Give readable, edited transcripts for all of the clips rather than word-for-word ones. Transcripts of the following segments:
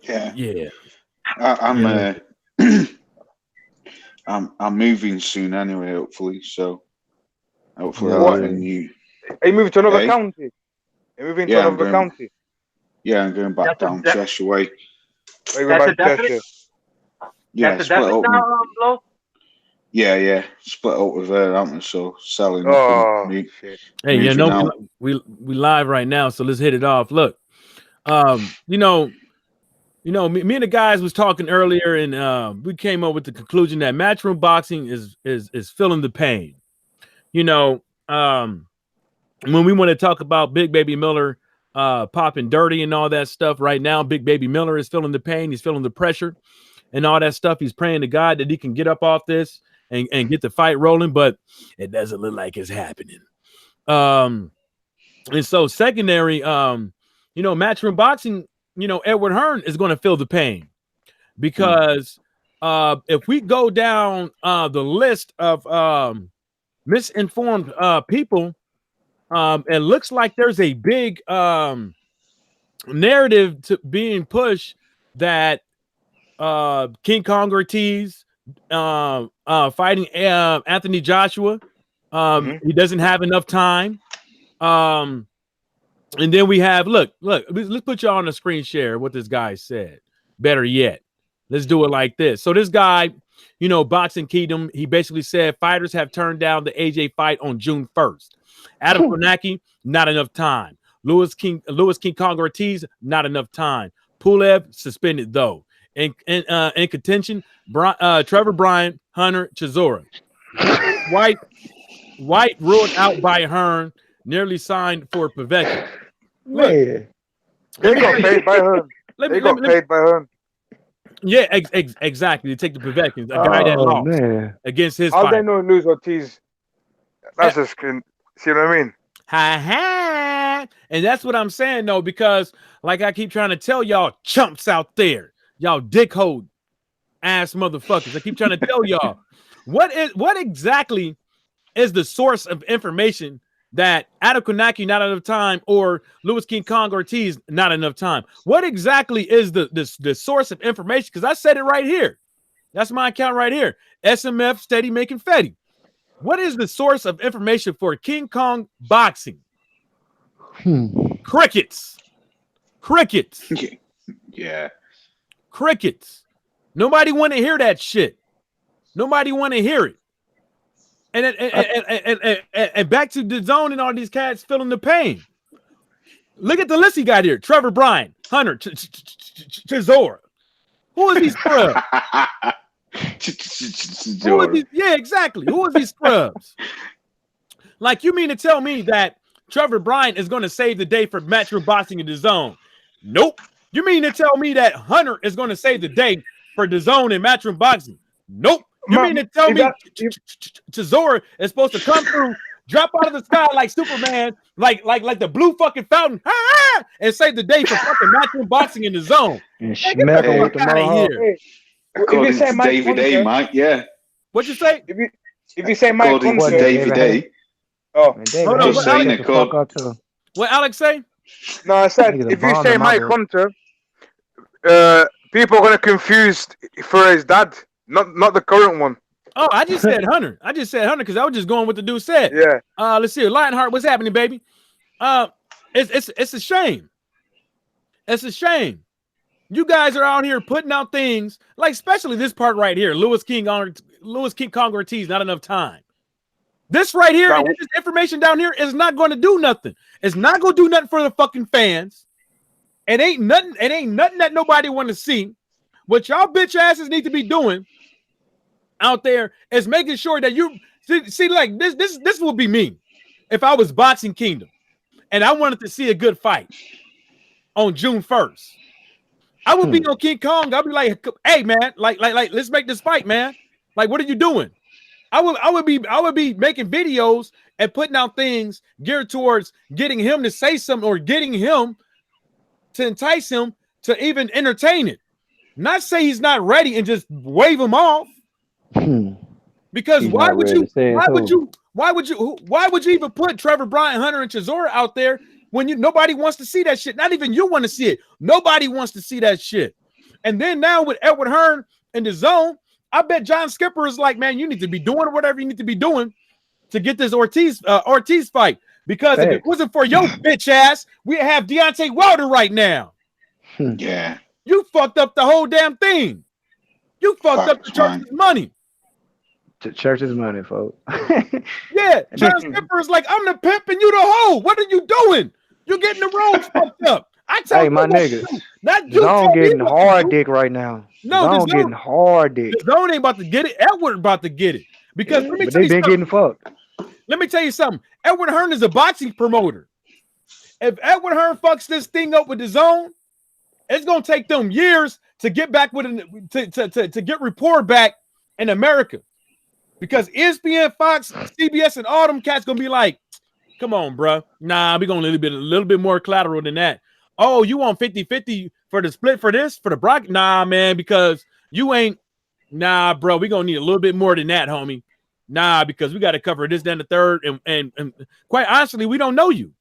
Yeah. Yeah. I'm Yeah. I'm moving soon anyway, hopefully. So hopefully I'll What? have a Yeah. new. Are you moving to another Eh? county? Are you moving to Yeah, another county? I'm going back That's a down Cheshire way. Or you going that's a back to definite Cheshire? Yeah, that's a split definite up now, with blow. yeah, split up with her, aren't we? So selling up and Oh shit! Hey, you moving know out. we live right now, so let's hit it off. Look, you know, me and the guys was talking earlier, and we came up with the conclusion that matchroom boxing is feeling the pain. You know, when we want to talk about Big Baby Miller popping dirty and all that stuff right now, Big Baby Miller is feeling the pain, he's feeling the pressure and all that stuff. He's praying to God that he can get up off this and get the fight rolling, but it doesn't look like it's happening. And so secondary, matchroom boxing, Edward Hearn is going to feel the pain because if we go down the list of misinformed people, it looks like there's a big narrative being pushed that King Kong Ortiz fighting Anthony Joshua, he doesn't have enough time. And then we have look, let's put y'all on the screen share what this guy said. Better yet, let's do it like this. So this guy, Boxing Kingdom, he basically said fighters have turned down the AJ fight on June 1st. Adam Kornacki, not enough time. Louis King Kong Ortiz, not enough time. Pulev suspended though. In contention, Trevor Bryant, Hunter Chisora. White ruled out by Hearn, nearly signed for Povetkin. Look, They got paid by her. They got paid by her. Yeah, exactly. To take the Povetkin, a guy that lost against his How fight. they know lose Ortiz? That's a screen. See what I mean? Ha. And that's what I'm saying, though, because like I keep trying to tell y'all chumps out there, y'all dickhole ass motherfuckers. I keep trying to tell y'all what exactly is the source of information that Adam Kornacki not enough time or Louis King Kong Ortiz not enough time. What exactly is the source of information? Because I said it right here. That's my account right here. SMF Steady Making Fetty. What is the source of information for King Kong boxing? Crickets. Yeah. Crickets. Nobody want to hear that shit. Nobody want to hear it. And back to the zone and all these cats feeling the pain. Look at the list he got here. Trevor Bryant, Hunter Chisora. Who is these scrubs? Yeah, exactly. Who is these scrubs? Like, you mean to tell me that Trevor Bryant is going to save the day for Matchroom Boxing in the zone? Nope. You mean to tell me that Hunter is going to save the day for the zone and Matchroom Boxing? Nope. You mean to tell me Chisora is supposed to come through, drop out of the sky like Superman, like the blue fucking fountain, and save the day for fucking Matchroom Boxing in the zone? And smack him with the out here. According to David A, Mike, yeah. What'd you say? If you say Mike according to David A. Oh, just saying it. What Alex say? No, I said if you say Mike Hunter, people are gonna confuse for his dad, not the current one. Oh, I just said Hunter. Because I was just going with the dude said. Yeah. Let's see. Lionheart, what's happening, baby? It's a shame. It's a shame. You guys are out here putting out things like, especially this part right here. Louis King Kong Ortiz, not enough time. This right here, and this information down here is not going to do nothing. It's not going to do nothing for the fucking fans. It ain't nothing that nobody want to see. What y'all bitch asses need to be doing out there is making sure that you see like this would be me if I was Boxing Kingdom and I wanted to see a good fight on June 1st. I would be on King Kong. I'd be like, hey man, like let's make this fight, man. Like, what are you doing? I would be making videos and putting out things geared towards getting him to say something or getting him to entice him to even entertain it. Not say he's not ready and just wave him off. Because why would you even put Trevor Bryant, Hunter, and Chisora out there when nobody wants to see that shit? Not even you want to see it. Nobody wants to see that shit. And then now with Edward Hearn in the zone, I bet John Skipper is like, man, you need to be doing whatever you need to be doing to get this Ortiz fight. Because if it wasn't for your bitch ass, we'd have Deontay Wilder right now. Yeah. You fucked up the whole damn thing. You fucked up the church's money. The church's money, folks. Yeah, John Skipper is like, I'm the pimp and you the hoe. What are you doing? You're getting the roads fucked up. I tell hey, you my niggas, not you. Zone getting hard dick right now. No, Zone getting hard dick. The Zone ain't about to get it. Edward about to get it. Because let me tell you something. Getting fucked. Let me tell you something. Edward Hearn is a boxing promoter. If Edward Hearn fucks this thing up with the Zone, it's gonna take them years to get back with to get rapport back in America. Because ESPN, Fox, CBS, and all them cats gonna be like, come on, bro. Nah, we gonna a little bit more collateral than that. Oh, you want 50-50 for the split for this, for the Brock? Nah, man, because you ain't, nah, bro, we gonna need a little bit more than that, homie. Nah, because we got to cover this, then the third, and quite honestly, we don't know you.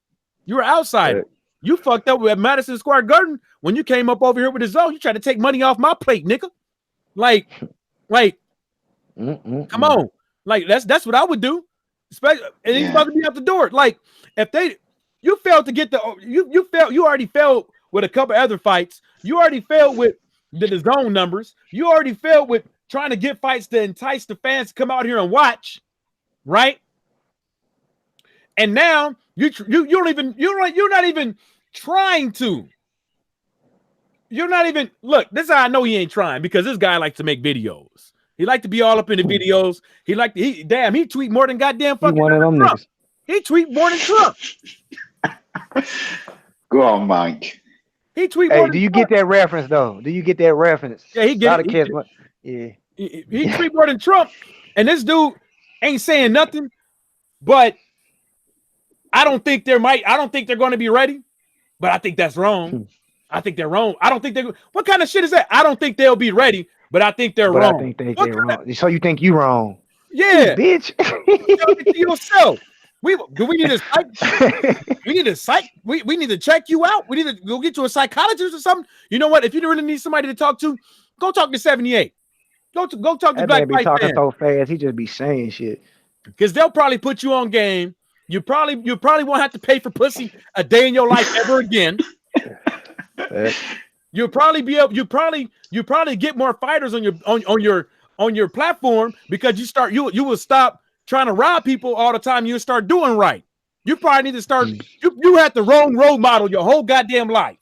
You're an outsider. Right. You fucked up with Madison Square Garden when you came up over here with the Zone. You tried to take money off my plate, nigga. Like, come on. Like, that's what I would do. Especially, and he's about to be out the door. Like, if you failed to get you already failed with a couple other fights. You already failed with the Zone numbers. You already failed with trying to get fights to entice the fans to come out here and watch, right? And now you're not even trying to. You're not even look. This is how I know he ain't trying, because this guy likes to make videos. He like to be all up in the videos. He tweet more than goddamn fucking one of them Trump. Niggas. He tweet more than Trump. Go on, Mike. He tweet. Hey, do you get that reference though? Do you get that reference? Yeah, he get it. Yeah. He tweet more than Trump, and this dude ain't saying nothing. But I don't think they're going to be ready. But I think that's wrong. I think they're wrong. I don't think they're. What kind of shit is that? I don't think they'll be ready, but I think they're wrong. I think they're wrong. So you think you wrong? Yeah, bitch. Tell it to yourself. We need a psych. We need to check you out. We need to go get you a psychologist or something. You know what? If you really need somebody to talk to, go talk to 78. Go talk to that Black man be talking so fast. He just be saying shit. Because they'll probably put you on game. You probably won't have to pay for pussy a day in your life ever again. You'll probably be able. You probably get more fighters on your platform, because you will stop trying to rob people all the time. You'll start doing right. You probably need to start. You had the wrong role model your whole goddamn life.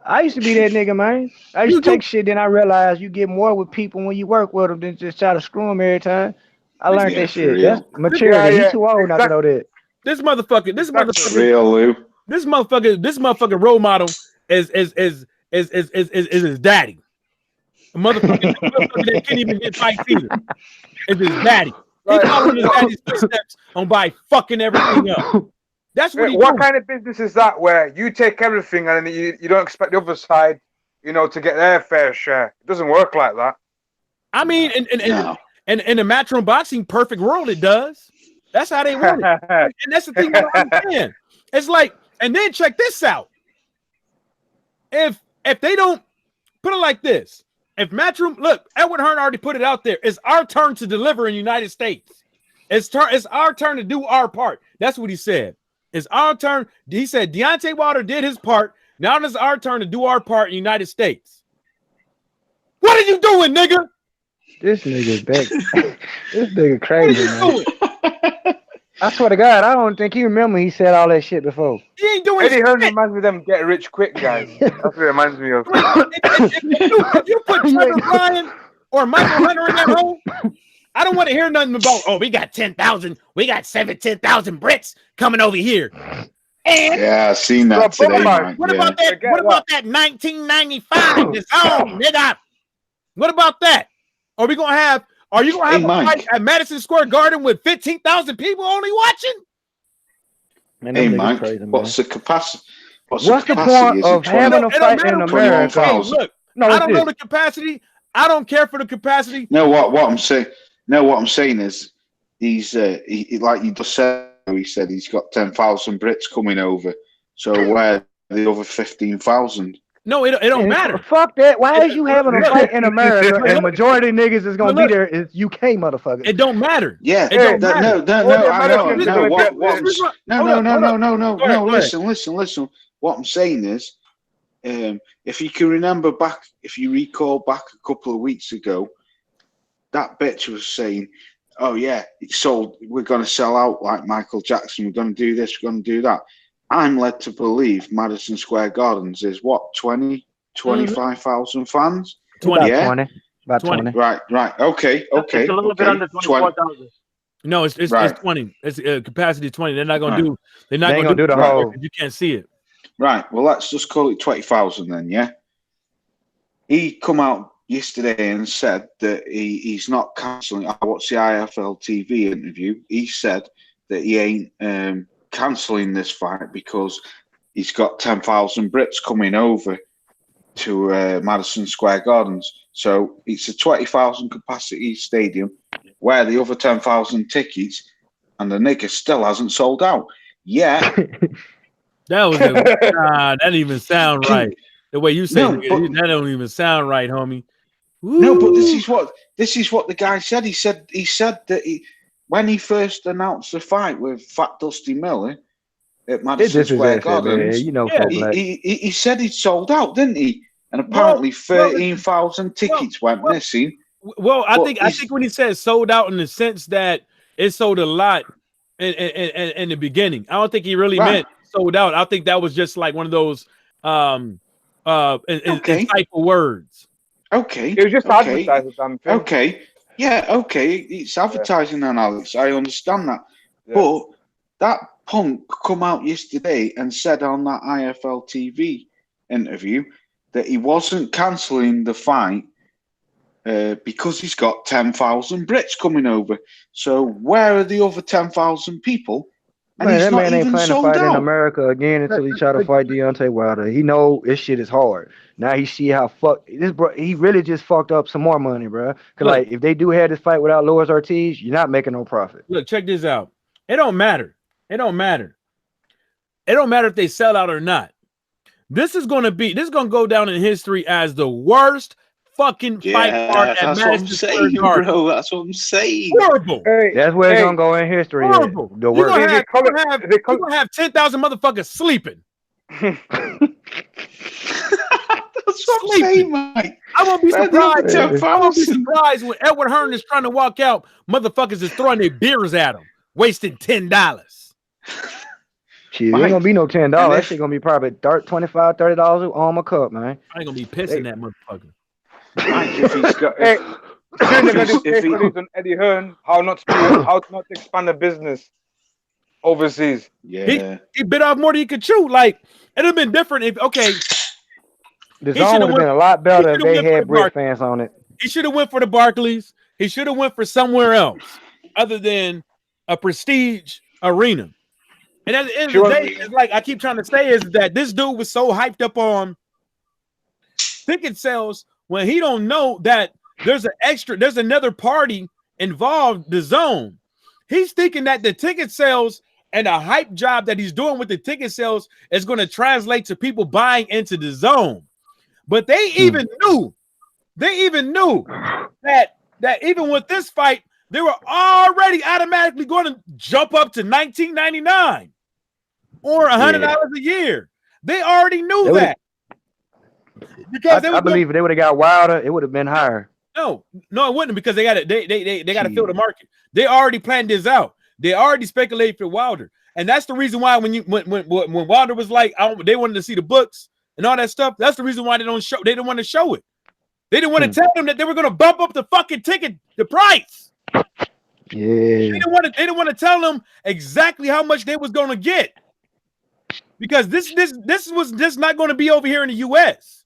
I used to be that nigga, man. I used to take shit, then I realized you get more with people when you work with them than just try to screw them every time. I learned that shit. That's maturity. He's too old not to know that. This motherfucker. Real, Lou. This motherfucker role model is his daddy. A motherfucker that can't even get fights either. Is his daddy. He following his daddy's footsteps on by fucking everything up. That's what What kind of business is that, where you take everything and then you don't expect the other side, to get their fair share? It doesn't work like that. I mean, in the Matchroom boxing perfect world, it does. That's how they want it. And that's the thing I don't understand. It's like, and then check this out. If they don't put it like this, if Matchroom, look, Edward Hearn already put it out there. It's our turn to deliver in the United States. It's our turn to do our part. That's what he said. It's our turn. He said Deontay Wilder did his part. Now it's our turn to do our part in the United States. What are you doing, nigga? This nigga's back. This nigga crazy, man. What are you doing? I swear to God, I don't think he remember he said all that shit before. He ain't doing Eddie Hearn reminds me of them get rich quick guys. That's what it reminds me of. If you put Trevor Bryan or Michael Hunter in that hole, I don't want to hear nothing about, we got 10,000, we got 10,000 Brits coming over here. And yeah, I seen that today. What about that? What about that 1995 zone, nigga? What about that? Are you gonna have a fight at Madison Square Garden with 15,000 people only watching? Man, hey, Mike, crazy, what's the capacity? What's the point of having a fight in America? Hey, look, I don't know the capacity. I don't care for the capacity. No, what I'm saying. No, what I'm saying is, he's like you just said. He said he's got 10,000 Brits coming over. So where are the other 15,000? No, it don't matter. Fuck that. Why is you having a fight in America and majority of niggas is gonna be there is UK motherfuckers? It don't matter. Yeah, it don't matter. No. Listen. What I'm saying is, if you can remember back, if you recall back a couple of weeks ago, that bitch was saying, "Oh yeah, it's sold. We're going to sell out like Michael Jackson. We're going to do this. We're going to do that." I'm led to believe Madison Square Gardens is what 25,000 fans. 20, yeah, 20, about 20. Right. Okay. It's a little bit under 24,000. No, it's 20. It's capacity 20. They're not going to do. They're not going to do the whole. You can't see it. Right. Well, let's just call it 20,000 then. Yeah. He come out yesterday and said that he's not cancelling. I watched the IFL TV interview. He said that he ain't cancelling this fight because he's got 10,000 Brits coming over to Madison Square Gardens. So it's a 20,000 capacity stadium where the other 10,000 tickets, and the nigga still hasn't sold out. Yeah. That didn't even sound right. The way you say that don't even sound right, homie. Woo. No, but this is what the guy said. He said that when he first announced the fight with Fat Dusty Miller at Madison Square Gardens, he said he'd sold out, didn't he? And apparently 13,000 tickets went missing. Well, I think when he said sold out in the sense that it sold a lot in the beginning. I don't think he really meant sold out. I think that was just like one of those insightful words. Okay. It was just advertising. Okay. Yeah, okay. It's advertising then, Alex. I understand that. Yeah. But that punk come out yesterday and said on that IFL TV interview that he wasn't cancelling the fight because he's got 10,000 Brits coming over. So where are the other 10,000 people? And man, that man ain't planning to fight in America again until he try to fight Deontay Wilder. He know this shit is hard. Now he see how he really just fucked up some more money, bro. Cause like if they do have this fight without Luis Ortiz, you're not making no profit. Look, check this out. It don't matter. It don't matter if they sell out or not. This is gonna go down in history as the worst fucking fight card at Madison Square Garden. Bro, that's what I'm saying. Horrible. That's where it's gonna go in history. Horrible. The worst. You're gonna have 10,000 motherfuckers sleeping. That's what I'm saying, Mike. I won't be surprised. I won't be surprised when Edward Hearn is trying to walk out. Motherfuckers is throwing their beers at him, wasting $10. Shit, there ain't gonna be no $10. That shit gonna be probably $25, $30 on my cup, man. I ain't gonna be pissing that motherfucker. Mike, if he's got, if Eddie Hearn, how not to expand the business overseas. Yeah, he bit off more than he could chew. Like it'd have been different if the zone would have been a lot better if they had Brit fans on it. He should have went for the Barclays. He should have went for somewhere else other than a prestige arena. And at the end of the day, it's like I keep trying to say is that this dude was so hyped up on ticket sales when he don't know that there's another party involved, the zone. He's thinking that the ticket sales and the hype job that he's doing with the ticket sales is going to translate to people buying into the zone. But they even knew that even with this fight, they were already automatically going to jump up to $19.99 or $100 a year. They already knew that. Because I believe if they would have got Wilder, it would have been higher. No, it wouldn't because they got to fill the market. They already planned this out. They already speculated for Wilder, and that's the reason why when Wilder was like, they wanted to see the books and all that stuff. That's the reason why they didn't want to show it. They didn't want to tell them that they were going to bump up the fucking ticket, the price. Yeah, they didn't want to tell them exactly how much they was going to get because this was just not going to be over here in the U.S.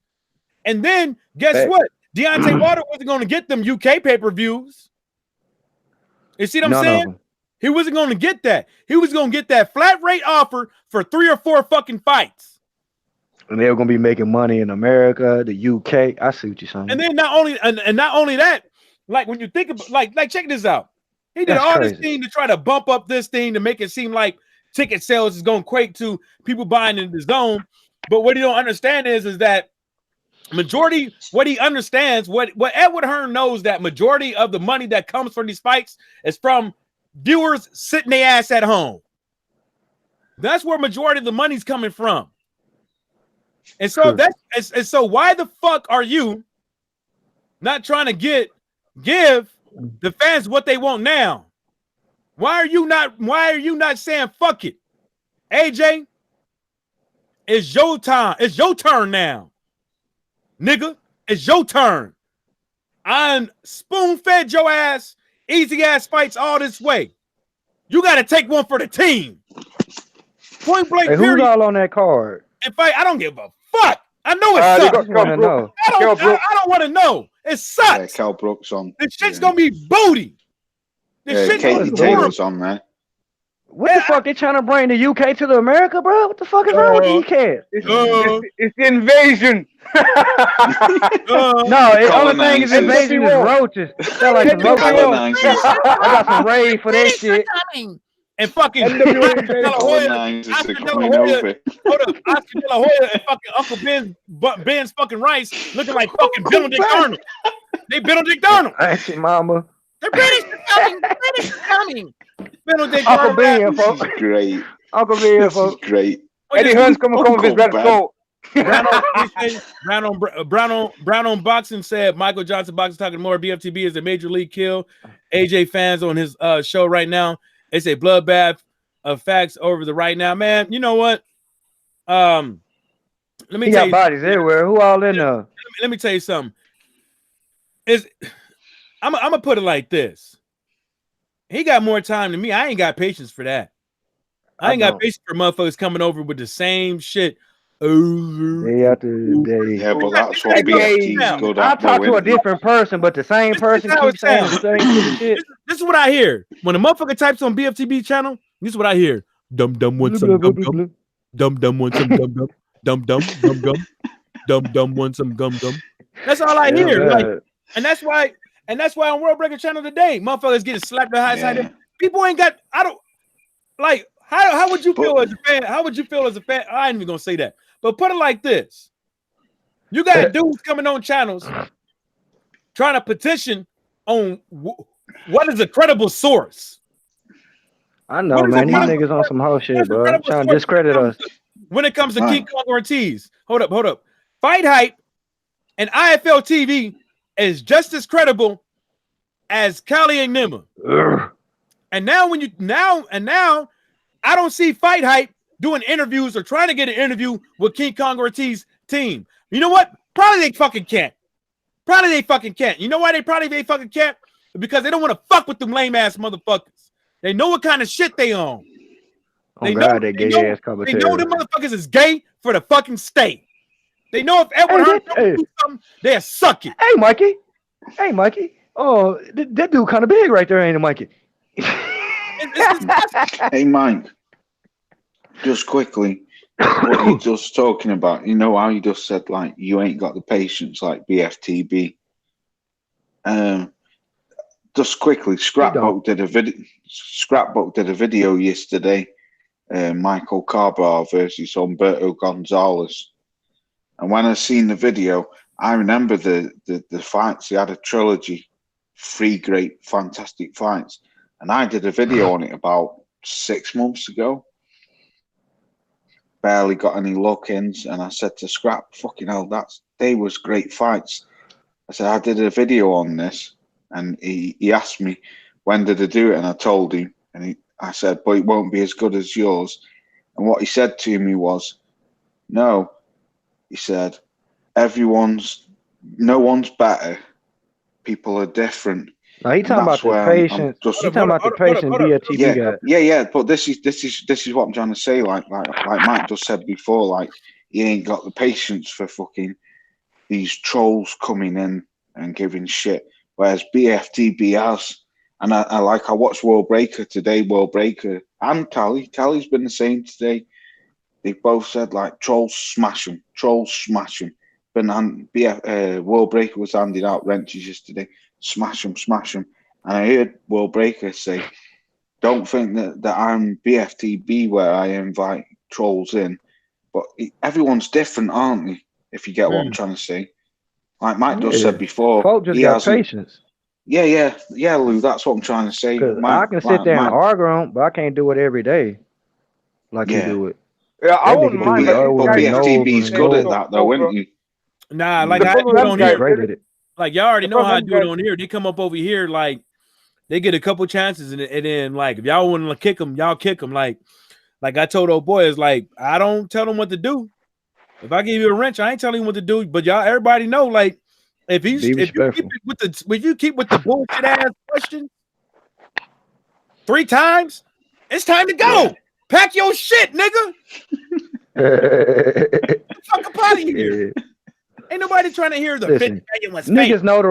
And then guess what? Deontay Wilder wasn't going to get them UK pay-per-views. You see what I'm saying? He wasn't going to get that. He was going to get that flat rate offer for 3 or 4 fucking fights. And they were going to be making money in America, the UK. I see what you're saying. And then not only that, like when you think about like check this out. He did all this thing to try to bump up this thing to make it seem like ticket sales is going to equate to people buying in the zone. But what you don't understand is that Majority, what he understands, what Edward Hearn knows, that majority of the money that comes from these fights is from viewers sitting their ass at home. That's where majority of the money's coming from. And so so why the fuck are you not trying to give the fans what they want now? Why are you not saying fuck it? AJ, it's your time. It's your turn now. Nigga, it's your turn. I'm spoon-fed your ass, easy ass fights all this way. You got to take one for the team. Point blank. Hey, who's all on that card? In fact, I don't give a fuck. I know it sucks. I don't want to know. It sucks. Yeah, Cal Brooks on. This shit's gonna be booty. This shit's Katie Taylor's on there. What the fuck they trying to bring the UK to the America, bro? What the fuck is wrong with these cats? It's the invasion. No, the only thing is invasion is roaches. They're like some roaches. I got some rave for that shit. And fucking Oscar De La Hoya and fucking Uncle Ben's fucking Rice looking like fucking Benedict Arnold. They Benedict Arnold. Actually, mama. The British are coming. The British are coming. Benedict Uncle Ben, folks. Great. Uncle Ben, folks. Great. Eddie Hearn's come with his red coat. Brown on Boxing said Michael Johnson Boxing talking more. BFTB is a major league kill. AJ fans on his show right now. It's a bloodbath of facts over the right now, man. You know what? Let me he tell got bodies everywhere. Who all in there? Let me tell you something. I'm gonna put it like this. He got more time than me. I ain't got patience for that. I ain't got patience for motherfuckers coming over with the same shit over day after day. Yeah, but that's what BFT's good at. I talk to a different person, but the same person keeps saying the same shit. This is what I hear. When a motherfucker types on BFTB channel, this is what I hear. Dum dum want some gum gum. Dum dum want some gum gum. Dum dum gum gum. Dum dum want some gum gum. That's all I hear. Like, and that's why on World Breaker channel today, motherfuckers getting slapped the high side. People ain't got. I don't like. How would you feel as a fan? How would you feel as a fan? I ain't even gonna say that. But put it like this: you got dudes coming on channels trying to petition on what is a credible source. I know, man. These niggas on some whole shit, bro. Trying to discredit us. When it comes to King Kong Ortiz, hold up. Fight Hype and IFL TV is just as credible as Cali and Nima. And now I don't see Fight Hype doing interviews or trying to get an interview with King Kong Ortiz team. You know what? Probably they fucking can't. You know why they fucking can't? Because they don't want to fuck with them lame ass motherfuckers. They know what kind of shit they own. They know them motherfuckers is gay for the fucking state. They know if Edward Hearn don't do something, they'll suck it. Hey, Mikey. Oh, that dude kind of big right there, ain't it, Mikey? Hey, Mike. Just quickly, what you just talking about, you know how you just said, like, you ain't got the patience like BFTB. Just quickly, Scrapbook did a video yesterday, Michael Carbar versus Humberto Gonzalez. And when I seen the video, I remember the fights. He had a trilogy, 3 great, fantastic fights. And I did a video on it about 6 months ago. Barely got any look-ins, and I said to Scrap, fucking hell, they was great fights. I said, I did a video on this, and he asked me, when did I do it? And I told him, and I said, but it won't be as good as yours. And what he said to me was, no, he said, no one's better. People are different. No, he talking about the patient. He's talking about the patient BFTB guy. Yeah. But this is what I'm trying to say. Like Mike just said before. Like, he ain't got the patience for fucking these trolls coming in and giving shit. Whereas BFTB has. And I watched World Breaker today. World Breaker and Cali's been the same today. They both said, like, trolls smash them. But World Breaker was handing out wrenches yesterday. Smash them. And I heard World Breaker say, don't think that I'm BFTB where I invite trolls in. But everyone's different, aren't they? If you get what I'm trying to say. Like Mike just said before, folk just got patience. Yeah, Lou. That's what I'm trying to say. Because I can sit there and argue on, but I can't do it every day, like you do it. Yeah, I wouldn't mind. But BFTB's good at that, though, isn't he? Nah, like I do it on here. Like y'all already know how I do it on here. They come up over here, like they get a couple chances, and then like if y'all want to kick them, y'all kick them. Like I told old boy, it's like I don't tell them what to do. If I give you a wrench, I ain't telling you what to do. But y'all, everybody know, like if you keep with the bullshit ass question 3 times, it's time to go. Yeah. Pack your shit, nigga. Fuck up out of here. Ain't nobody trying to hear the niggas know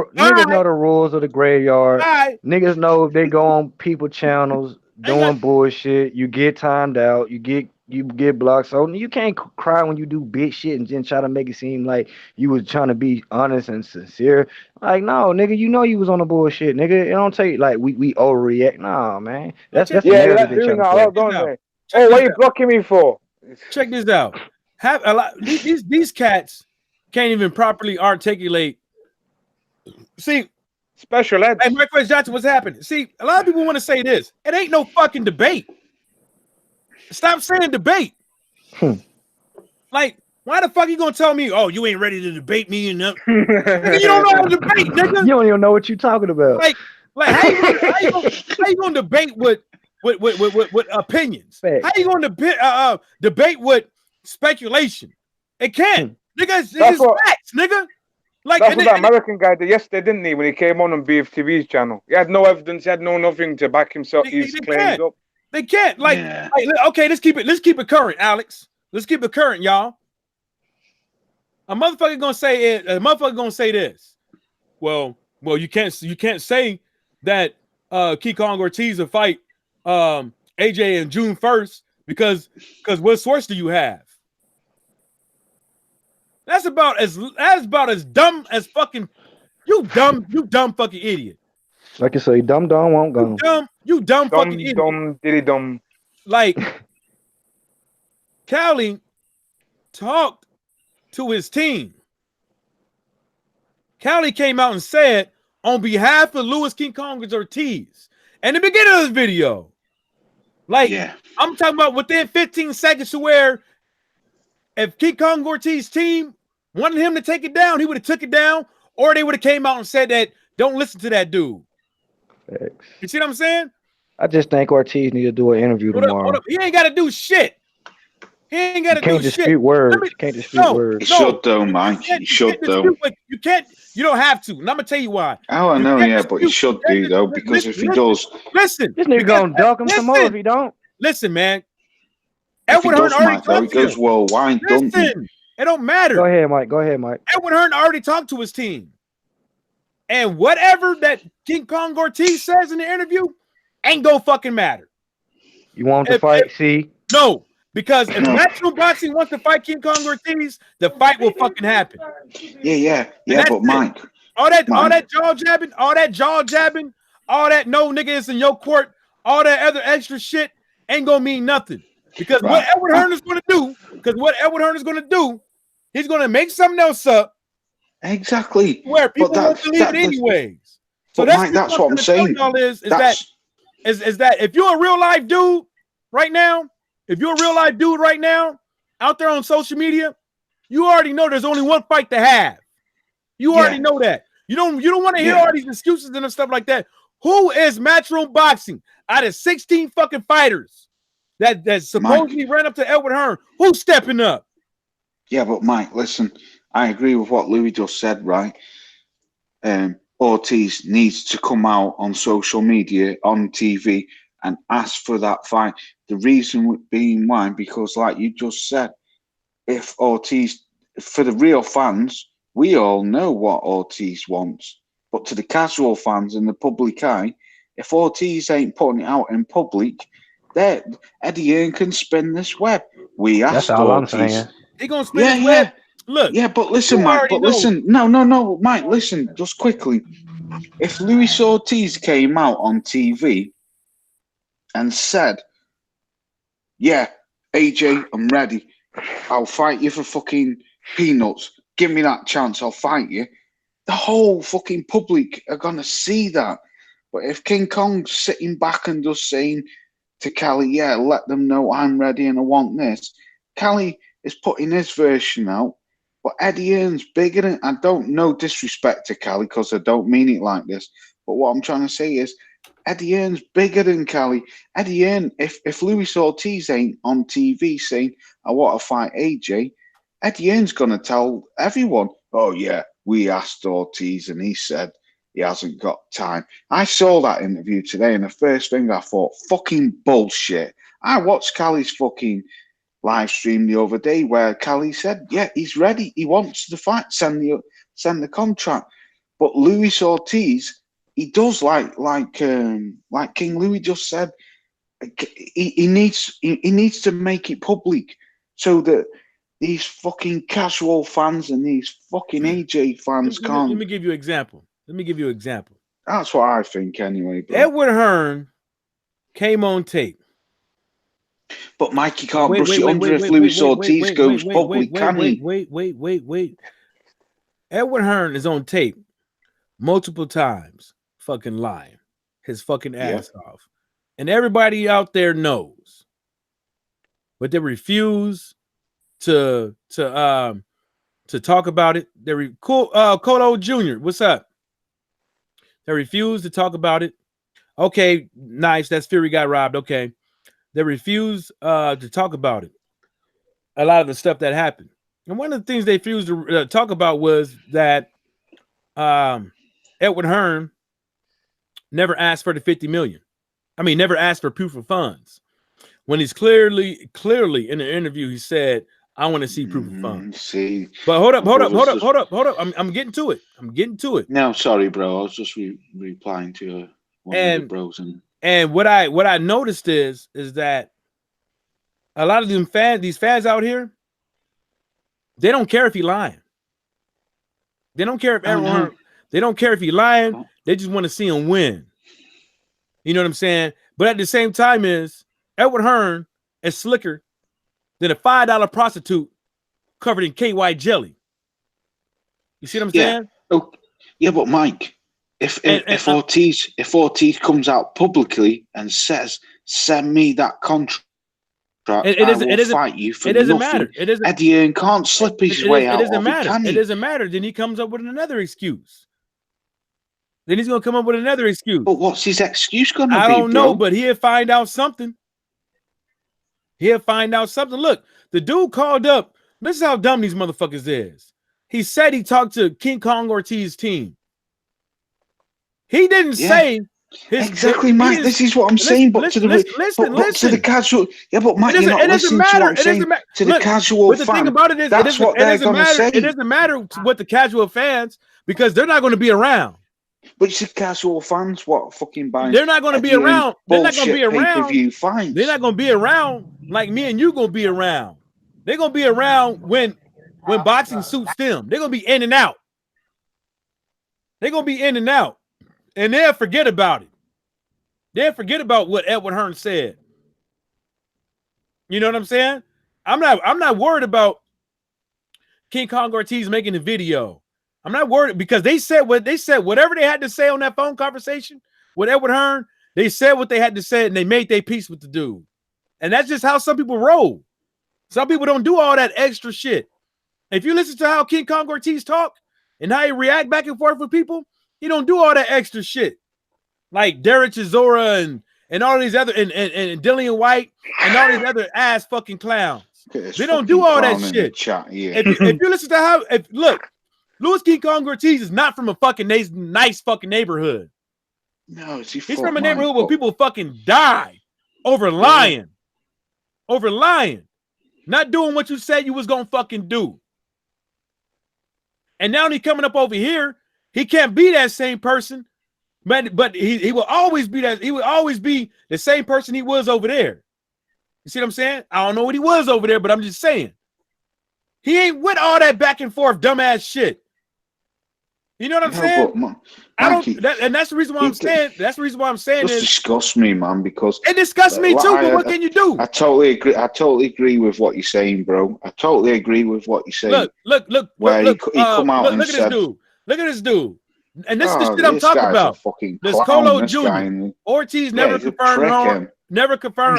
the rules of the graveyard. Niggas know if they go on people channels doing bullshit, you get timed out, you get blocked. So you can't cry when you do bitch shit and then try to make it seem like you was trying to be honest and sincere. Like, no, nigga, you know you was on the bullshit, nigga. It don't take like we overreact. Nah, man. That's the narrative they trying to play. Oh, what are you blocking me for? Check this out. Have a lot these cats can't even properly articulate. See, special ed. Hey, Mike Johnson, what's happening? See, a lot of people want to say this. It ain't no fucking debate. Stop saying debate. Like, why the fuck you gonna tell me, oh, you ain't ready to debate me? And nigga, you don't know how to debate, nigga. You don't even know what you're talking about. Like how you gonna debate with opinions? Fact. How you gonna debate with speculation? It can't. Nigga, it's facts, nigga. Like that's what that American guy did yesterday, didn't he? When he came on BFTV's channel, he had no evidence, he had nothing to back himself. His claims up. They can't. Like, okay, let's keep it current, Alex. Let's keep it current, y'all. A motherfucker gonna say this. Well, you can't say that King Kong Ortiz will fight AJ in June 1st because what source do you have? That's about as dumb as fucking you dumb fucking idiot. Like you say, dumb won't go. You dumb fucking idiot. Dumb. Like Cali talked to his team. Cali came out and said on behalf of Louis King Kong Ortiz in the beginning of this video. Like, I'm talking about within 15 seconds to where if King Kong Ortiz's team wanted him to take it down, he would have took it down, or they would have came out and said that don't listen to that dude. Thanks. You see what I'm saying? I just think Ortiz need to do an interview tomorrow. Hold up. He ain't got to do shit. He ain't got to do shit. Dispute words. Can't dispute words. He should though, Mike. He should though. You can't. You don't have to. And I'm gonna tell you why. Oh, I know, but he should do though, because if he does, listen, this nigga gonna duck him some more if he don't. Listen, man. Edward Hearn already talked to him. He goes worldwide, don't he? It don't matter. Go ahead, Mike. Edward Hearn already talked to his team. And whatever that King Kong Ortiz says in the interview ain't gonna fucking matter. You want to fight, see? No, because if Matchroom Boxing wants to fight King Kong Ortiz, the fight will fucking happen. Yeah, but Mike. All that jaw jabbing, all that no nigga is in your court, all that other extra shit ain't gonna mean nothing. Because what Edward Hearn is gonna do, he's gonna make something else up. Exactly. Where people won't believe it anyways. So that's what I'm saying. Is that if you're a real life dude right now, out there on social media, you already know there's only one fight to have. You already know that. You don't want to hear all these excuses and stuff like that. Who is Matchroom Boxing out of 16 fucking fighters that supposedly ran up to Edward Hearn? Who's stepping up? Yeah, but Mike, listen, I agree with what Louis just said, right? Ortiz needs to come out on social media, on TV, and ask for that fight. The reason being why, because like you just said, if Ortiz, for the real fans, we all know what Ortiz wants. But to the casual fans and the public eye, if Ortiz ain't putting it out in public, Eddie Hearn can spin this web. We asked That's all Ortiz. I'm saying. He gonna spin this web. Look. Yeah, but listen, Mike. But listen. No, Mike. Listen, just quickly. If Luis Ortiz came out on TV and said, "Yeah, AJ, I'm ready. I'll fight you for fucking peanuts. Give me that chance. I'll fight you." the whole fucking public are gonna see that. But if King Kong's sitting back and just saying to Cali, yeah, let them know I'm ready and I want this, Cali is putting his version out. But Eddie Hearn's bigger than, I don't, no disrespect to Cali because I don't mean it like this. But what I'm trying to say is Eddie Hearn's bigger than Cali. Eddie Hearn, if Luis Ortiz ain't on TV saying, I want to fight AJ, Eddie Hearn's going to tell everyone, oh, yeah, we asked Ortiz and he said he hasn't got time. I saw that interview today and the first thing I thought, fucking bullshit. I watched Cali's fucking live stream the other day where Cali said, yeah, he's ready. He wants the fight. Send the contract. But Luis Ortiz, he does like King Louis just said. He needs to make it public so that these fucking casual fans and these fucking AJ fans can't. Let me give you an example. That's what I think anyway. Bro. Edward Hearn came on tape. But Mikey can't brush it under if Luis Ortiz goes public, can he? Wait. Edward Hearn is on tape multiple times, fucking lying his fucking ass off. And everybody out there knows. But they refuse to talk about it. Colo Jr., what's up? They refuse to talk about it. Okay, nice. That's Fury got robbed. Okay. They refuse to talk about it. A lot of the stuff that happened. And one of the things they refused to talk about was that Edward Hearn never asked for the $50 million. I mean, never asked for proof of funds. When he's clearly in the interview, he said, I want to see proof of funds. See, but hold up. I'm getting to it. No, sorry, bro. I was just replying to one of the bros. And what I noticed is that a lot of these fans out here, they don't care if he's lying. They don't care if everyone. They don't care if he's lying. They just want to see him win. You know what I'm saying? But at the same time, is Edward Hearn is slicker than a $5 prostitute covered in KY jelly. You see what I'm saying? Oh, yeah, but Mike, if Ortiz comes out publicly and says, "Send me that contract," I will fight you for nothing. It doesn't matter. Eddie Hearn can't slip his way out. It doesn't matter. It doesn't matter. Then he comes up with another excuse. Then he's gonna come up with another excuse. But what's his excuse gonna be? I don't know, but he'll find out something. Look, the dude called up. This is how dumb these motherfuckers is. He said he talked to King Kong Ortiz's team. He didn't say exactly, Mike. This is what I'm saying. But to the casual, but Mike, you're not listening to what I'm saying. To the casual fan, the thing about it is, that's what they're going to say. It doesn't matter what the casual fans, because they're not going to be around. But you see, casual fans, what fucking buying? They're not going to be around. They're not going to be around. They're not going to be around like me and you going to be around. They're going to be around when boxing suits them. They're going to be in and out. And they'll forget about it. They'll forget about what Edward Hearn said. You know what I'm saying? I'm not worried about King Kong Ortiz making a video. I'm not worried, because they said whatever they had to say on that phone conversation with Edward Hearn. They said what they had to say, and they made their peace with the dude. And that's just how some people roll. Some people don't do all that extra shit. If you listen to how King Kong Ortiz talk and how he react back and forth with people, he don't do all that extra shit. Like Derek Chisora and all these other and Dillian White and all these other ass fucking clowns. They don't do all that shit. If you listen to look, Louis King Kong Ortiz is not from a fucking nice fucking neighborhood. No, he's from a neighborhood where people fucking die over lying. Over lying. Not doing what you said you was gonna fucking do. And now he coming up over here. He can't be that same person, but he will always be that. He will always be the same person he was over there. You see what I'm saying? I don't know what he was over there, but I'm just saying. He ain't with all that back and forth dumbass shit. You know what I'm saying? I don't, and that's the reason why I'm saying. That's the reason why I'm saying this disgusts me, man. Because it disgusts me too. But what can you do? I totally agree. I totally agree with what you're saying, bro. I totally agree with what you're saying. Look. He come out and said, "Look at this dude. Look at this dude. And this is the shit I'm talking about. This Colo Jr. Ortiz never confirmed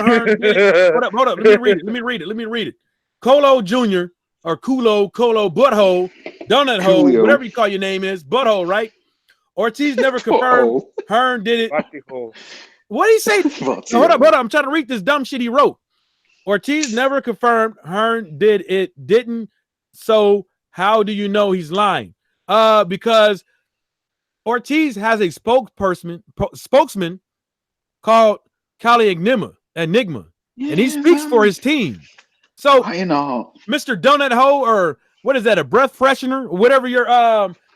Hearn did it. Hold up. Let me read it. Colo Jr. or Colo Butthole, Donut Hole, whatever you call your name is, Butthole, right? Ortiz never confirmed Hearn did it. What did he say? Hold up. I'm trying to read this dumb shit he wrote. Ortiz never confirmed Hearn didn't. So how do you know he's lying? Because Ortiz has a spokesman called Cali Enigma, and he speaks for his team. So Mr. Donut Ho, or what is that? A breath freshener, or whatever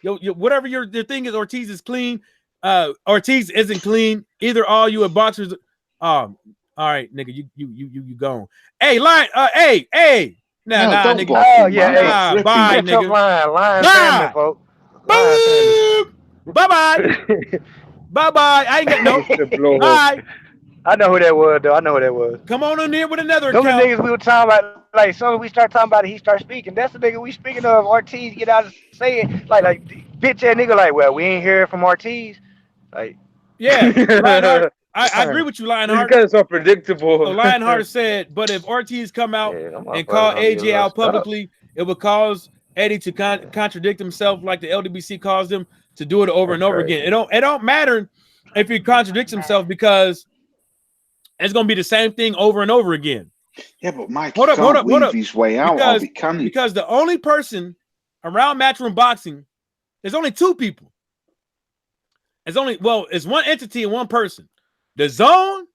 whatever your thing is. Ortiz is clean. Ortiz isn't clean. Either all you boxers. All right, nigga, you gone. Hey, line. Hey. Nah, nigga. Oh yeah. Bye, nigga. Line, folks. Bye. Bye. I ain't got no. Bye. I know who that was, though. Come on in here with another Those account. niggas we were talking about, like, as soon as we start talking about it, he starts speaking. That's the nigga we speaking of. Ortiz get out and say it. Like, bitch, that nigga, like, well, we ain't hearing from Ortiz. Like, yeah. Lionheart, I agree with you, Lionheart. It's kind of so predictable. So Lionheart said, but if Ortiz come out and call AJ out publicly, it would cause Eddie to contradict himself like the LDBC caused him to do it over and over again. It don't matter if he contradicts himself, because it's going to be the same thing over and over again. Yeah, but Mike can't weave his way out of it, can he? Because the only person around Matchroom Boxing, there's only two people. It's one entity and one person. The Zone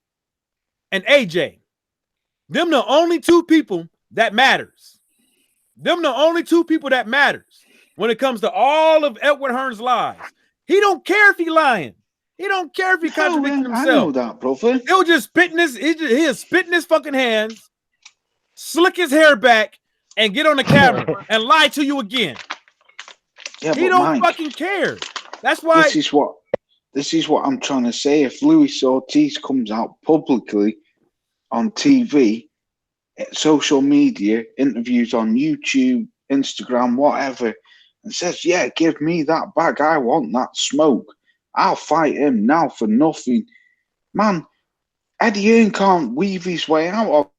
and AJ. Them the only two people that matters. Them the only two people that matters when it comes to all of Edward Hearn's lies. He don't care if he lying. He don't care if he contradicting himself. I know that, brother. He'll just spit in he'll spit in his fucking hands, slick his hair back, and get on the camera and lie to you again. Yeah, he don't fucking care. That's why this is what I'm trying to say. If Luis Ortiz comes out publicly on TV, social media, interviews on YouTube, Instagram, whatever, and says, yeah, give me that bag. I want that smoke. I'll fight him now for nothing. Man, Eddie Hearn can't weave his way out of.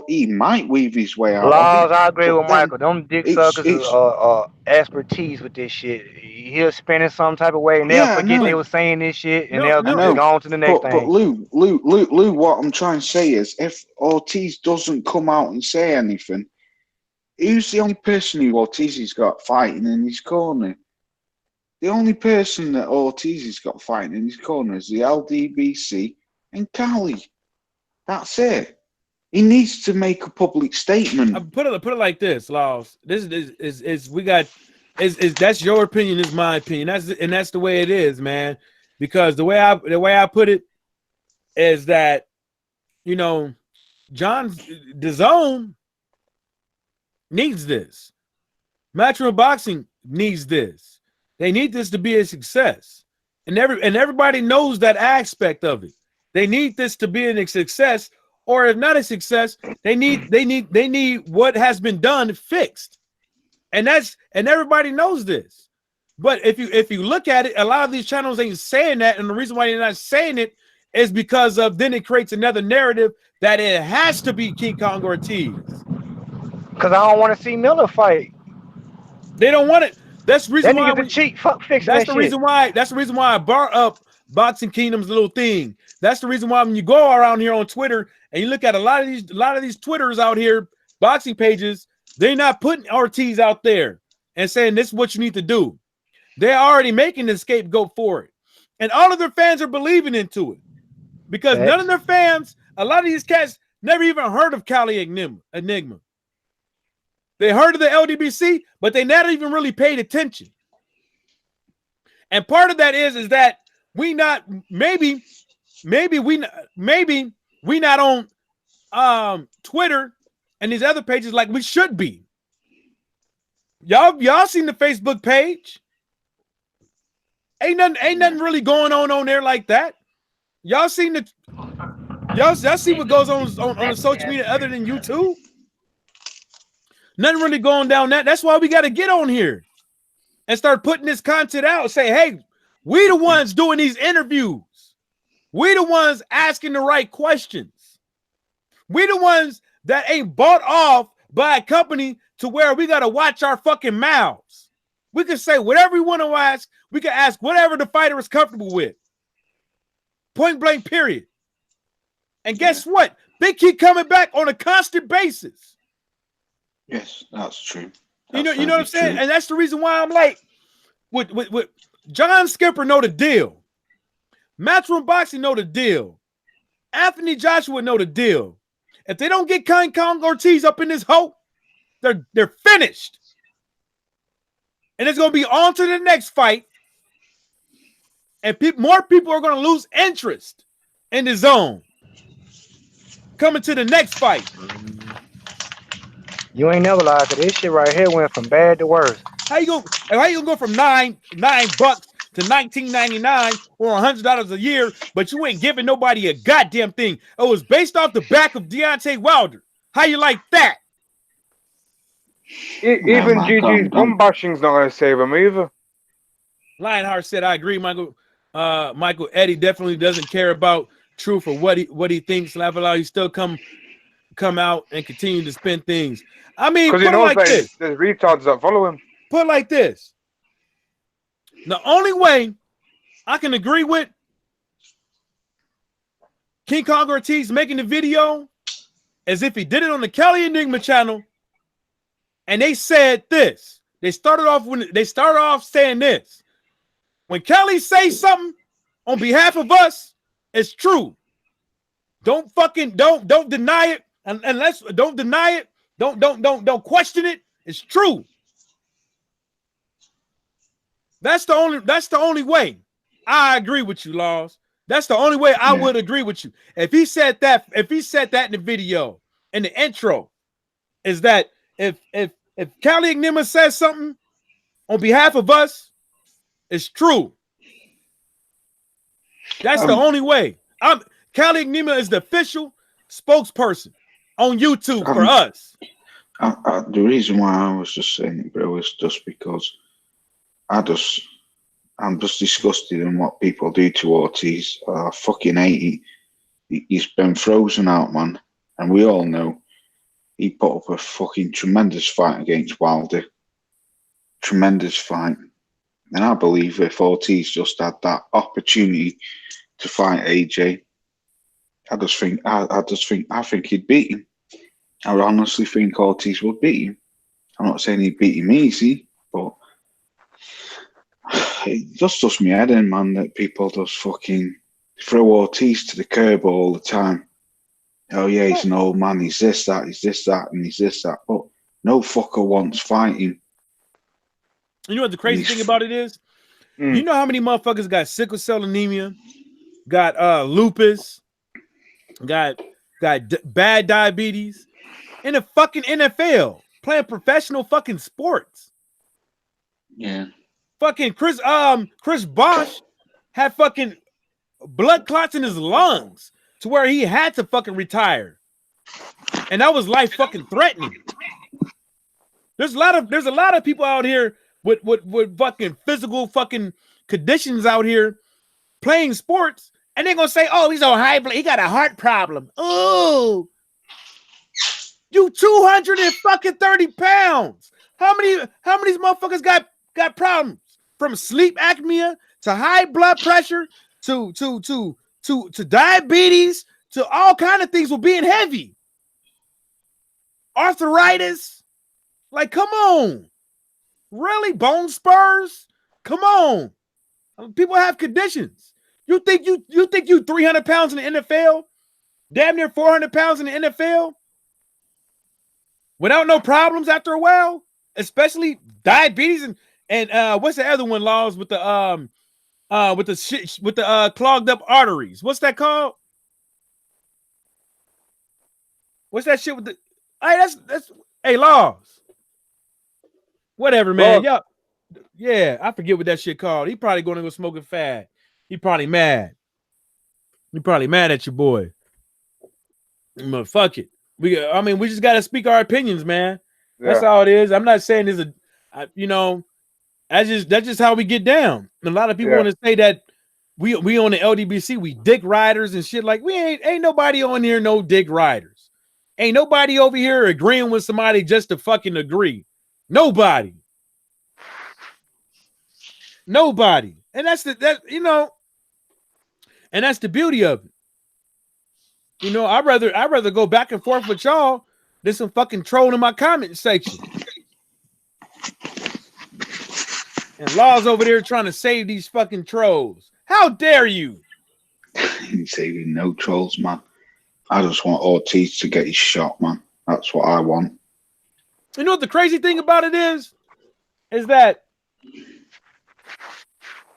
He might weave his way out. I agree with Michael. Them dick suckers are expertise with this shit. He'll spin it some type of way, and they'll forget they were saying this shit, and they'll go on to the next thing. But Lou, what I'm trying to say is, if Ortiz doesn't come out and say anything, who's the only person who Ortiz has got fighting in his corner? The only person that Ortiz has got fighting in his corner is the LDBC and Cali. That's it. He needs to make a public statement. Put it like this, Laws. This is that's your opinion, is my opinion. That's the way it is, man. Because the way I put it is that, you know, the Zone needs this. Matchroom Boxing needs this. They need this to be a success, and everybody knows that aspect of it. They need this to be a success, or if not a success, they need what has been done fixed, and everybody knows this. But if you look at it, a lot of these channels ain't saying that, and the reason why they're not saying it is because of then it creates another narrative that it has to be King Kong Ortiz. Because I don't want to see Miller fight. They don't want it. That's the reason why cheat. Fuck fix that's that the reason why. That's the reason why I brought up Boxing Kingdom's little thing. That's the reason why when you go around here on Twitter and you look at a lot of these Twitters out here, boxing pages, they're not putting Ortiz out there and saying this is what you need to do. They're already making the scapegoat for it, and all of their fans are believing into it because none of their fans, a lot of these cats, never even heard of Cali Enigma. They heard of the LDBC, but they not even really paid attention. And part of that is that we not maybe we not on Twitter and these other pages like we should be. Y'all seen the Facebook page? Ain't nothing really going on there like that. Y'all see what goes on the social media other than YouTube? Nothing really going down that. That's why we got to get on here. and start putting this content out. Say, hey, we the ones doing these interviews. We the ones asking the right questions. We the ones that ain't bought off by a company to where we got to watch our fucking mouths. We can say whatever we want to ask. We can ask whatever the fighter is comfortable with. Point blank, period. And guess what? They keep coming back on a constant basis. Yes, that's true. You know what I'm saying? True. And that's the reason why I'm like, with John Skipper know the deal. Matchroom Boxing know the deal. Anthony Joshua know the deal. If they don't get King Kong Ortiz up in this hole, they're finished. And it's going to be on to the next fight. And more people are going to lose interest in the zone. Coming to the next fight. You ain't never lied, because this shit right here went from bad to worse. How you gonna go from $9 to $19.99 or $100 a year, but you ain't giving nobody a goddamn thing? It was based off the back of Deontay Wilder. How you like that? Even GG's bum bashing's not going to save him either. Lionheart said, I agree, Michael. Michael Eddie definitely doesn't care about truth or what he thinks. He still come out and continue to spin things. I mean, because he knows like there's retards that follow him. Put it like this. The only way I can agree with King Kong Ortiz making the video is if he did it on the Kelly Enigma channel and they said this. They started off saying this. When Kelly says something on behalf of us, it's true. Don't deny it. Unless don't deny it. Don't question it. It's true. That's the only way I agree with you, Laws. That's the only way I would agree with you. If he said that in the video, in the intro, is that if Kelly Enigma says something on behalf of us, it's true. That's the only way. Kelly Enigma is the official spokesperson on YouTube for us. The reason why I was just saying it, bro, is just because I'm just disgusted in what people do to Ortiz. I fucking hate it. He's been frozen out, man. And we all know he put up a fucking tremendous fight against Wilder. Tremendous fight. And I believe if Ortiz just had that opportunity to fight AJ, I think he'd beat him. I honestly think Ortiz would beat him. I'm not saying he'd beat him easy, but it just does me head in, man, that people just fucking throw Ortiz to the curb all the time. Oh yeah, he's an old man, he's this, that, and he's this, that. But no fucker wants fighting. You know what the crazy thing about it is? You know how many motherfuckers got sickle cell anemia, got lupus, got bad diabetes in the fucking NFL, playing professional fucking sports. Yeah. Fucking Chris Bosch had fucking blood clots in his lungs to where he had to fucking retire. And that was life fucking threatening. There's a lot of people out here with fucking physical fucking conditions out here playing sports, and they're gonna say, oh, he's on high blood, he got a heart problem. Oh, you 230 pounds. How many motherfuckers got problems? From sleep apnea to high blood pressure to diabetes to all kind of things with being heavy. Arthritis. Like, come on. Really? Bone spurs? Come on. People have conditions. You think you 300 pounds in the NFL? Damn near 400 pounds in the NFL? Without no problems after a while? Especially diabetes and what's the other one, Laws, with the clogged up arteries? What's that called? What's that shit with the? Hey, that's hey, Laws. Whatever, man. Y'all, yeah, I forget what that shit called. He probably going to go smoke a fad. He probably mad. He probably mad at your boy. But fuck it. We just got to speak our opinions, man. That's all it is. I'm not saying there's That's just how we get down. And a lot of people want to say that we on the LDBC, we dick riders and shit. Like we ain't nobody on here, no dick riders. Ain't nobody over here agreeing with somebody just to fucking agree. Nobody. And that's and that's the beauty of it. You know, I'd rather go back and forth with y'all than some fucking troll in my comment section. And Law's over there trying to save these fucking trolls. How dare you? He's saving no trolls, man. I just want Ortiz to get his shot, man. That's what I want. You know what the crazy thing about it is that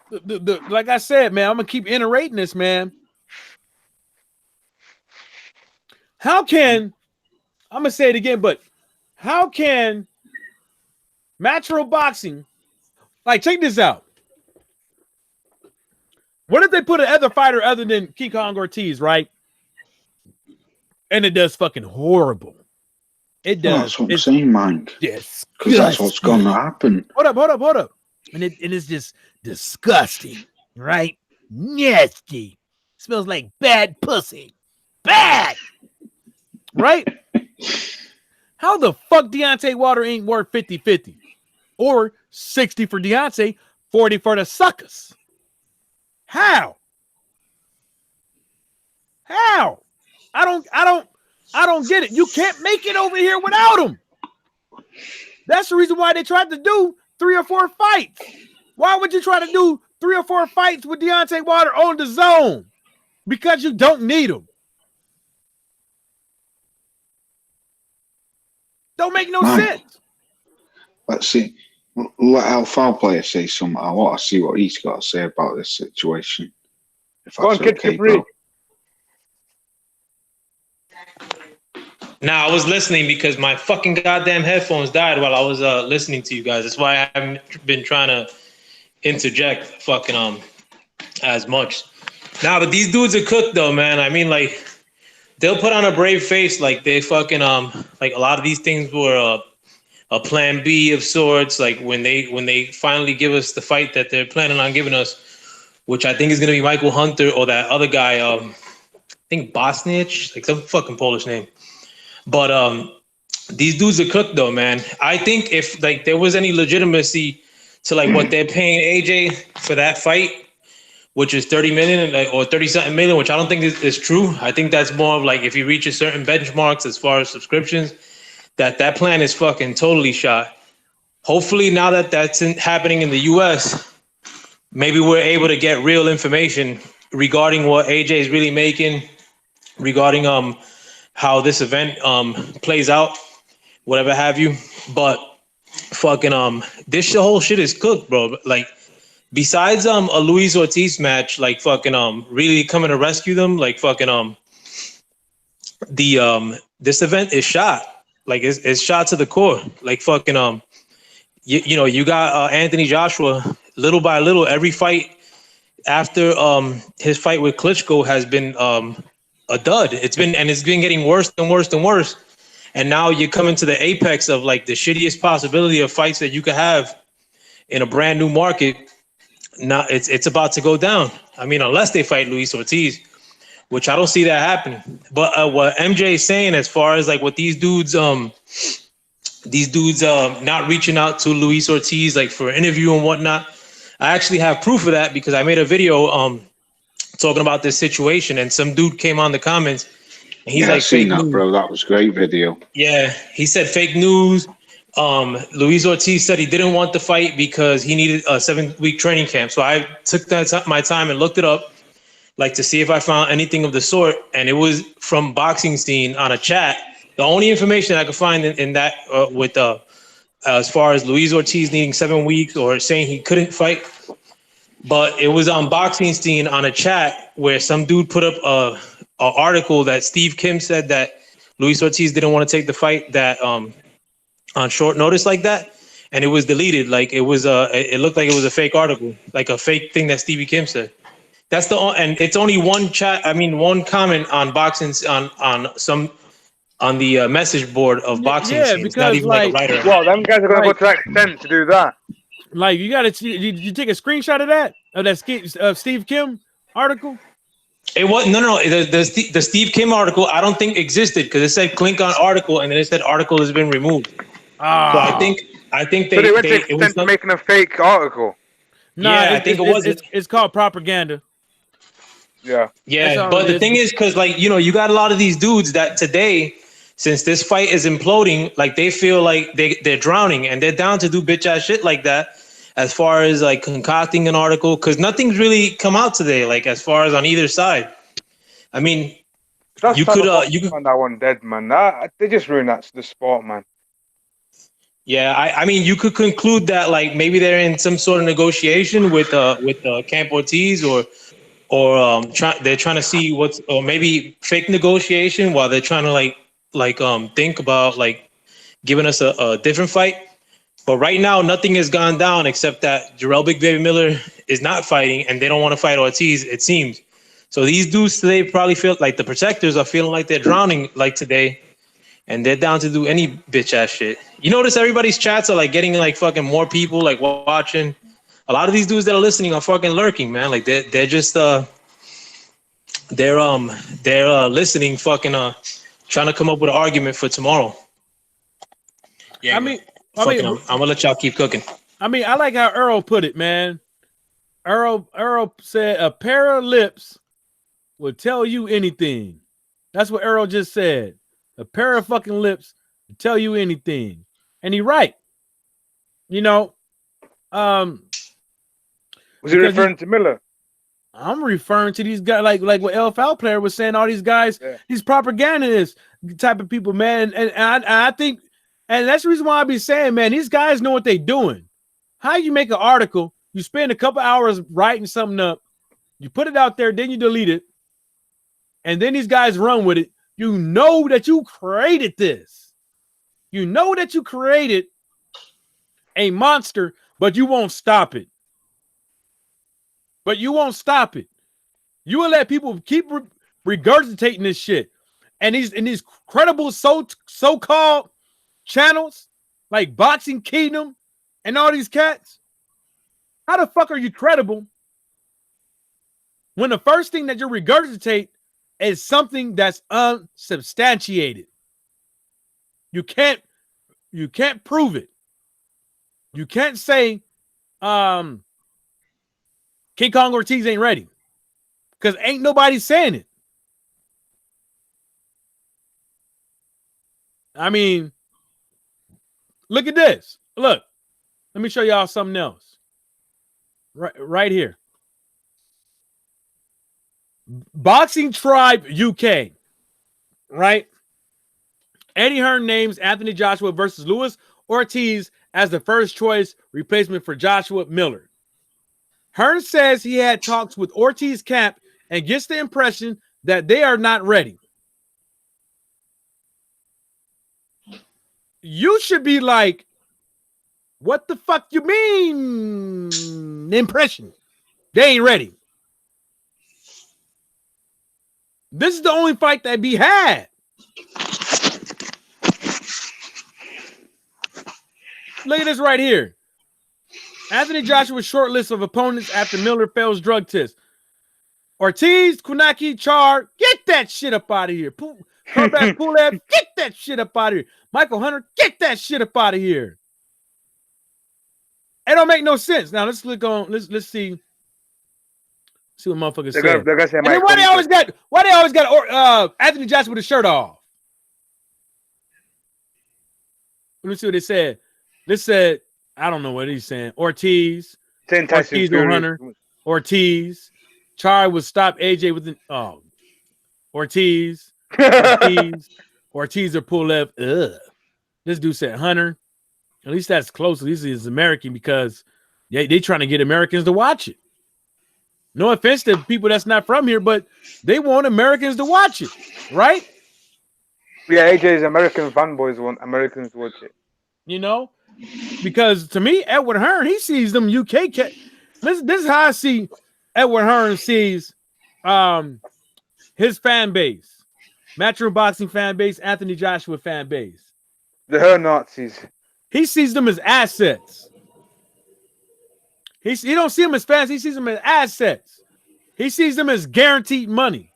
the like I said, man, I'm gonna keep iterating this, man. How can I'm gonna say it again, but how can Matchroom Boxing, like, check this out? What if they put another fighter other than King Kong Ortiz, right? And it does fucking horrible. It does. That's what I'm saying, Mike. Yes, because that's what's going to happen. Hold up. And it's just disgusting, right? Nasty. Smells like bad pussy. Bad. Right? How the fuck Deontay Wilder ain't worth 50-50? Or 60 for Deontay, 40 for the suckers? How? I don't get it. You can't make it over here without him. That's the reason why they tried to do 3 or 4 fights. Why would you try to do 3 or 4 fights with Deontay Wilder on the zone? Because you don't need him. Don't make no sense. Let's see. Let our foul player say something. I want to see what he's got to say about this situation. If Go on, that's okay, bro. Nah, I was listening because my fucking goddamn headphones died while I was listening to you guys. That's why I haven't been trying to interject fucking as much. Nah, but these dudes are cooked though, man. I mean, like, they'll put on a brave face, like they fucking like a lot of these things were a plan B of sorts. Like when they finally give us the fight that they're planning on giving us, which I think is gonna be Michael Hunter or that other guy, I think Bosnich, like some fucking Polish name. But these dudes are cooked though, man. I think if like there was any legitimacy to like what they're paying AJ for that fight, which is 30 million or 30 something million, which I don't think is true. I think that's more of like if you reach a certain benchmarks as far as subscriptions, that plan is fucking totally shot. Hopefully now that that's happening in the US, maybe we're able to get real information regarding what AJ is really making, regarding how this event plays out, whatever have you. But fucking this whole shit is cooked, bro. Like besides a Luis Ortiz match, like fucking really coming to rescue them, like fucking this event is shot. Like it's shot to the core. Like fucking you know, you got Anthony Joshua little by little. Every fight after his fight with Klitschko has been a dud. It's been getting worse and worse and worse. And now you're coming to the apex of like the shittiest possibility of fights that you could have in a brand new market. Now it's about to go down. I mean, unless they fight Luis Ortiz, which I don't see that happening. But what MJ is saying, as far as like what these dudes not reaching out to Luis Ortiz like for an interview and whatnot, I actually have proof of that because I made a video talking about this situation, and some dude came on the comments and he's like, seen that, bro. That was a great video. Yeah, he said fake news. Luis Ortiz said he didn't want the fight because he needed a 7-week training camp. So I took my time and looked it up, like to see if I found anything of the sort. And it was from Boxing Scene on a chat. The only information I could find in that with as far as Luis Ortiz needing 7 weeks or saying he couldn't fight, but it was on Boxing Scene on a chat where some dude put up a article that Steve Kim said that Luis Ortiz didn't want to take the fight that on short notice like that, and it was deleted. Like it was it looked like it was a fake article, like a fake thing that Stevie Kim said. That's and it's only one chat. I mean, one comment on Boxing on the message board of Boxing Scene. It's not even like a writer. Well, them guys are gonna go to that extent to do that. Like you gotta, you take a screenshot of that Steve Kim article. It was no. The Steve Kim article I don't think existed because it said click on article and then it said article has been removed. So I think So they went to extent to making a fake article. Nah, I think it was. It's called propaganda. Yeah. Yeah, but the thing is, because like you got a lot of these dudes that today, since this fight is imploding, like they feel like they're drowning and they're down to do bitch ass shit like that. As far as like concocting an article, because nothing's really come out today. Like as far as on either side, I mean, you could find that one dead, man. They just ruined the sport, man. Yeah, I mean, you could conclude that like maybe they're in some sort of negotiation with Camp Ortiz or they're trying to see or maybe fake negotiation while they're trying to think about like giving us a different fight. But right now, nothing has gone down except that Jarrell Big Baby Miller is not fighting, and they don't want to fight Ortiz, it seems. So these dudes today probably feel like the protectors are feeling like they're drowning like today, and they're down to do any bitch ass shit. You notice everybody's chats are like getting like fucking more people like watching. A lot of these dudes that are listening are fucking lurking, man. Like they're just they're listening, fucking trying to come up with an argument for tomorrow. Yeah, I'm gonna let y'all keep cooking. I mean, I like how Earl put it, man. Earl said a pair of lips will tell you anything. That's what Earl just said. A pair of fucking lips will tell you anything. And he's right. Was he referring to Miller? I'm referring to these guys like what El Foul player was saying, all these guys, these propagandists type of people, man. And I think. And that's the reason why I be saying, man, these guys know what they're doing. How you make an article, you spend a couple hours writing something up, you put it out there, then you delete it, and then these guys run with it. You know that you created this. You know that you created a monster, but you won't stop it. You will let people keep regurgitating this shit. And these credible so-called channels like Boxing Kingdom and all these cats, how the fuck are you credible when the first thing that you regurgitate is something that's unsubstantiated? You can't prove it. You can't say King Kong Ortiz ain't ready because ain't nobody saying it. I mean, look at this. Look, let me show y'all something else. Right here. Boxing Tribe UK. Right? Eddie Hearn names Anthony Joshua versus Luis Ortiz as the first choice replacement for Joshua Miller. Hearn says he had talks with Ortiz camp and gets the impression that they are not ready. You should be like, what the fuck you mean? Impression. They ain't ready. This is the only fight that be had. Look at this right here. Anthony Joshua's short list of opponents after Miller fails drug test. Ortiz, Kunaki, Char, get that shit up out of here. Herbert Pulev, get that shit up out of here. Michael Hunter, get that shit up out of here. It don't make no sense. Now let's click on. Let's see. See what motherfuckers say. And then why they always got Anthony Joshua with his shirt off? Let me see what they said. This said, I don't know what he's saying. Ortiz or Hunter. Ortiz. Char would stop AJ with Ortiz or Pulev. Ugh. This dude said Hunter. At least that's close. At least he's American because they trying to get Americans to watch it. No offense to people that's not from here, but they want Americans to watch it, right? Yeah, AJ's American fanboys want Americans to watch it. You know? Because to me, Edward Hearn, he sees them UK cats. This is how I see Edward Hearn sees his fan base. Matchroom Boxing fan base, Anthony Joshua fan base. The Hearn Nazis. He sees them as assets. He don't see them as fans. He sees them as assets. He sees them as guaranteed money.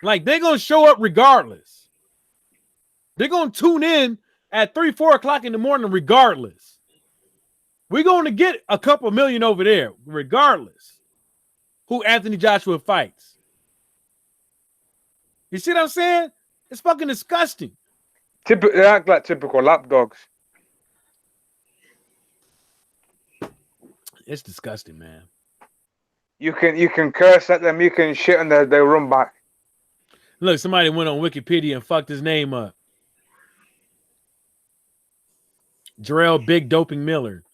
Like they're gonna show up regardless. They're gonna tune in at 3-4 o'clock in the morning regardless. We're going to get a couple million over there regardless who Anthony Joshua fights. You see what I'm saying? It's fucking disgusting. They act like typical lapdogs. It's disgusting, man. You can curse at them, you can shit, and they run back. Look, somebody went on Wikipedia and fucked his name up. Jarrell Big Doping Miller.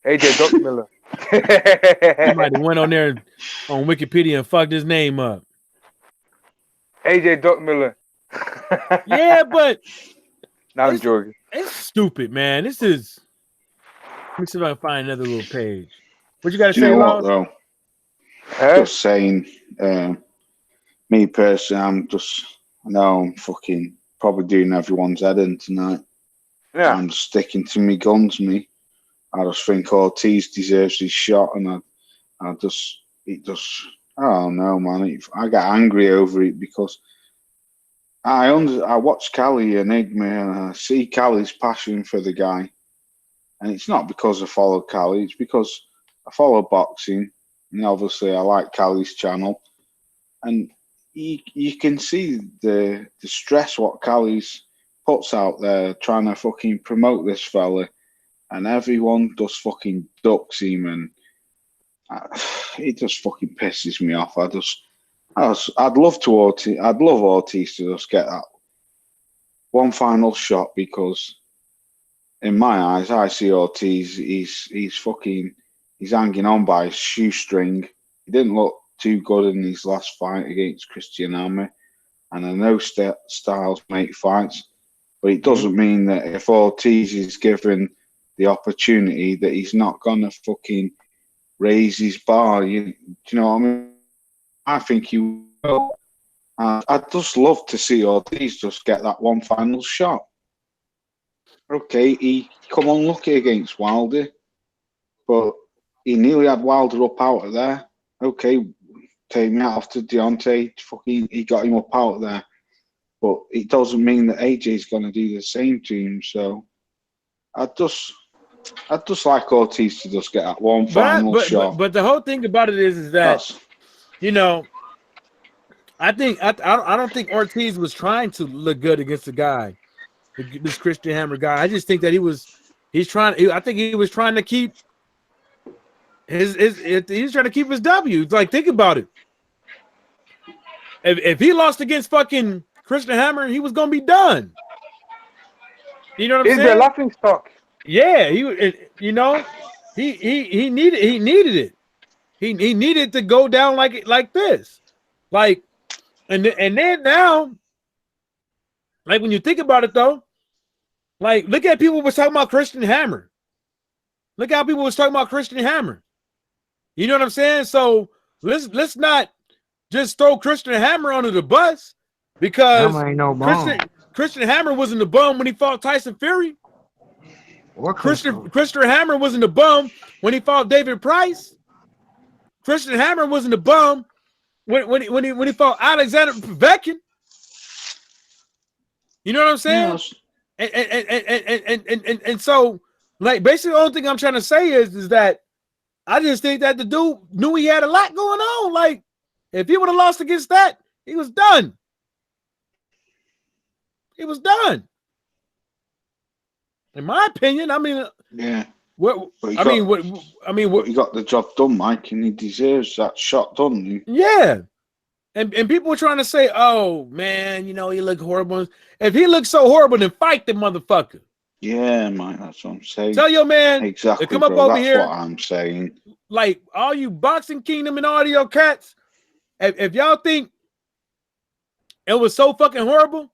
AJ Duck Miller. Somebody went on there on Wikipedia and fucked his name up. AJ Duck Miller. Yeah, but now I'm joking. It's stupid, man. This is. Let me see if I can find another little page. What you got to say, what, though? Just saying, me personally, I'm fucking probably doing everyone's head in tonight. Yeah. I'm just sticking to me guns, me. I just think Ortiz deserves his shot, and I don't know, man. I get angry over it because I watch Cali Enigma and I see Cali's passion for the guy, and it's not because I follow Cali. It's because I follow boxing, and obviously I like Cali's channel, and you can see the stress what Cali's puts out there trying to fucking promote this fella. And everyone just fucking ducks him, and it just fucking pisses me off. I'd love Ortiz to just get that one final shot, because in my eyes, I see Ortiz. He's hanging on by a shoestring. He didn't look too good in his last fight against Christian Hammer, and I know styles make fights, but it doesn't mean that if Ortiz is given the opportunity that he's not gonna fucking raise his bar. Do you know what I mean? I think he will. I'd just love to see Ortiz just get that one final shot. Okay, he come unlucky against Wilder, but he nearly had Wilder up out of there. Okay, take me out after Deontay. Fucking, he got him up out of there, but it doesn't mean that AJ's gonna do the same to him. So I'd just like Ortiz to just get that one final shot. But the whole thing about it is that I don't think Ortiz was trying to look good against the guy, this Christian Hammer guy. I just think that he was trying to keep his W. Like, think about it. If he lost against fucking Christian Hammer, he was gonna be done. You know what I'm saying? He's a laughing stock. Yeah, he needed it. He needed to go down like this. Like, and then now, like, when you think about it though, like, look at people was talking about Christian Hammer. Look how people was talking about Christian Hammer. You know what I'm saying? So let's not just throw Christian Hammer under the bus, because Christian Hammer wasn't the bum when he fought Tyson Fury. Christian Hammer wasn't the bum when he fought David Price. Christian Hammer wasn't the bum when he fought Alexander Povetkin. You know what I'm saying? Yes. And so, like, basically the only thing I'm trying to say is that I just think that the dude knew he had a lot going on. Like, if he would have lost against that, he was done. He was done. In my opinion, I mean, yeah. He got the job done, Mike, and he deserves that shot done. Yeah, and people were trying to say, "Oh man, he looked horrible." If he looks so horrible, then fight the motherfucker. Yeah, Mike, that's what I'm saying. Tell your man exactly to come up over here. That's what I'm saying. Like, all you Boxing Kingdom and audio cats, if y'all think it was so fucking horrible,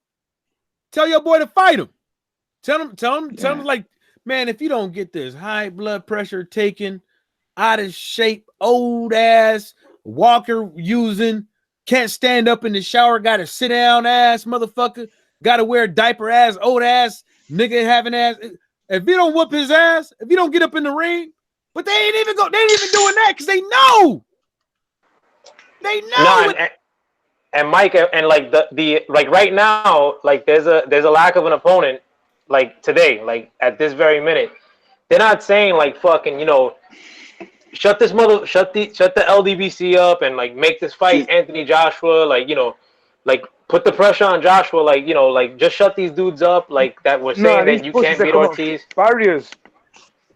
tell your boy to fight him. Tell him, like, man, if you don't get this high blood pressure taken, out of shape, old ass, walker using, can't stand up in the shower, got to sit down ass motherfucker, got to wear a diaper ass, old ass, nigga having ass. If you don't whoop his ass, if you don't get up in the ring But they ain't even doing that because they know. They know. No, and Mike, and like the like right now, like there's a lack of an opponent, like today, like at this very minute. They're not saying like fucking, shut the LDBC up and like make this fight Anthony Joshua, like like put the pressure on Joshua, like like just shut these dudes up, like that we're saying that you can't beat Ortiz. Barriers.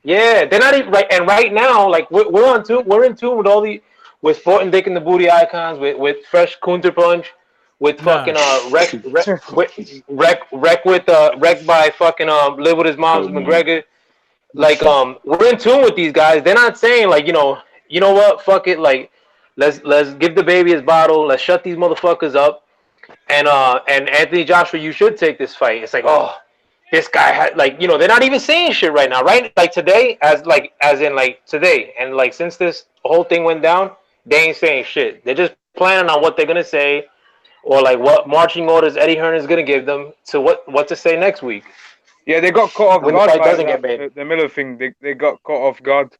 Yeah, they're not even right. And right now, like we're in tune with with Sport and Dick and the Booty Icons, with Fresh Counterpunch, with fucking wreck by fucking Live with His Mom's McGregor. Like we're in tune with these guys. They're not saying like you know what, fuck it, like let's give the baby his bottle, let's shut these motherfuckers up, and Anthony Joshua, you should take this fight. It's like, oh, this guy had like they're not even saying shit right now, right? Like today, as in today, and like since this whole thing went down, they ain't saying shit. They're just planning on what they're gonna say, or like what marching orders Eddie Hearn is gonna give them to what to say next week. Yeah, they got caught off when guard. The fight doesn't get made. The Miller thing, they got caught off guard.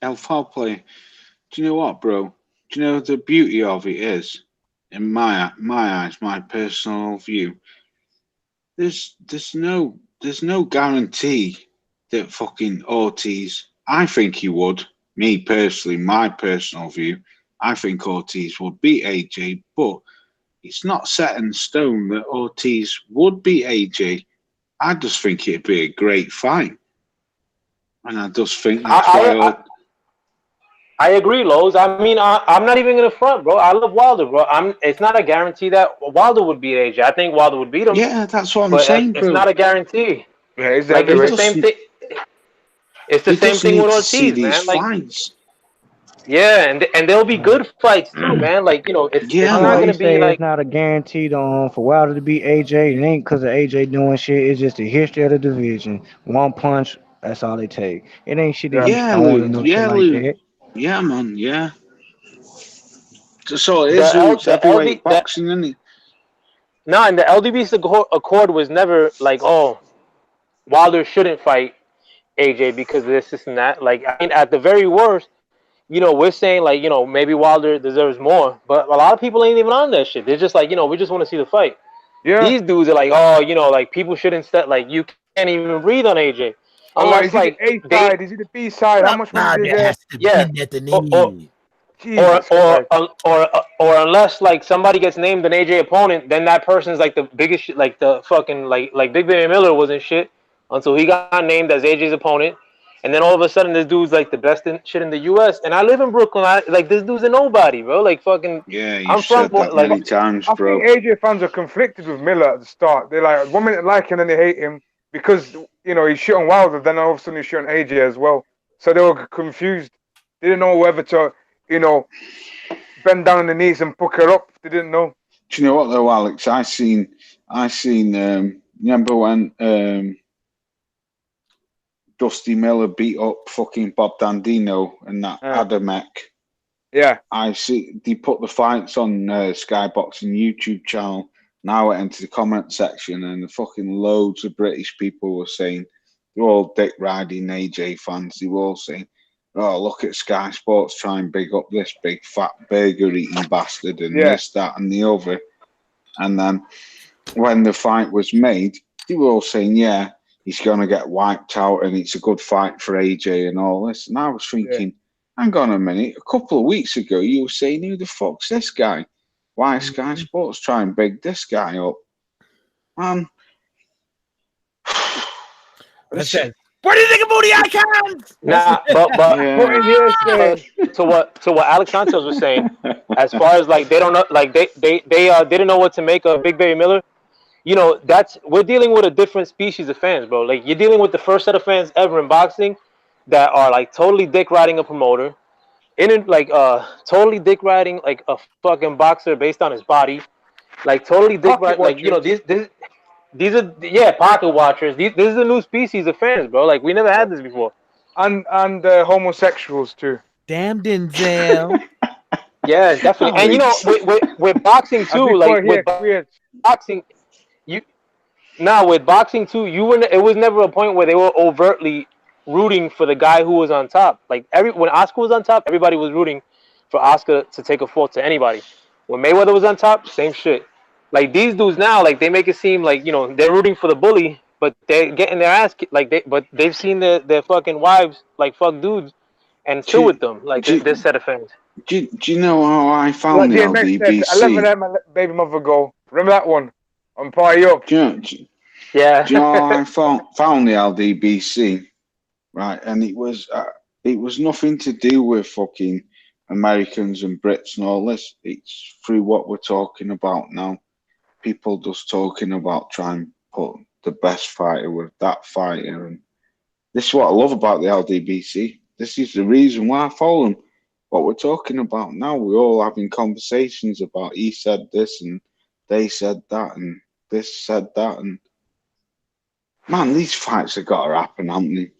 El foul play. Do you know what, bro? Do you know the beauty of it is, in my eyes, my personal view, there's no guarantee that fucking Ortiz. I think he would. Me personally, my personal view, I think Ortiz would beat AJ, but it's not set in stone that Ortiz would beat AJ. I just think it'd be a great fight, and I just think that's why. I agree, Lowe's. I mean, I'm not even gonna front, bro. I love Wilder, bro. It's not a guarantee that Wilder would beat AJ. I think Wilder would beat him. Yeah, that's what I'm saying, bro. It's not a guarantee. Yeah, exactly. Like, it's the same thing. It's the same thing with Ortiz, man. Like, fights. Yeah, and there'll be good fights too, man. Like it's not gonna be like it's not a guarantee for Wilder to beat AJ. It ain't because of AJ doing shit. It's just the history of the division. One punch, that's all they take. It ain't shit. Yeah, man. Yeah. So it is heavyweight boxing, isn't it? No, and the LDBC accord was never like, oh, Wilder shouldn't fight AJ because of this and that. Like, I mean, at the very worst, we're saying like, maybe Wilder deserves more, but a lot of people ain't even on that shit. They're just like, we just want to see the fight. Yeah. These dudes are like, oh, like people shouldn't like you can't even breather on AJ. Unless, is he the A side? Is he the B side? How much money is there? Yeah. Or unless like somebody gets named an AJ opponent, then that person's like the biggest shit, like the fucking like Big Baby Miller wasn't shit until he got named as AJ's opponent. And then all of a sudden, this dude's like the best shit in the U.S. And I live in Brooklyn. Like this dude's a nobody, bro. Like fucking. Yeah, you've said that many times, bro. I think AJ fans are conflicted with Miller at the start. They're like 1 minute like him, and then they hate him because he's shit on Wilder. Then all of a sudden he's shit on AJ as well. So they were confused. They didn't know whether to bend down on the knees and pucker up. They didn't know. Do you know what though, Alex? I seen. Remember when Dusty Miller beat up fucking Bob Dandino and that Adamek. Yeah. I see they put the fights on Skyboxing YouTube channel. Now I went into the comment section and the fucking loads of British people were saying, they're all dick riding AJ fans, they were all saying, oh, look at Sky Sports trying big up this big fat burger eating bastard and this, that and the other. And then when the fight was made, they were all saying, yeah, he's going to get wiped out and it's a good fight for AJ and all this. And I was thinking, hang on a minute. A couple of weeks ago, you were saying, who the fuck's this guy? Why is Sky Sports trying to big this guy up? Listen, what do you think about the icons? Nah, but to what Alex Santos was saying, as far as like they don't know, like they didn't know what to make of Big Baby Miller. We're dealing with a different species of fans, bro. Like you're dealing with the first set of fans ever in boxing that are like totally dick riding a promoter, totally dick riding like a fucking boxer based on his body, like totally dick riding, like these are pocket watchers. This is a new species of fans, bro. Like we never had this before, and homosexuals too. Damn Denzel. Yeah, definitely. And with boxing too, like with boxing. With boxing too, it was never a point where they were overtly rooting for the guy who was on top. Like when Oscar was on top, everybody was rooting for Oscar to take a fall to anybody. When Mayweather was on top, same shit. Like these dudes now, like they make it seem like they're rooting for the bully, but they're getting their ass but they've seen their fucking wives like fuck dudes and still with them. Like this set of fans. Do you know how I found the DMX said, LDBC? 11 let my baby mother go. Remember that one? On Party Up. Do you know how I found the LDBC? Right, and it was nothing to do with fucking Americans and Brits and all this. It's through what we're talking about now. People just talking about trying to put the best fighter with that fighter, and this is what I love about the LDBC. This is the reason why I follow them. What we're talking about now, we're all having conversations about he said this and they said that and this said that, and man, these fights have got to happen, haven't they?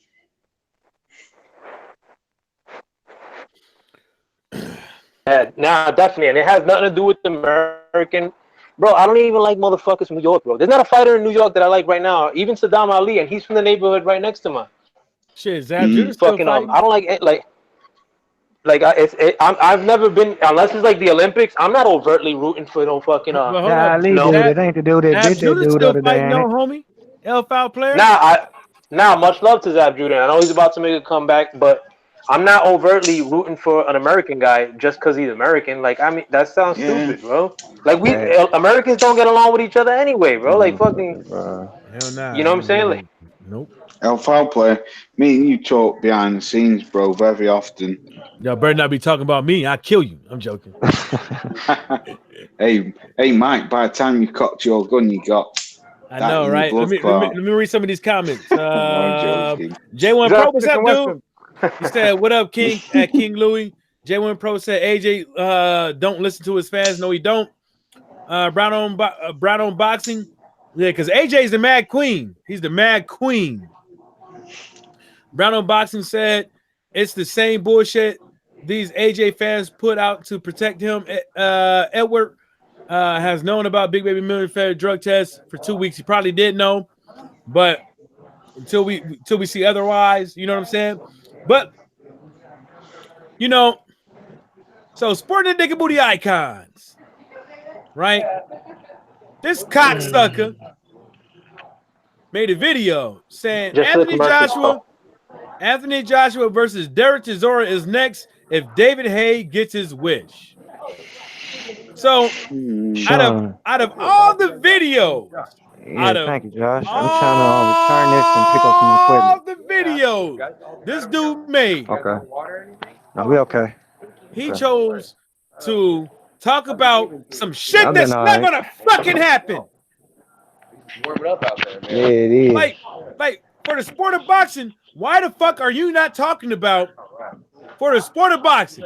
Yeah, nah, definitely, and it has nothing to do with the American. Bro, I don't even like motherfuckers from New York, bro. There's not a fighter in New York that I like right now. Even Saddam Ali, and he's from the neighborhood right next to mine. Shit, Zab Judah still fucking fighting? I don't like it, I've never been, unless it's like the Olympics. I'm not overtly rooting for no fucking it ain't the dude that did that dude the other day, no homie. L-Foul player. Much love to Zab Judah. I know he's about to make a comeback, but I'm not overtly rooting for an American guy just because he's American. Like, I mean, that sounds stupid, bro. Like, Americans don't get along with each other anyway, bro. Like, fucking, hell nah. You know what I'm saying? Like, nope. L-Foul player, me and you talk behind the scenes, bro, very often. Y'all better not be talking about me. I'll kill you. I'm joking. Hey, Mike, by the time you cocked your gun, you got... I know, right? Let me read some of these comments. J1 Pro, what's up, dude? He said, "What up, King?" At King Louis. J1 Pro said, "AJ, don't listen to his fans. No, he don't." Brown on boxing, yeah, because AJ's the Mad Queen. He's the Mad Queen. Brown on boxing said, "It's the same bullshit these AJ fans put out to protect him." Edward has known about Big Baby Million Fed drug tests for 2 weeks. He probably did know, but until we see otherwise, you know what I'm saying? But so sporting the nigga booty icons, right? This cocksucker made a video saying Anthony Joshua versus Derek Chisora is next if David Haye gets his wish. So out of all the videos, thank you, Josh. I'm trying to return this and pick up some equipment. All the videos this dude made. Okay. No, we okay. He chose to talk about some shit that's not gonna fucking happen. warm it up out there, man. Yeah, it is. Like for the sport of boxing, why the fuck are you not talking about for the sport of boxing?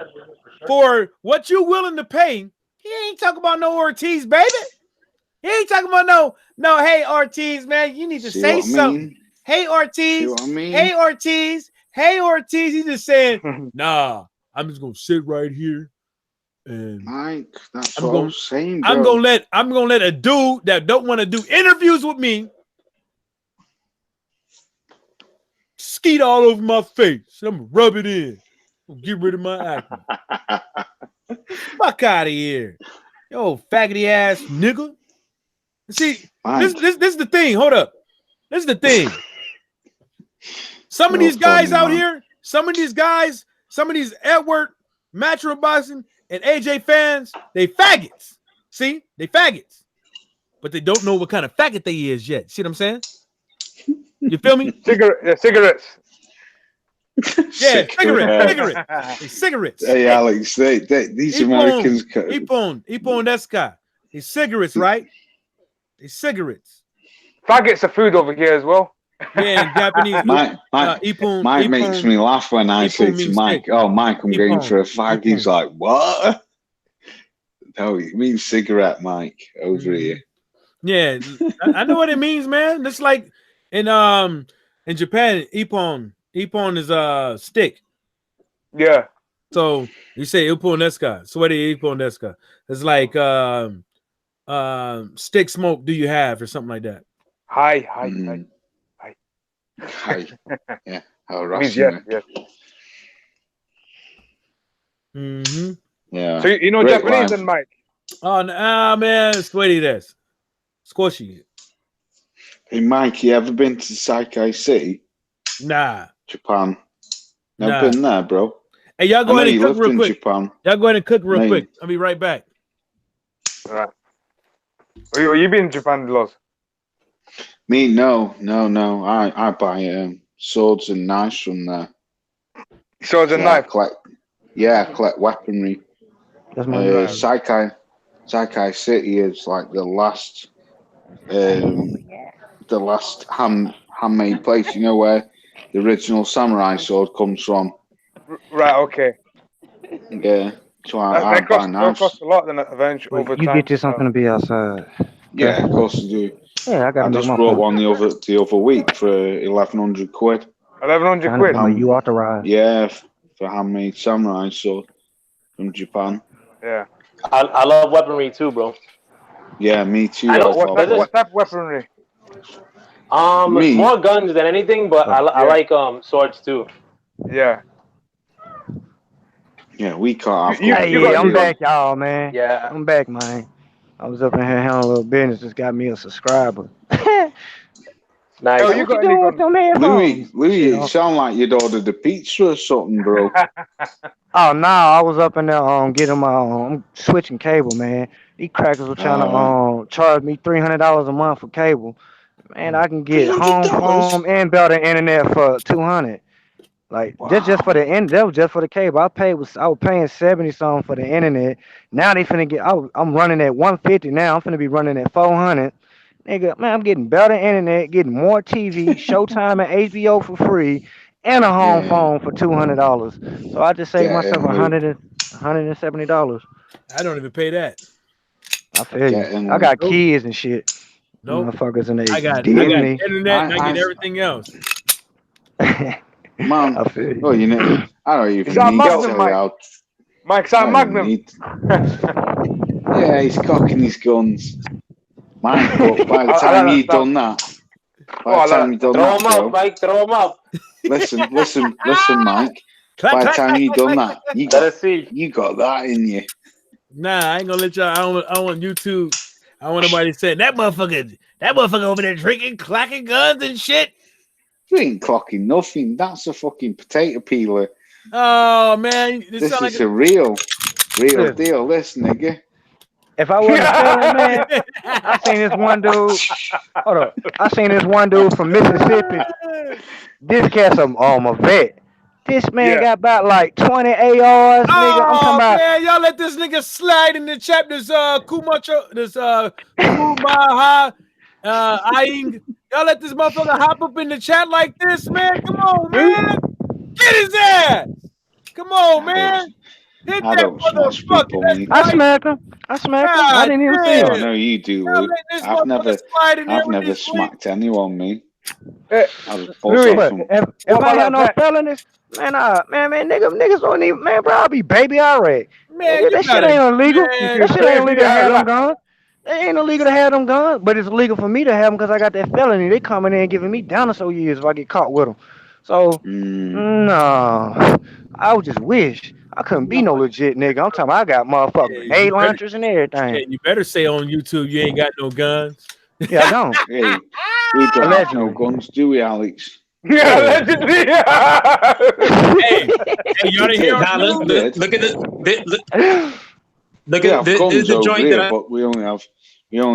For what you willing to pay? He ain't talking about no Ortiz, baby. He ain't talking about no. Hey Ortiz, man, you need to say something. Hey Ortiz, hey Ortiz, hey Ortiz. He's just saying, nah, I'm just gonna sit right here. And Mike, that's what I'm saying, bro. I'm gonna let a dude that don't want to do interviews with me skeet all over my face. I'm gonna rub it in. Get rid of my acne. Fuck out of here, yo, faggoty ass nigga. See, this is the thing. Hold up, this is the thing. Some of these guys out here, some of these Edward, Matchroom boxing, and AJ fans, they faggots. See, they faggots, but they don't know what kind of faggot they is yet. See what I'm saying? You feel me? Cigarettes. Yeah, cigarettes. Hey, Alex, these Americans. Ipon, that guy. They cigarettes, right? They cigarettes. Faggots are food over here as well. Yeah, in Japanese. Mike makes me laugh when I say to Mike, stick. "Oh, Mike, I'm going for a fag." He's like, "What?" No, it means cigarette, Mike, over here. Yeah, I know what it means, man. It's like in Japan, Ipon is stick. Yeah. So you say Ipon deska, sweaty Ipon deska. It's like stick smoke do you have or something like that. Hi. Yeah. Harassing yes. Mm-hmm. Yeah. So you know Great Japanese life. then, Mike? Oh, man, squiddy this. Squishy. Hey, Mike, you ever been to Saikai City, Nah. Japan? Never Nah. been there, bro. Hey, y'all I go know ahead and you cook lived real in quick. Japan. Y'all go ahead and cook real No, quick. I'll be right back. All right. You been in Japan, Los? Me, no. I buy swords and knives from there. Swords and I knife. collect weaponry. That's my name. Saikai City is like the last handmade place. You know where the original samurai sword comes from. Right. Okay. Yeah. So I That buy cost knives. a lot then eventually Well, over you time. get this, I'm gonna be outside. Yeah, of course I do. Yeah, I gotta I make just my brought point. one the other week for 1,100 quid. 1,100 Trying to quid. tell me you authorized. Yeah, for handmade samurai sword from Japan. Yeah. I love weaponry too, bro. Yeah, me too. I know. What type of weaponry? Me? More guns than anything, but I like swords too. Yeah. Yeah, we can't have You guns. got I'm you got back, y'all, man. Yeah. I'm back, man. I was up in here handling a little business. Just got me a subscriber. Nice. Yo, Like, you what you got any doing with guns? them headphones? Louis, Shit, you sound like you'd ordered a pizza or something, bro. oh no, I was up in there getting my I'm switching cable, man. These crackers were trying to charge me $300 a month for cable. Man, I can get home phone $300? and better internet for $200. Like just for the end, that was just for the cable. I was paying 70 something for the internet. Now they finna get. I'm running at 150 now. I'm finna be running at 400. Nigga, man, I'm getting better internet, getting more TV, Showtime and HBO for free, and a home phone for $200. So I just saved myself $170. I don't even pay that. I feel Get you. in, I got Nope. kids and shit. Nope. Motherfuckers and they I got Disney. internet and I get everything else. Man, I feel you. oh, you know, I don't Is even that need to Magnum, tell you Mike? how. Mike's that I don't Magnum. need. Yeah, he's cocking his guns. Mike, but by the I time like that you've stuff. done that, Oh, I like that. Throw them up, Mike. Throw them up. listen, Mike. Clack, By the clack, time clack, you've clack, done clack, that, clack. Let us see. you got that in you. Nah, I ain't gonna let y'all. I don't want YouTube. I don't want nobody saying that motherfucker over there drinking, clacking guns and shit. You ain't clocking nothing. That's a fucking potato peeler. Oh man, This sound is a real deal, this nigga. If I wasn't a felon, man, I seen this one dude. Hold up. I seen this one dude from Mississippi. This cat's a vet. This man got about like 20 ARs, nigga. I'm talking Oh about. man, y'all let this nigga slide in the chat. This Kumaha Aing. Y'all let this motherfucker hop up in the chat like this, man. Come on, man. Get his ass. Come on, man. Hit I that don't smash motherfucker. people, That's mate. I right. smacked him. I God didn't even see damn. No, him. no, you do, Y'all Lou. let this I've motherfucker slide in there with never his link. smacked anyone, me. Hey, I was boss Louis, off But them. if what I about had no that vet? felonies, man, niggas don't even, man, bro, I'll be baby already. Man, Nigga, you that shit gotta, ain't illegal. man. It's That shit ain't crazy. illegal to Yeah, have them like, guns. It ain't illegal to have them guns, but it's illegal for me to have them because I got that felony. They coming in and giving me dinosaur years if I get caught with them. So, no, I would just wish I couldn't be no legit nigga. I'm talking, I got motherfucking Yeah, grenade launchers and everything. you better say on YouTube you ain't got no guns. Yeah, I don't. Hey, we don't have no guns, do we, Alex? yeah, allegedly. Hey, y'all didn't hear on Nah, the We news? did. look at this. Look We at have this is guns the over joint that here, I. but we only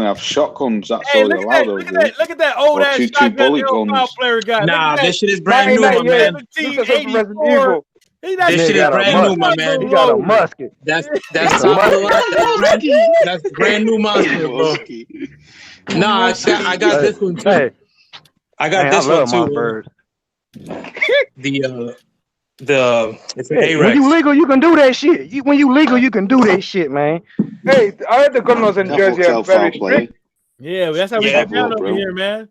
have shotguns. That's Hey, all you're allowed over here. look at that old Or ass two shotgun bullet L file guns. player guy. Look Nah, at that. this shit is brand new, my 1998. man. Looks like something from Resident 1784. Evil. That This shit shit is got a brand new, my musket. man. He got a musket. That's a top of the musket. line. That's brand new monster, bro. Nah, I got this one too. Hey, I got man, this I one love too. Mossbergs. It's an Hey, when A-Rex. you legal, you can do that shit. When you legal, you can do that shit, man. Hey, I heard the gun laws in Careful, Jersey are very player. strict. Yeah, that's how we Yeah, get down bro. over here, man.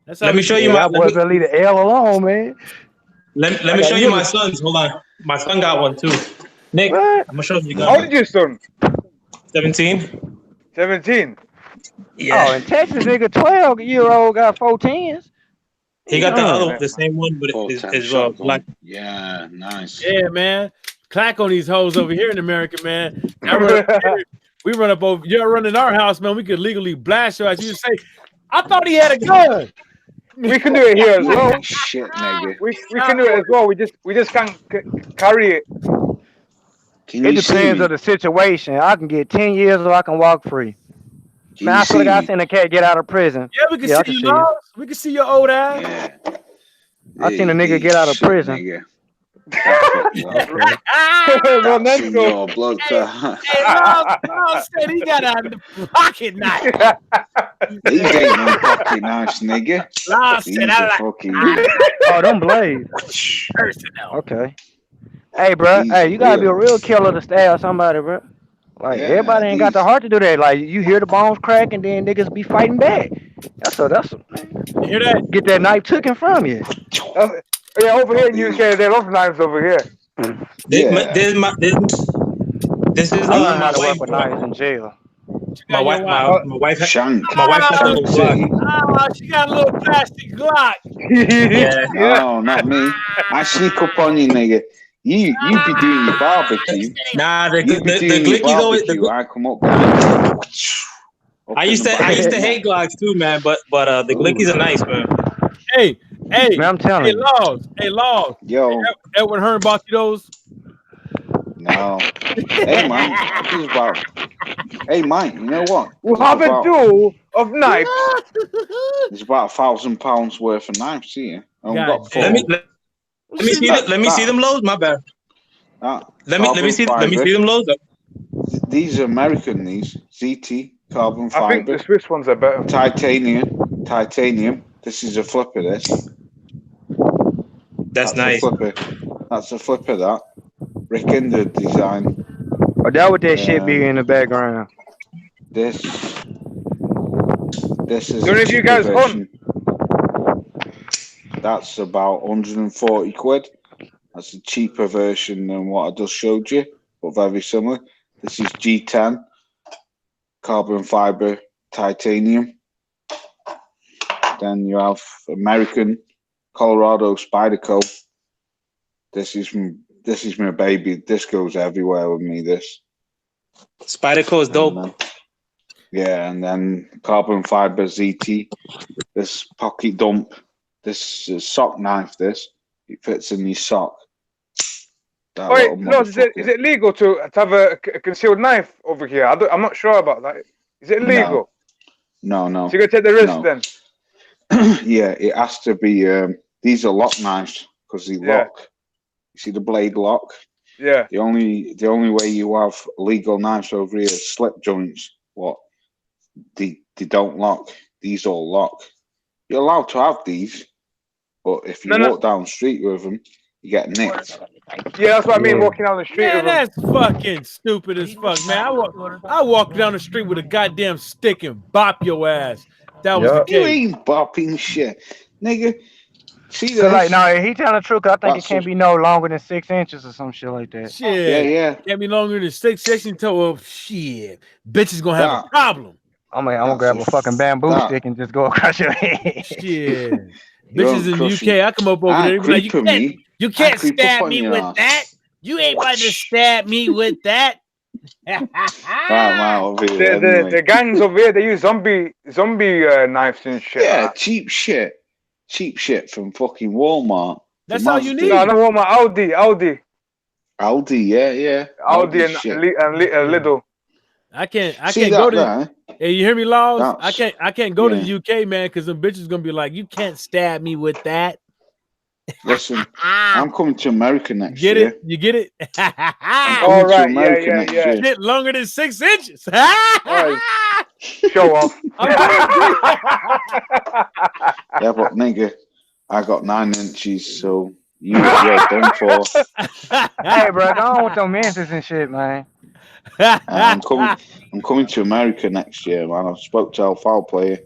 That's how Let me show you Yeah, my. y'all boys better leave the L alone, man. Let I me got show you my niggas. sons. Hold on, my son got one too. Nick, What? I'm gonna show you How old guys. is your son? 17. 17. Yeah. Oh, in Texas, nigga, 12-year-old got 4 10s. He got the same one, but it's black. Yeah, nice. Yeah, man. Clack on these hoes over here in America, man. We run up over. You're running our house, man. We could legally blast you. As you say, I thought he had a gun. We can do it here as well. Shit, nigga. We can do it as well. We just can't carry it. It depends on the situation. I can get 10 years or I can walk free. Man, I feel like I seen a cat get out of prison. Yeah, we can see you, Laws. We can see your old ass. Yeah. I seen a nigga get out of prison. Nigga. That's your blood. Hey, Laws said he got out of the pocket knife. These ain't no pocket knives, nigga. Laws said I like fucking... Oh, them blades. Personal. Okay. Hey, bro. Hey, you gotta be a real killer to stab somebody, bro. Like, everybody ain't got the heart to do that. Like, you hear the bones crack and then niggas be fighting back. That's a you hear that? Get that knife taken from you. Yeah, over here in UK, they love knives over here. This is my wife. With knives in jail. My wife has a little Glock. She got a little plastic Glock. Yeah. Oh, not me. I sneak up on you, nigga. You be doing your barbecue. Nah, the Glicky's always. I come up. I used to hate Glocks too, man. But the Glicky's are nice, man. Hey, man, I'm telling you. Hey, Laws. Yo. Edwin Hearn bought you those? No. Hey, man. Hey, Mike, you know what? We'll have a duel of knives. There's about £1,000 worth of knives here. Let me see them loads. My bad. Let me see them loads. These are American. These ZT carbon fiber. I think the Swiss ones are better. Titanium. This is a flipper. That's nice. That's a flipper. That Rick Ender design. Oh, that would that shit be in the background? This is. Don't if you guys on. That's about 140 quid. That's a cheaper version than what I just showed you, but very similar. This is G10, carbon fiber, titanium. Then you have American Colorado Spyderco. This is my baby. This goes everywhere with me. This Spyderco is dope. And then carbon fiber ZT. This pocket dump. This is a sock knife. It fits in your sock. Wait, no, is it legal to have a concealed knife over here? I'm not sure about that. Is it legal? No. So you're gonna take the risk then? Yeah, it has to be. These are lock knives because they lock. You see the blade lock? Yeah. The only way you have legal knives over here is slip joints. What? They don't lock. These all lock. You're allowed to have these, but if you walk down the street with them, you get nicked. Yeah, that's what I mean. Walking down the street. Man, that's fucking stupid as fuck, man. I walk down the street with a goddamn stick and bop your ass. That was the case. You ain't bopping shit, nigga. See so like, no, he telling the truth. I think it can't be no longer than 6 inches or some shit like that. Shit, yeah. Can't be longer than 6 inches until shit. Bitch is gonna have a problem. I'm gonna grab a fucking bamboo stick and just go across your head. Shit. Bitches in the UK, I come up over there. Like, you can't stab me with that. You ain't about to stab me with that. The gangs over here, they use zombie knives and shit. Yeah, cheap shit from fucking Walmart. That's all you need. No, not Walmart. Aldi, yeah. Aldi and Lidl. I can't go to. Hey, you hear me, Laws? I can't go to the UK, man, because them bitches gonna be like, you can't stab me with that. Listen, I'm coming to America next year. You get it? All right, yeah. Shit longer than 6 inches. Right. Show off. Yeah, but nigga, I got 9 inches, so you're done for. Hey, bro, don't with them menses and shit, man. I'm coming to America next year, man. I spoke to our foul player.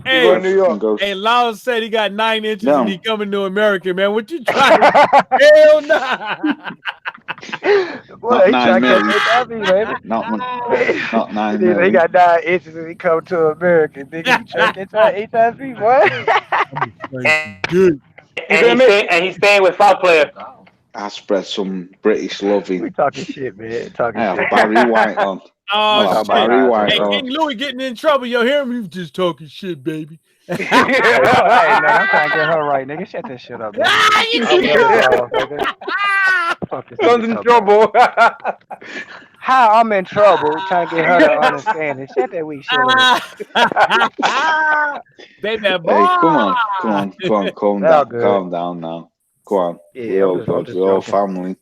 Hey, New York. Hey, Laws said he got 9 inches and he coming to America, man. What you trying to Hell nah. Well, he nine trying to catch million. HIV, baby. Not 9 He million. got 9 inches and he come to America. Nigga, you trying to catch HIV, boy? Good. And he's staying with foul player. I spread some British loving. We talking shit, man. Talking I have shit. Barry White on. Oh, I have shit. Barry White Hey, on. King Louis getting in trouble. You hear him? He's just talking shit, baby. Hey, nigga, I'm trying to get her right, nigga. Shut that shit up, nigga. Son's in trouble. How I'm in trouble trying to get her to understand it. Shut that weak shit up. Baby, boy. Hey, calm down now. Go on. Yeah, We're all I'm good. just We're all joking. family.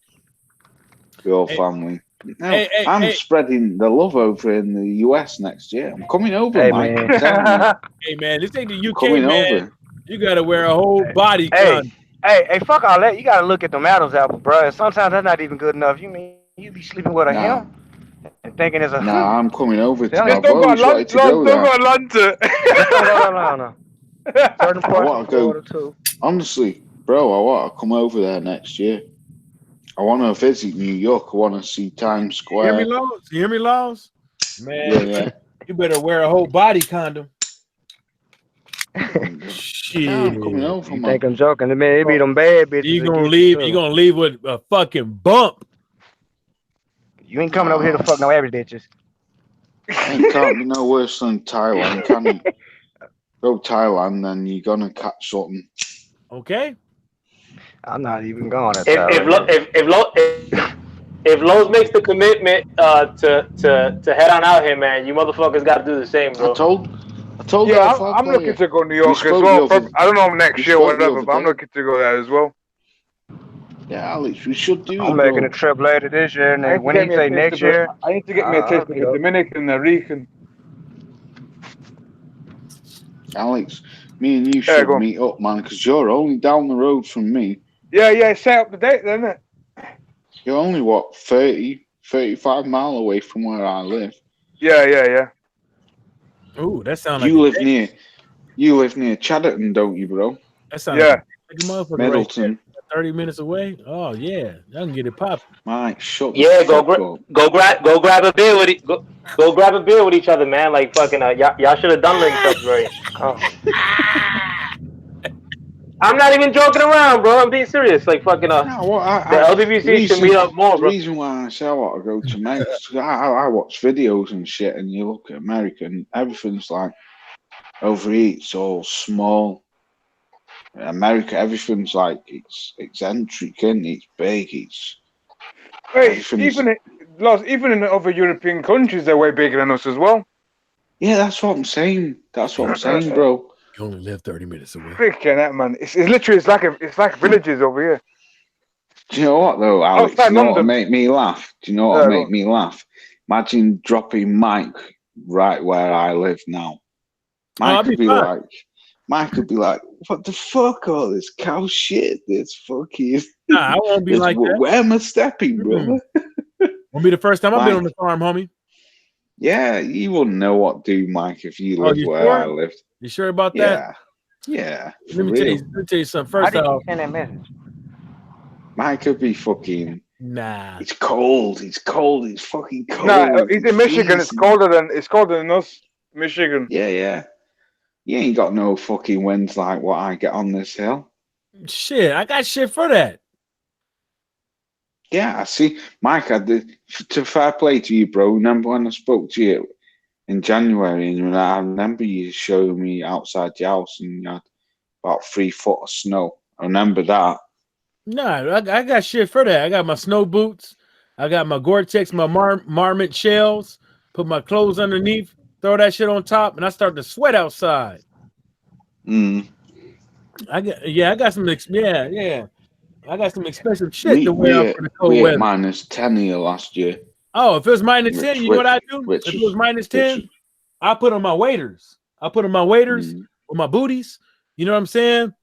We're all family. No, I'm spreading the love over in the US next year. I'm coming over, Hey, Mike. man. I'm telling you. Hey, man, this ain't the UK, Coming man. over. You got to wear a whole body condom. Hey, fuck all that. You gotta look at the Adams album, bro. Sometimes that's not even good enough. You mean you be sleeping with a him and thinking it's a Nah, I'm coming over to Let's talk about Atlanta. Atlanta. Certain parts of Florida too. Honestly, bro, I want to come over there next year. I want to visit New York. I want to see Times Square. You hear me, Laws? Man, Yeah. you better wear a whole body condom. Shit. Nah, I'm coming over, You man. think I'm joking? Man, it be them bad bitches. You gonna leave with a fucking bump. You ain't coming over here to fuck no average bitches. It can't be no worse than Thailand, can it? Go Thailand, then you're gonna catch something. Okay. I'm not even going to If Lowe's makes the commitment to head on out here, man, you motherfuckers got to do the same, bro. I told yeah, I'm looking to go to New York as well. I don't know next year or whatever, but I'm looking to go there as well. Yeah, Alex, we should do it. I'm making a trip later this year, and when he say next year, I need to get me a taste of the Dominican and the Rican. Alex, me and you should meet up, man, because you're only down the road from me. Yeah, set up the date then, isn't it? You're only, 35 miles away from where I live. Yeah. Ooh, that sounds like you live near Chadderton, don't you, bro? That sounds like a motherfucker Middleton. Right 30 minutes away. Oh yeah, I can get it popping. Mike, shut go grab a beer with go grab a beer with each other, man. Like fucking y'all should have done links up right. I'm not even joking around, bro. I'm being serious. Like fucking the LWC should meet up more, bro. The reason why I say I want to go to America is I watch videos and shit, and you look at America and everything's like over here. It's all small. In America, everything's like it's eccentric, and it's big. Even in other European countries, they're way bigger than us as well. Yeah, that's what I'm saying. Bro. You only live 30 minutes away. Freaking that, man! It's literally it's like villages over here. Do you know what though, Alex? Do you know what make me laugh? Me laugh? Imagine dropping Mike right where I live now. Mike could be like, what the fuck? All this cow shit. This fucking. Nah, I won't be like that. Where am I stepping, brother? Won't be the first time I've been on the farm, homie. Yeah, you wouldn't know what to do, Mike, if you lived where I lived. You sure about that? Yeah. Let me tell you something. First off, send that message? Mike could be fucking. Nah. It's cold. It's fucking cold. Nah, he's in Michigan. It's colder than us. Michigan. Yeah. You ain't got no fucking winds like what I get on this hill. Shit, I got shit for that. Yeah, I see. Mike, to fair play to you, bro. Remember when I spoke to you in January, and I remember you showing me outside your house and you had about 3 foot of snow. I remember that. Nah, I got shit for that. I got my snow boots. I got my Gore-Tex, my Marmot shells. Put my clothes underneath. Throw that shit on top, and I start to sweat outside. I got some. I got some expensive shit to wear for the cold weather. We had -10 here last year. Oh, if it was -10, you know what I do? If it was -10, I put on my waders. With my booties. You know what I'm saying?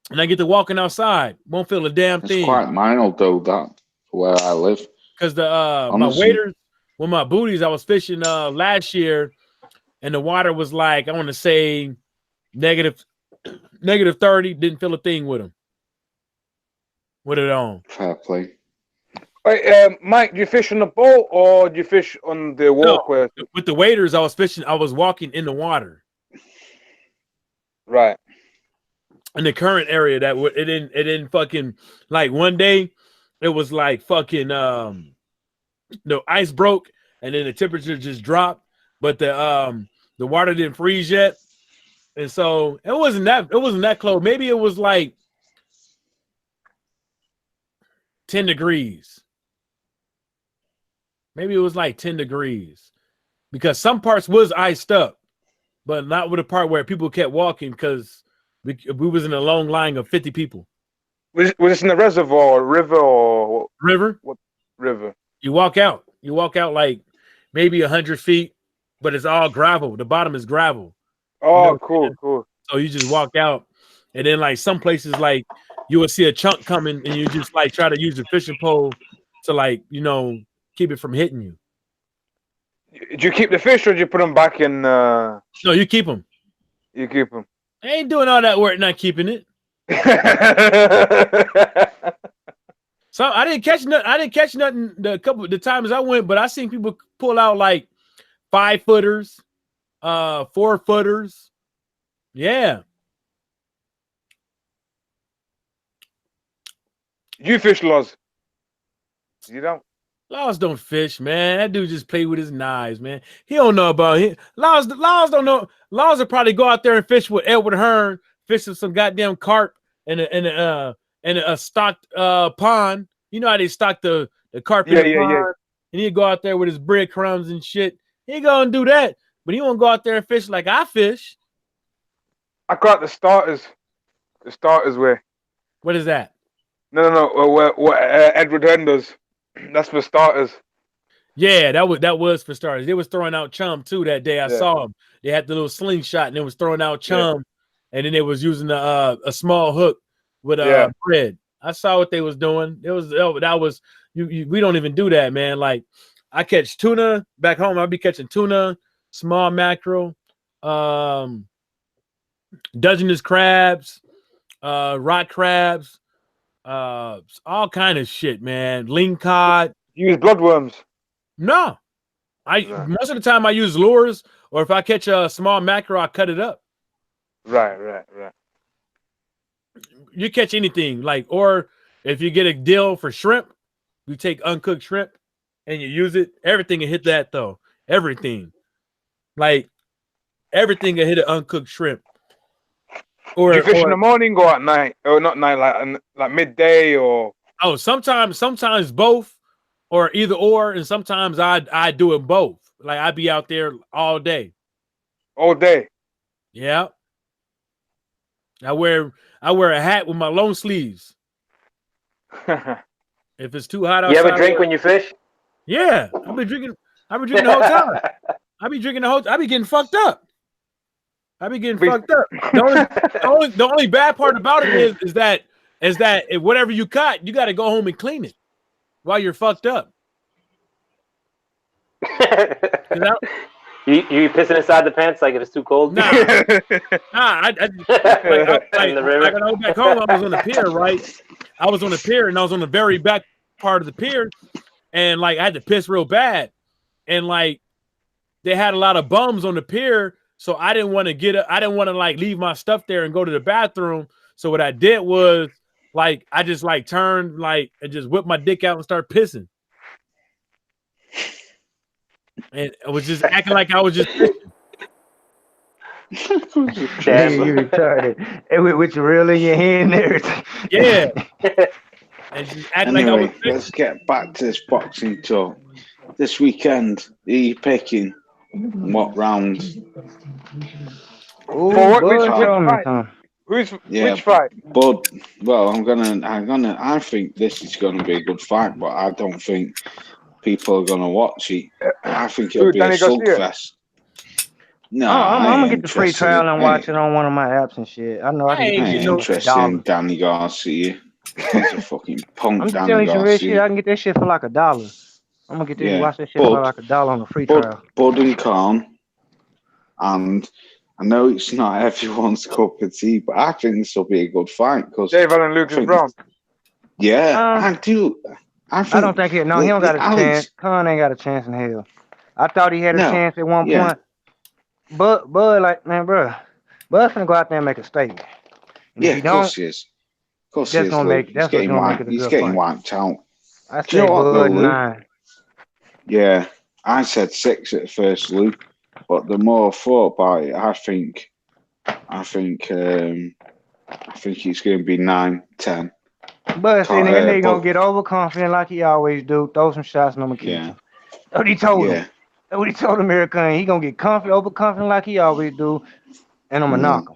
And I get to walking outside. Won't feel a damn thing. It's quite mild though, that where I live. Because my waders with my booties, I was fishing last year, and the water was like, I want to say negative 30. Didn't feel a thing with them. With it on. Fair play. Wait, Mike, do you fish on the boat or do you fish on the walkway? No, with the waders, I was fishing. I was walking in the water. Right. In the current area that it didn't fucking like one day it was like fucking the ice broke and then the temperature just dropped, but the water didn't freeze yet, and so it wasn't that close. Maybe it was like 10 degrees. Maybe it was like 10 degrees because some parts was iced up, but not with the part where people kept walking because we was in a long line of 50 people. Was this in the reservoir, river, or River? What river? You walk out like maybe 100 feet, but it's all gravel. The bottom is gravel. Oh, cool. So you just walk out, and then like some places like you will see a chunk coming, and you just like try to use your fishing pole to like keep it from hitting you. Do you keep the fish or do you put them back in? No, you keep them. You keep them. I ain't doing all that work not keeping it. So I didn't catch nothing the times I went, but I seen people pull out like 5-footers, 4-footers. Yeah. You fish, Loz? You don't? Laws don't fish, man. That dude just play with his knives, man. He don't know about it. Laws don't know. Laws will probably go out there and fish with Edward Hearn, fish with some goddamn carp and a stocked pond. You know how they stock the carp in the pond? And he'd go out there with his breadcrumbs and shit. He gonna do that, but he won't go out there and fish like I fish. I got the starters. The starters way. What is that? No. What Edward Hearn does. That's for starters. Yeah, that was for starters. They was throwing out chum too that day. I saw them. They had the little slingshot and they was throwing out chum, and then they was using a small hook with bread. I saw what they was doing. That was we don't even do that, man. Like I catch tuna back home. I'll be catching tuna, small mackerel, Dungeness crabs, rock crabs. All kind of shit, man. Ling cod. You use bloodworms? No, most of the time I use lures, or if I catch a small mackerel, I cut it up. Right. You catch anything, or if you get a deal for shrimp, you take uncooked shrimp and you use it. Everything can hit that though. Everything, everything can hit an uncooked shrimp. Or you fish in the morning or at night? Or not night, like midday or? Oh, sometimes both, or either or, and sometimes I do it both. Like I be out there all day. All day. Yeah. I wear a hat with my long sleeves. If it's too hot outside. You ever drink when you fish? Yeah, I've been drinking the whole time. I be getting fucked up. The only bad part about it is that if whatever you caught, you got to go home and clean it while you're fucked up. You pissing inside the pants like if it's too cold? Nah. I got to go back home. I was on the pier, right? I was on the pier and I was on the very back part of the pier, and I had to piss real bad, and they had a lot of bums on the pier. So I didn't want to leave my stuff there and go to the bathroom. So what I did was I just turned and just whipped my dick out and started pissing. And I was just acting like I was just pissing. Damn, you retarded. And with your reel in your hand and everything. Yeah. And just acting anyway, like I was pissing. Let's get back to this boxing talk. This weekend, are you picking what round? Which fight? But I think this is gonna be a good fight, but I don't think people are gonna watch it. I think it'll be a slugfest. No, I'm gonna get the free trial and watch it on one of my apps and shit. I know I can get interested in Danny Garcia. He's a fucking punk. I'm just Danny telling you some real Garcia. shit. I can get that shit for like $1. I'm gonna get this watch that shit for like $1 on the free trial. Bud and Khan, and I know it's not everyone's cup of tea, but I think this will be a good fight because Dave Allen, Lucas Brown. Yeah, I don't think he. No, he don't got a chance. Alex. Khan ain't got a chance in hell. I thought he had a No. chance at one Yeah. point. But like, man, bro, Bud's gonna go out there and make a statement. And if Yeah, he of course don't, he is. Of course he that's is, gonna Lou. make that's what's gonna make it a He's good getting fight. wiped out. I Do you say know what, though, Bud Lou? 9. Yeah, I said 6 at first, Lou. But the more I thought about it, I think it's going to be 9, 10. But see, that nigga gonna But get overconfident like he always do. Throw some shots and I'm gonna kill yeah, him. That's what he told him. yeah. That's what he told American. He gonna get confident, overconfident like he always do, and I'm gonna knock him.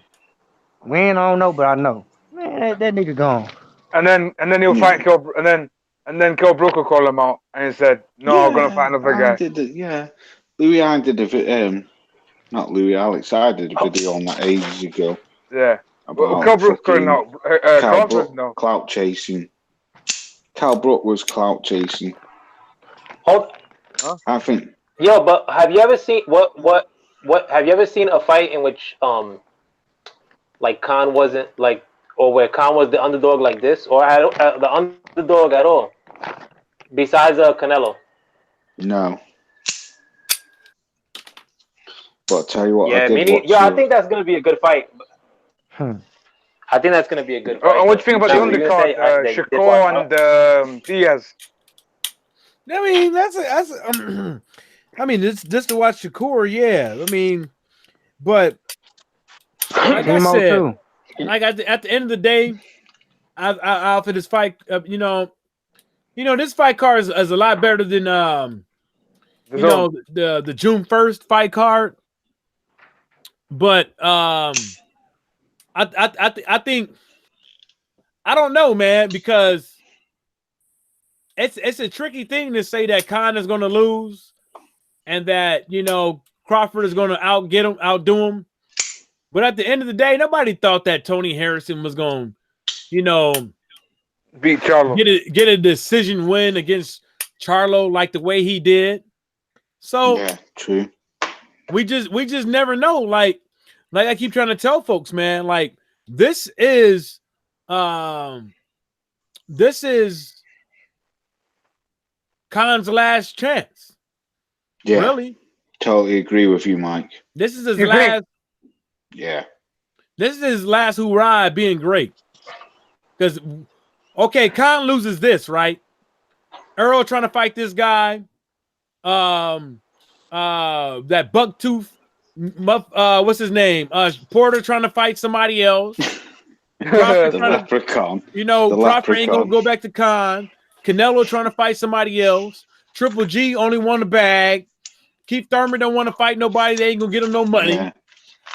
When I don't know, but I know. Man, that nigga gone. And then he'll fight Kell, and then Kell Brook will call him out and he said, "No, I'm gonna fight another guy." Louis, I did not Louis, Alex. I did a video on that ages ago. Yeah. About Kell Brook's calling out. Cal Brook, clout chasing. Cal Brook was clout chasing. Hold. Huh? I think. Yo, but have you ever seen what? Have you ever seen a fight in which like Khan wasn't like, or where Khan was the underdog like this, or the underdog at all, besides Canelo? No. But I'll tell you what, Yeah, I think that's gonna be a good fight. I think that's gonna be a good fight. What do you think about the undercard, Shakur and Diaz? I mean, that's I mean, this to watch Shakur, yeah. I mean, but like I said, like at the end of the day, I for this fight, you know, this fight card is a lot better than the June 1st fight card. But I think I don't know, man, because it's a tricky thing to say that Khan is going to lose and that Crawford is going to outdo him. But at the end of the day, nobody thought that Tony Harrison was going to, beat Charlo, get a decision win against Charlo like the way he did. So yeah, true. We just never know. Like I keep trying to tell folks, man, like this is Khan's last chance. Yeah, really. Totally agree with you, Mike. This is his last. Yeah. This is his last hoorah being great. Because, okay, Khan loses this, right? Earl trying to fight this guy. That Bucktooth, what's his name? Porter trying to fight somebody else. The leprechaun. Crawford ain't gonna go back to Khan. Canelo trying to fight somebody else. Triple G only won the bag. Keith Thurman don't want to fight nobody. They ain't gonna get him no money. Yeah.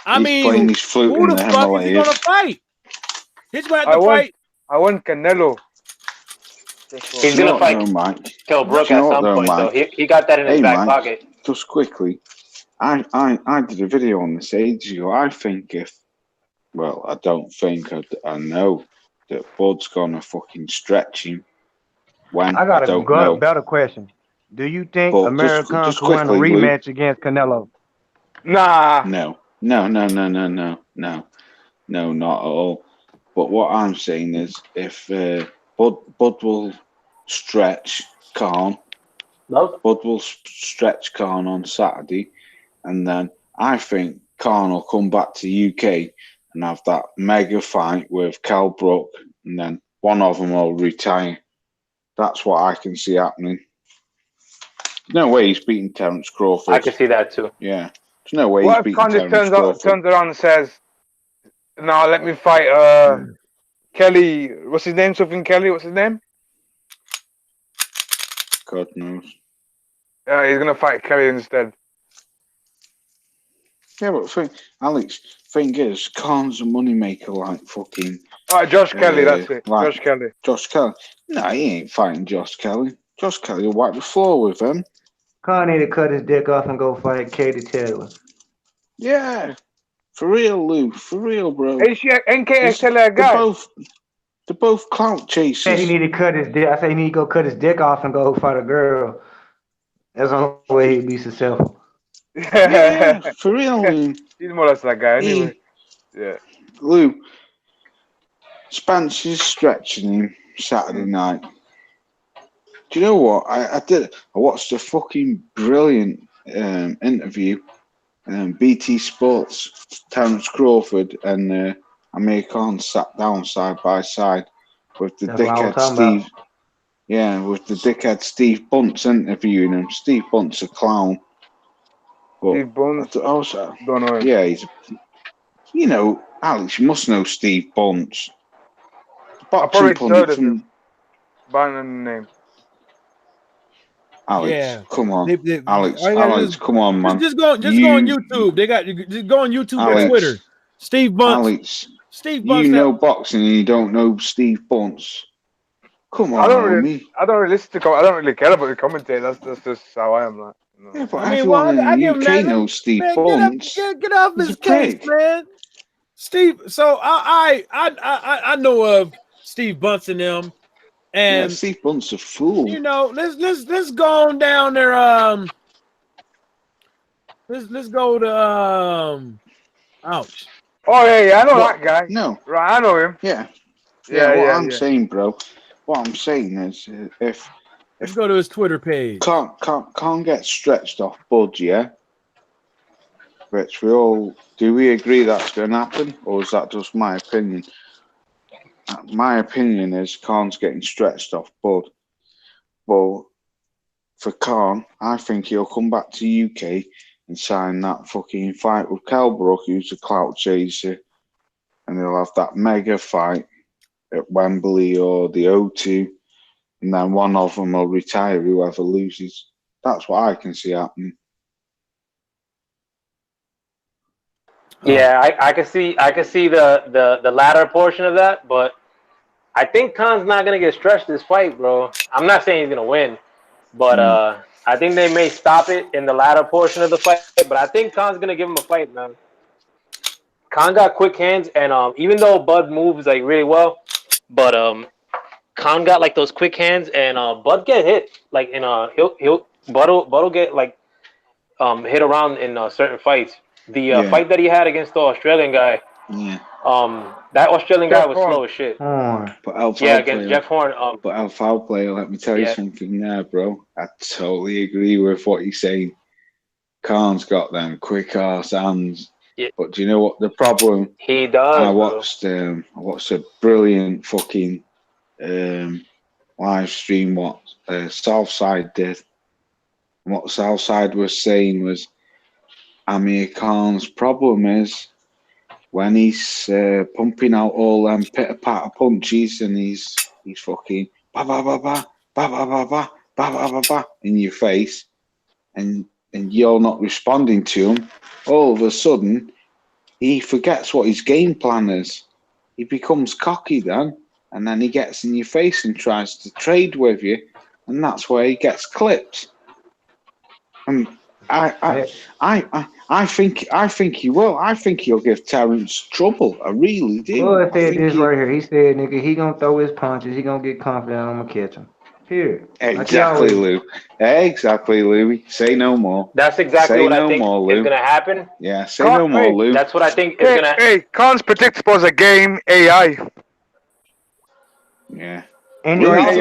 I mean, who the fuck is he gonna fight? He's gonna have to fight. I want Canelo. He's gonna fight Kell Brook at some point, though. He got that in his back pocket. Just quickly, I did a video on this ages ago. I think I don't think I know that Bud's gonna fucking stretch him. When I got a better question. Do you think American could win a rematch against Canelo? Nah. No, not at all. But what I'm saying is, if Bud will stretch Khan, Bud will stretch Khan on Saturday, and then I think Khan will come back to UK and have that mega fight with Kell Brook, and then one of them will retire. That's what I can see happening. No way he's beating Terence Crawford. I can see that too. Yeah. There's no way he's beating Terence Crawford. Turns around and says, "No, let me fight Kelly. What's his name? Something Kelly. What's his name? God knows. He's gonna fight Kelly instead." Yeah, but Alex, thing is, Khan's a moneymaker like fucking. Josh Kelly, that's it. Like Josh Kelly. Josh Kelly. No, he ain't fighting Josh Kelly. Josh Kelly will wipe the floor with him. Khan need to cut his dick off and go fight Katie Taylor. Yeah. For real, Lou. For real, bro. Is she NK Taylor guy? They're both clout chasers. He need to cut his dick. I say he need to go cut his dick off and go fight a girl. That's the only way he'd be successful. Yeah, for real, Lou. He's more or less that guy anyway. Yeah. Lou, Spencer's stretching him Saturday night. Do you know what? I did. I watched a fucking brilliant interview. BT Sports, Terence Crawford and Amir Khan sat down side by side with the That's what I was dickhead talking Steve. about. Yeah, with the dickhead Steve Bunce interviewing him. Steve Bunce a clown. But Steve Bunce. I was, Don't know him. yeah, he's. You know, Alex, you must know Steve Bunce. I Boxing probably heard pundit of him. from By the name. Alex. Yeah. Come on, Alex. all you gotta do Alex, come on, man. just go on YouTube. They got just go on YouTube or Alex, Twitter. Steve Bunce. Alex, Steve you Bunce. know boxing and you don't know Steve Bunce. Come I on, don't homie. really listen to. I don't really care about the commentator. That's just how I am. Like, you know. Yeah, but I mean, everyone well, in I the give him UK that. knows Steve Man, Bunce. get off He's his a case, prick. man. Steve. So I know of Steve Bunce and them, Yeah, and Steve Bunce a fool. you know, let's go on down there. Let's go to ouch. Oh yeah, I know What? that guy. No. Right, I know him. Yeah. Yeah, What yeah, I'm yeah. saying, bro. What I'm saying is, if Let's go to his Twitter page. can't get stretched off Bud, yeah. Which do we agree that's going to happen, or is that just my opinion? My opinion is Khan's getting stretched off Bud. Well, for Khan, I think he'll come back to UK and sign that fucking fight with Kell Brook, who's a clout chaser, and they'll have that mega fight at Wembley or the O2, and then one of them will retire, whoever loses. That's what I can see happening. Yeah, I can see the latter portion of that, but I think Khan's not gonna get stretched this fight, bro. I'm not saying he's gonna win, but I think they may stop it in the latter portion of the fight. But I think Khan's gonna give him a fight, man. Khan got quick hands, and even though Bud moves like really well, but Khan got like those quick hands, and Bud get hit like in Bud'll get like hit around in certain fights. The fight that he had against the Australian guy, that Australian guy was slow as shit. But against Jeff Horn. But Al Foul player, let me tell you something there, bro. I totally agree with what you're saying. Khan's got them quick ass hands. Yeah. But do you know what the problem? He does. I watched a brilliant fucking live stream what Southside did. And what Southside was saying was Amir Khan's problem is when he's pumping out all them pitter-patter punches and he's fucking ba ba ba ba ba ba ba ba ba ba ba ba in your face and you're not responding to him, all of a sudden he forgets what his game plan is. He becomes cocky then, and then he gets in your face and tries to trade with you, and that's where he gets clipped. And I think he will. I think he'll give Terence trouble. I really do. Bud said this right here. He said, "Nigga, he gonna throw his punches. He gonna get confident. I'm gonna catch him." Here. Exactly, Lou. Exactly, Louie. Say no more. That's exactly what I think is gonna happen. Yeah, say no more, Lou. That's what I think is gonna. Hey, Khan's predictable as a game AI. Yeah. And Louis he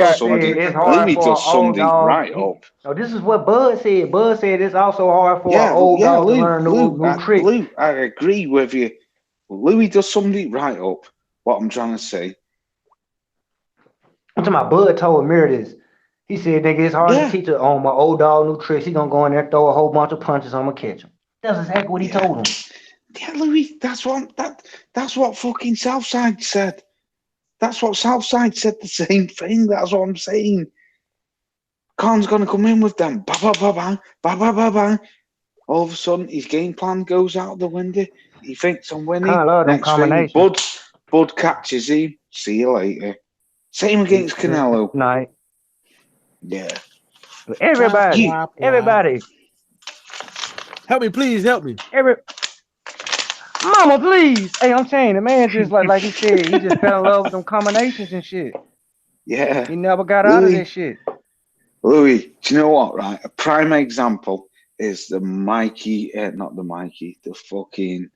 does something right up. No, this is what Bud said. Bud said it's also hard for an old dog to learn new tricks. Lou, I agree with you. Louis does something right up. What I'm trying to say. I'm talking about Bud told Amir this. He said, nigga, it's hard to teach my old dog new tricks. He gonna go in there, throw a whole bunch of punches, I'm gonna catch him. That's exactly what he told him. Yeah, Louis, that's what fucking Southside said. That's what Southside said, the same thing. That's what I'm saying. Khan's gonna come in with them. Ba ba ba bang, ba ba ba bang. All of a sudden his game plan goes out the window. He thinks I'm winning. Next thing, Bud catches him. See you later. Same against Canelo. Night. Yeah. Everybody. Help me, please. Help me. Mama, please. Hey, I'm saying the man just like he said, he just fell in love with them combinations and shit. Yeah. He never got out of that shit. Louis, do you know what, right? A prime example is the fucking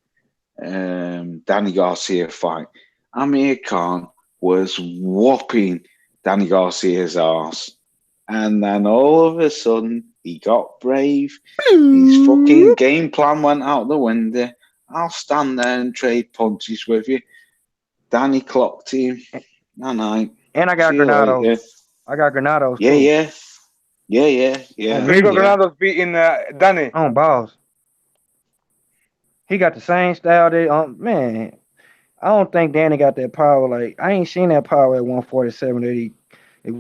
Danny Garcia fight. Amir Khan was whopping Danny Garcia's ass. And then all of a sudden, he got brave. His fucking game plan went out the window. I'll stand there and trade punches with you. Danny clocked him. Night. And I got See you Granados. later. I got Granados too. Yeah. On So you got me. Granados beating Danny. On balls. He got the same style that man. I don't think Danny got that power. Like I ain't seen that power at 147. That it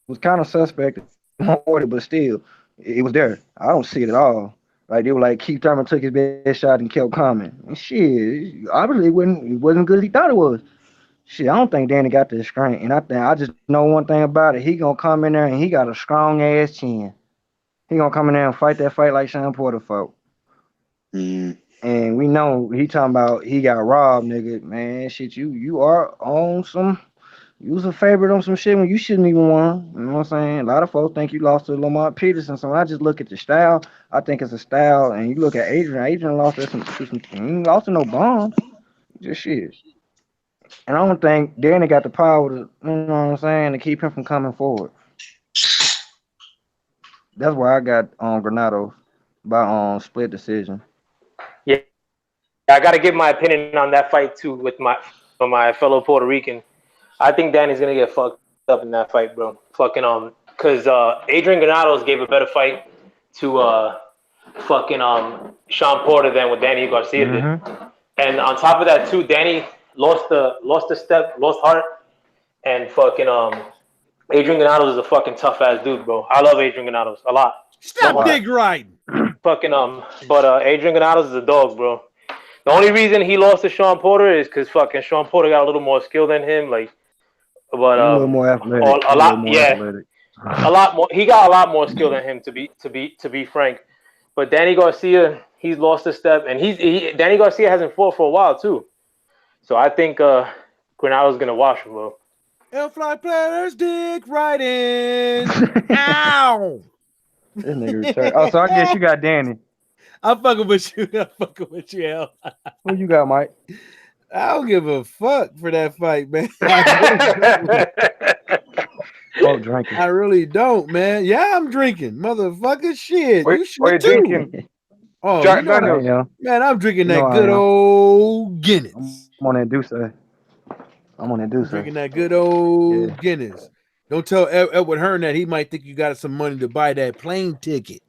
was kind of suspect at 140, but still, it was there. I don't see it at all. Like they were like Keith Thurman took his best shot and kept coming. And shit, obviously it wasn't good as he thought it was. Shit, I don't think Danny got the strength. And I just know one thing about it. He gonna come in there and he got a strong ass chin. He gonna come in there and fight that fight like Sean Porter fought. And we know he talking about he got robbed, nigga. Man, shit, you are on some. You was a favorite on some shit when you shouldn't even won. You know what I'm saying? A lot of folks think you lost to Lamont Peterson. So when I just look at the style, I think it's a style. And you look at Adrian. Adrian lost to some. He ain't lost to no bombs. Just shit. And I don't think Danny got the power to, you know what I'm saying, to keep him from coming forward. That's why I got Granados by split decision. Yeah, I got to give my opinion on that fight too with my fellow Puerto Rican. I think Danny's gonna get fucked up in that fight, bro. Fucking because Adrian Granados gave a better fight to Sean Porter than what Danny Garcia did. And on top of that too, Danny lost the step, lost heart, and fucking Adrian Granados is a fucking tough ass dude, bro. I love Adrian Granados a lot. Stop dick riding. Fucking but Adrian Granados is a dog, bro. The only reason he lost to Sean Porter is because fucking Sean Porter got a little more skill than him, like. But a little more athletic. A lot more. He got a lot more skill than him, to be frank. But Danny Garcia, he's lost a step, and Danny Garcia hasn't fought for a while too. So I think Granado's gonna wash him, bro. Fly players dick riding. Ow! This nigga retarded. Oh, so I guess you got Danny. I'm fucking with you. Hell. Who you got, Mike? I don't give a fuck for that fight, man. Oh, drinking. I really don't, man. Yeah, I'm drinking, motherfucker. Shit, Wait, you should too. drinking? Oh, Jack you know Daniels. man, I'm drinking that good old Guinness. I'm on that Douce. Drinking that good old Guinness. Don't tell Edward Hearn that he might think you got some money to buy that plane ticket.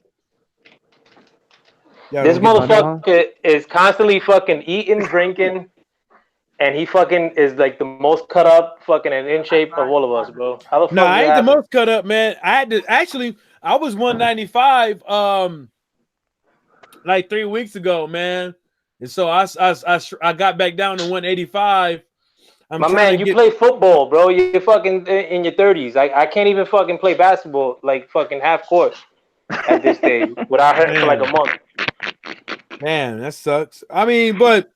This motherfucker is constantly fucking eating, drinking, and he fucking is like the most cut up, fucking and in shape of all of us, bro. How the fuck? No, I ain't the most cut up, man. I was 195 like 3 weeks ago, man. And so I got back down to 185. My man, you play football, bro. You're fucking in your 30s. I can't even fucking play basketball like fucking half court at this stage without hurting for like a month. Man, that sucks. I mean, but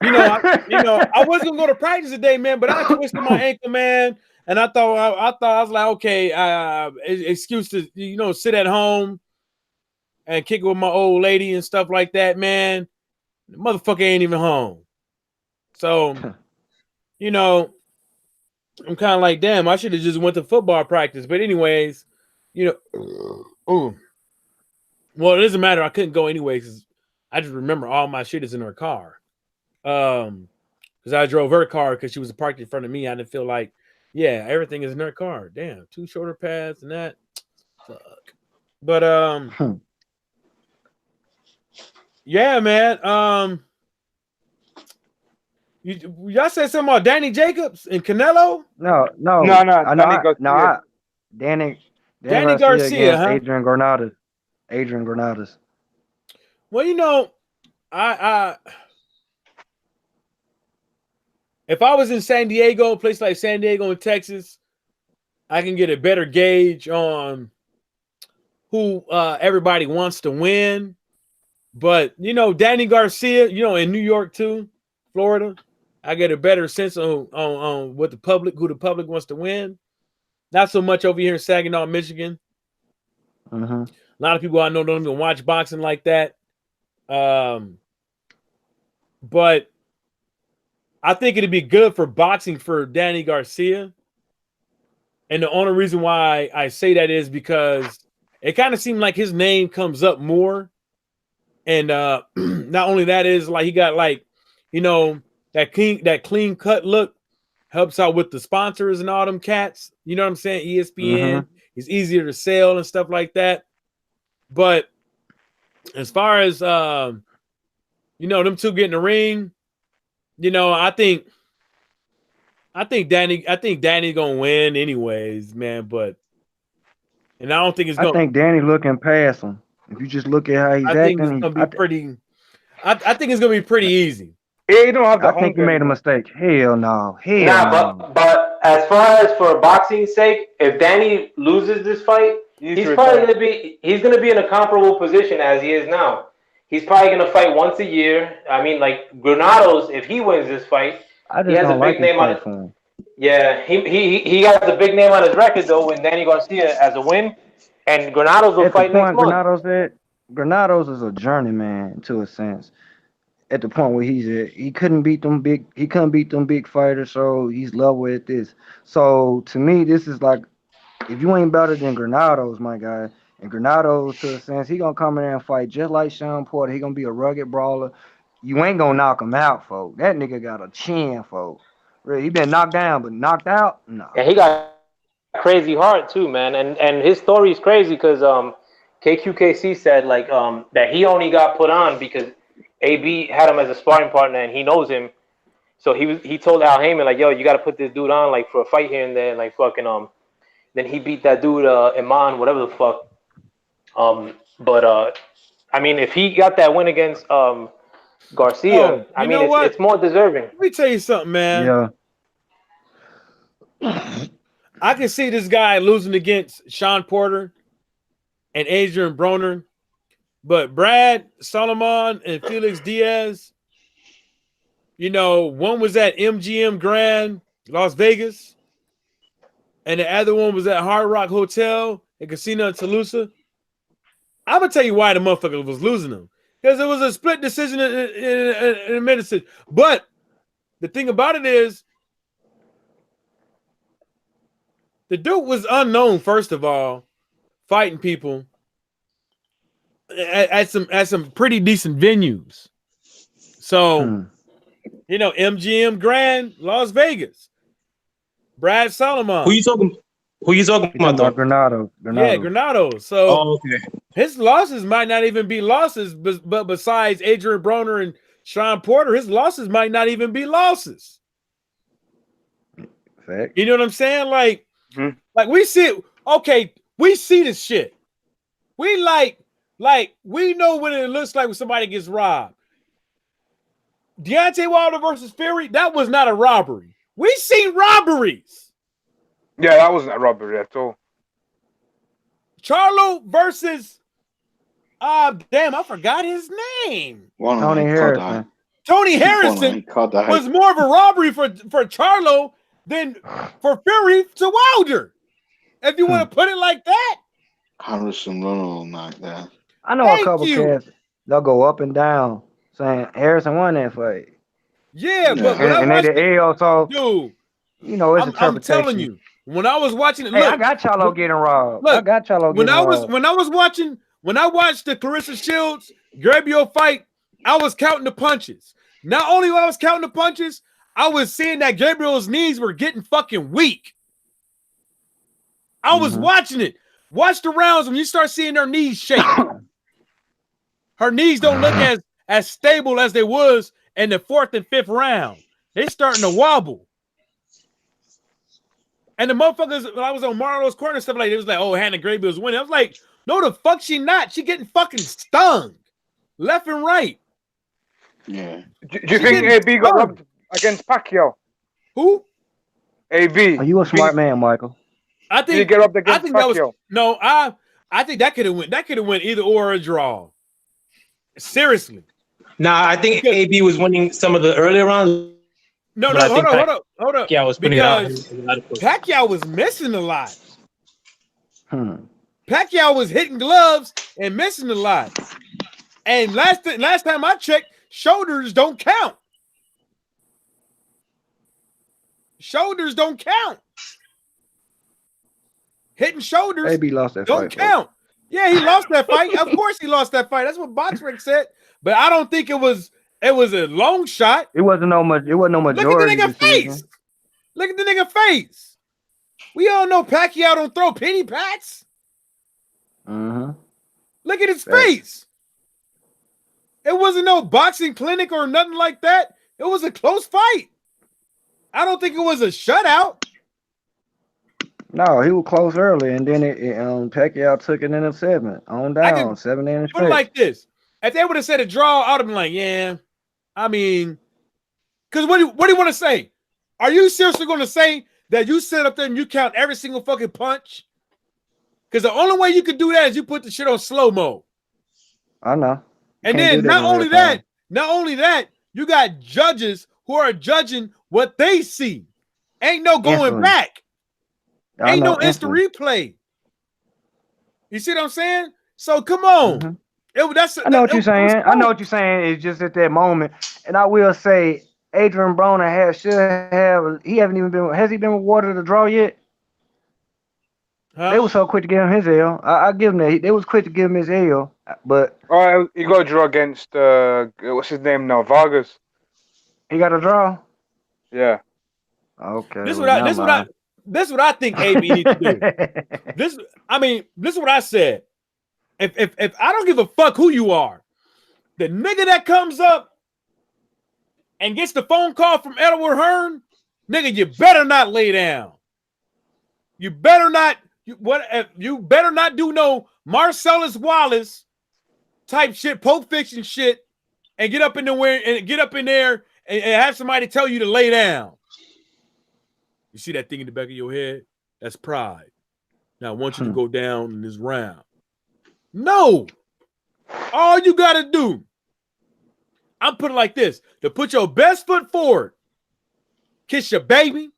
I wasn't going to practice today, man. But I twisted my ankle, man, and I thought I was like, okay, excuse to sit at home and kick it with my old lady and stuff like that, man. The motherfucker ain't even home, so I'm kind of like, damn, I should have just went to football practice. But anyways, well, it doesn't matter. I couldn't go anyways because I just remember all my shit is in her car. Because I drove her car because she was parked in front of me. I didn't feel like, everything is in her car. Damn, 2 shoulder pads and that. Fuck. But yeah, man. Y'all said something about Danny Jacobs and Canelo? No. Danny Garcia, huh? Adrian Granados. Well, I if I was in San Diego, a place like San Diego in Texas, I can get a better gauge on who everybody wants to win. But Danny Garcia, in New York too, Florida, I get a better sense on what who the public wants to win. Not so much over here in Saginaw, Michigan. Mm-hmm. A lot of people I know don't even watch boxing like that. But I think it'd be good for boxing for Danny Garcia. And the only reason why I say that is because it kind of seemed like his name comes up more. And not only that is like he got like, you know, that clean cut look helps out with the sponsors and all them cats. You know what I'm saying? ESPN is easier to sell and stuff like that. But as far as you know, them two getting the ring, you know, I think Danny's gonna win anyways, man. But and I don't think it's gonna. I think Danny looking past him. If you just look at how he's I think acting, it's gonna be pretty. I think it's gonna be pretty easy. Yeah, you don't have the I think he made a mistake. Hell no. Hell Nah, no. but as far as for boxing's sake, if Danny loses this fight, he's probably gonna be in a comparable position as he is now. He's probably gonna fight once a year. I mean, like Granados, if he wins this fight, he has a big name on it. Yeah, he has a big name on his record though. When Danny Garcia as a win, and Granados will fight next month. Granados is a journeyman to a sense. At the point where he's at, he couldn't beat them big fighters, so he's level at this. So to me, this is like, if you ain't better than Granados, my guy, and Granados to a sense, he gonna come in there and fight just like Sean Porter. He gonna be a rugged brawler. You ain't gonna knock him out, folks. That nigga got a chin, folks. Really, he been knocked down, but knocked out, no. And he got crazy heart too, man. And his story is crazy because KQKC said like that he only got put on because AB had him as a sparring partner and he knows him. So he told Al Heyman like, yo, you got to put this dude on like for a fight here and there, like fucking then he beat that dude Iman, whatever the fuck. I mean, if he got that win against Garcia, I mean it's more deserving. Let me tell you something, man. Yeah. I can see this guy losing against Sean Porter and Adrian Broner. But Brad Solomon and Felix Diaz, you know, one was at MGM Grand, Las Vegas, and the other one was at Hard Rock Hotel and Casino in Toulouse. I'm going to tell you why the motherfucker was losing them. Because it was a split decision in a minute. But the thing about it is, the dude was unknown, first of all, fighting people at some pretty decent venues. So, you know, MGM Grand, Las Vegas. Brad Solomon. Who you talking about though? Granado. Yeah, Granado. So his losses might not even be losses, but besides Adrian Broner and Sean Porter, his losses might not even be losses. Fact. You know what I'm saying? Like we see we see this shit. We we know when it looks like when somebody gets robbed. Deontay Wilder versus Fury, that was not a robbery. We seen robberies. Yeah, that wasn't a robbery at all. Charlo versus damn, I forgot his name. Tony Harrison. Tony Harrison was more of a robbery for Charlo than for Fury to Wilder. If you want to put it like that. Harrison run all night there. I know a couple cats, they'll go up and down saying Harrison won that fight. Yeah, but and they the L, so dude, you know it's interpretation. I'm telling you, when I was watching it, look, I got Charlo getting robbed. Look, when I watched the Clarissa Shields Grabio fight, I was counting the punches. Not only I was counting the punches, I was seeing that Gabriel's knees were getting fucking weak. I was watching it. Watch the rounds when you start seeing her knees shake. Her knees don't look as stable as they was in the 4th and 5th round. They starting to wobble. And the motherfuckers, when I was on Marlo's corner and stuff like that, it was like, oh, Hannah Gabriel's winning. I was like, no, the fuck she not. She getting fucking stung. Left and right. Yeah. Do you think AB got robbed against Pacquiao? Who? AB. Are you a smart man, Michael? I think. Did he get robbed against Pacquiao? I think that could have went. That could have went either or a draw. Seriously. Nah, I think AB was winning some of the earlier rounds. No, hold up. Pacquiao was putting it out. Pacquiao was missing a lot. Pacquiao was hitting gloves and missing a lot. And last time I checked, shoulders don't count. Shoulders don't count. Hitting shoulders AB lost that don't fight. count. Yeah, he lost that fight. Of course he lost that fight. That's what BoxRec said. But I don't think it was a long shot. It wasn't no majority. Look at the nigga decision. face. Look at the nigga face. We all know Pacquiao don't throw penny pats. Mm-hmm. Look at his face. It wasn't no boxing clinic or nothing like that. It was a close fight. I don't think it was a shutout. No, he was close early, and then Pacquiao took it in a 7 on down, 7 innings. Put it like this: if they would have said a draw, I'd have been like, yeah. I mean, because what do you want to say? Are you seriously going to say that you sit up there and you count every single fucking punch? Because the only way you could do that is you put the shit on slow mo. I know. And then not only that, you got judges who are judging what they see. Ain't no going back. Ain't no instant replay. You see what I'm saying? So come on. Mm-hmm. I know what you're saying. I know what you're saying. It's just at that moment. And I will say, Adrian Broner has he been rewarded a draw yet? Huh? They were so quick to give him his L. I give him that. They was quick to give him his L. But he got a draw against what's his name now? Vargas. He got a draw? Yeah. Okay. This is what I think AB needs to do. This is what I said. If I don't give a fuck who you are, the nigga that comes up and gets the phone call from Edward Hearn, nigga, you better not lay down. You better not. You better not do no Marcellus Wallace type shit, Pulp Fiction shit, and get up in there and have somebody tell you to lay down. You see that thing in the back of your head? That's pride. Now I want you to go down in this round. No. All you got to do, I'm putting it like this, to put your best foot forward. Kiss your baby.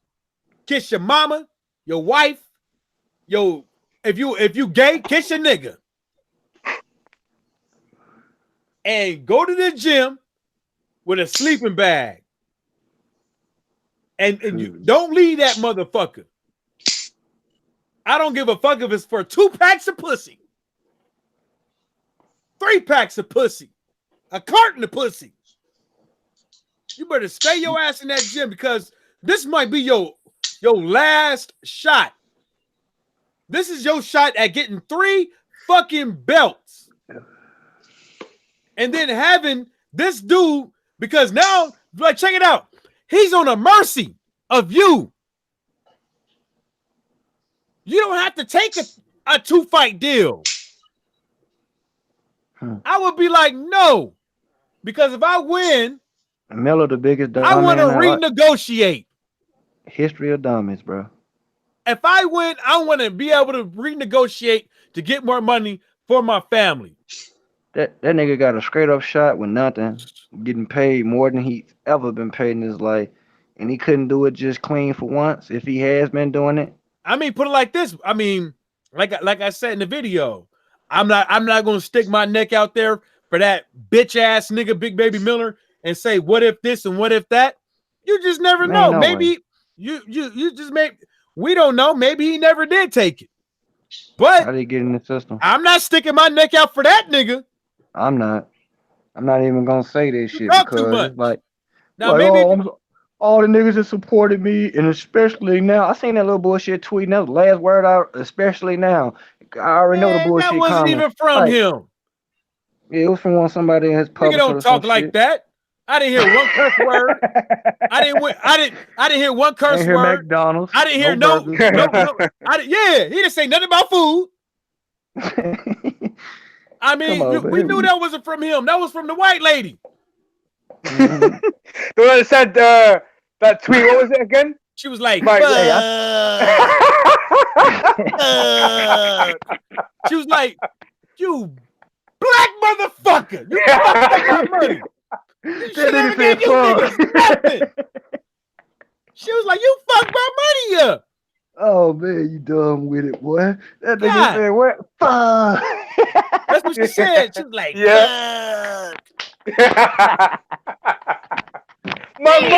Kiss your mama, your wife. If you gay, kiss your nigga. And go to the gym with a sleeping bag. And you don't leave that motherfucker. I don't give a fuck if it's for 2 packs of pussy, 3 packs of pussy, a carton of pussy. You better stay your ass in that gym because this might be your last shot. This is your shot at getting 3 fucking belts. And then having this dude, because now, like, check it out. He's on a mercy of you. You don't have to take a 2-fight deal. I would be like, no. Because if I win, Miller, the biggest dumb I want to renegotiate. History of dummies, bro. If I win, I want to be able to renegotiate to get more money for my family. That nigga got a straight up shot with nothing, getting paid more than he's ever been paid in his life, and he couldn't do it just clean for once. If he has been doing it, I mean, put it like this. I mean, like I said in the video, I'm not gonna stick my neck out there for that bitch ass nigga Big Baby Miller and say what if this and what if that. You just never know. No maybe way. you just we don't know. Maybe he never did take it. But how did he get in the system? I'm not sticking my neck out for that nigga. I'm not even gonna say this shit because it's like, now maybe all the niggas that supported me, and especially now, I seen that little bullshit tweet. And that was the last word out, especially now. I already know the bullshit. That wasn't even from him. Yeah, it was from somebody in his public. Nigga don't talk like shit. that. I didn't hear one curse word. I didn't hear one curse word. McDonald's. I didn't hear no. He didn't say nothing about food. I mean, we knew that wasn't from him. That was from the white lady. The one that said that tweet. What was it again? She was like, she was like, you black motherfucker. You fucked up my money. You should never gave you niggas nothing. She was like, you fucked my money up. Oh man, you dumb with it, boy. That nigga said, what? Fuck. That's what she said. She was like, yeah. My money.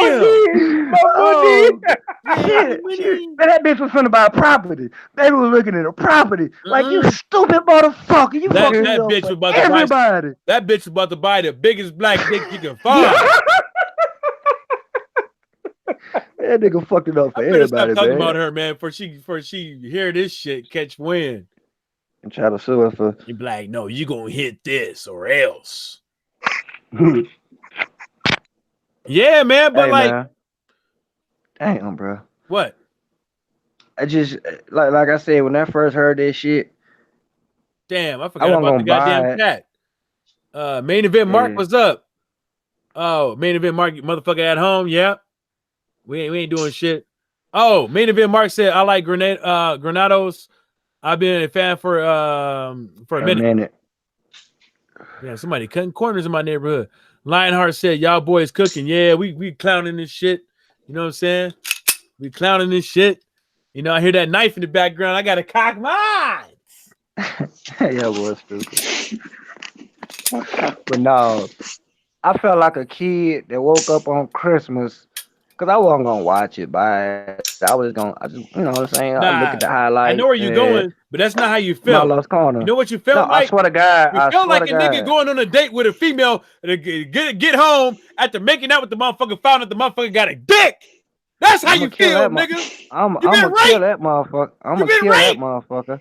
Shit. Man, that bitch was finna buy property. Baby was looking at a property. Like, you stupid motherfucker. You fucking that bitch was about everybody. To buy, that bitch was about to buy the biggest black dick you can find. That nigga fucked it up for everybody, stop talking man. about her, man, for she hear this shit, catch wind. And try to sue her for. You be like, no, you gonna hit this or else. Yeah, man, but man. Damn, bro. What? I just like I said when I first heard this shit. Damn, I forgot about the goddamn cat. Main event Mark, what's up? Oh, main event Mark, motherfucker at home. Yeah, we ain't doing shit. Oh, main event Mark said I like Granados. I've been a fan for a minute. Yeah, somebody cutting corners in my neighborhood. Lionheart said, y'all boys cooking. Yeah, we clowning this shit. You know what I'm saying? We clowning this shit. You know, I hear that knife in the background. I got to cock mine. Yeah, boy, stupid. But no, I felt like a kid that woke up on Christmas because I wasn't going to watch it, but I was going to, you know what I'm saying? I look at the highlights. I know where you're going, but that's not how you felt. My lost corner. You know what you felt like? I swear to God. You felt like a nigga going on a date with a female to get home after making out with the motherfucker, found out the motherfucker got a dick. That's how you feel, nigga. I'm gonna kill that motherfucker. I'm gonna kill that motherfucker.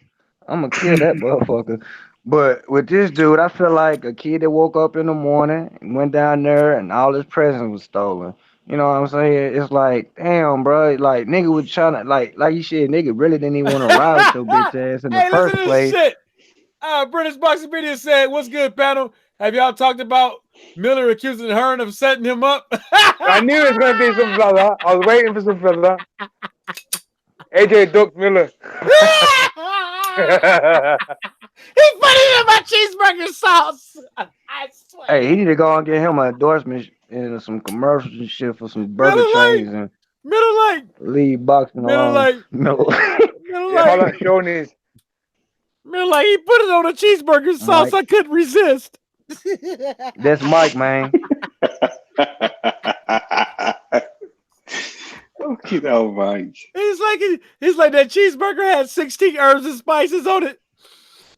I'm gonna kill that motherfucker. But with this dude, I feel like a kid that woke up in the morning and went down there and all his presents was stolen. You know what I'm saying? It's like, damn, bro. Like, nigga was trying to, like you said, nigga really didn't even want to ride your bitch ass in the first place. Shit. British Boxing Media said, what's good, panel? Have y'all talked about Miller accusing Hearn of setting him up? I knew it was going to be something like that. I was waiting for something like that. AJ ducked Miller. He put it in my cheeseburger sauce. I swear. Hey, he need to go and get him an endorsement and some commercials and shit for some burger chains and Middle Light. Lead boxing Middle Light. Middle Light. Middle Light, he put it on a cheeseburger sauce. Mike. I couldn't resist. That's Mike, man. Fucking hell, Mike. He's like that cheeseburger had 16 herbs and spices on it.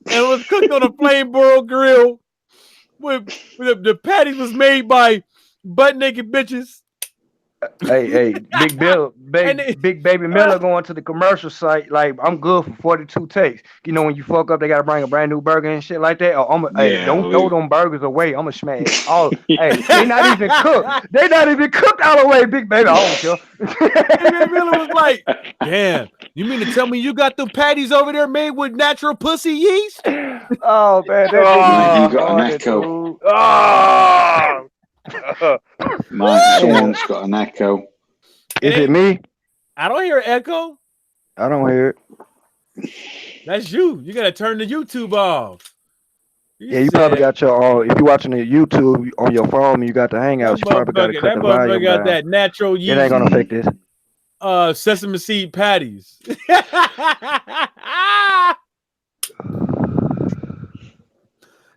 And it was cooked on a flame broiled grill. With the patty was made by butt naked bitches. Hey, Big Baby Miller going to the commercial site. Like, I'm good for 42 takes. You know, when you fuck up, they gotta bring a brand new burger and shit like that. Don't throw them burgers away. I'm gonna smash all. Hey, they not even cooked. They not even cooked all the way, Big Baby. I don't care. Baby Miller was like, damn, you mean to tell me you got the patties over there made with natural pussy yeast? Oh man, you got an echo. Someone's got an echo. Is it me? I don't hear an echo. I don't hear it. That's you. You gotta turn the YouTube off. You probably got your if you're watching the YouTube on your phone, you got the Hangouts. You probably got to cut the volume down. Got that natural yeast. It ain't gonna affect this. Sesame seed patties.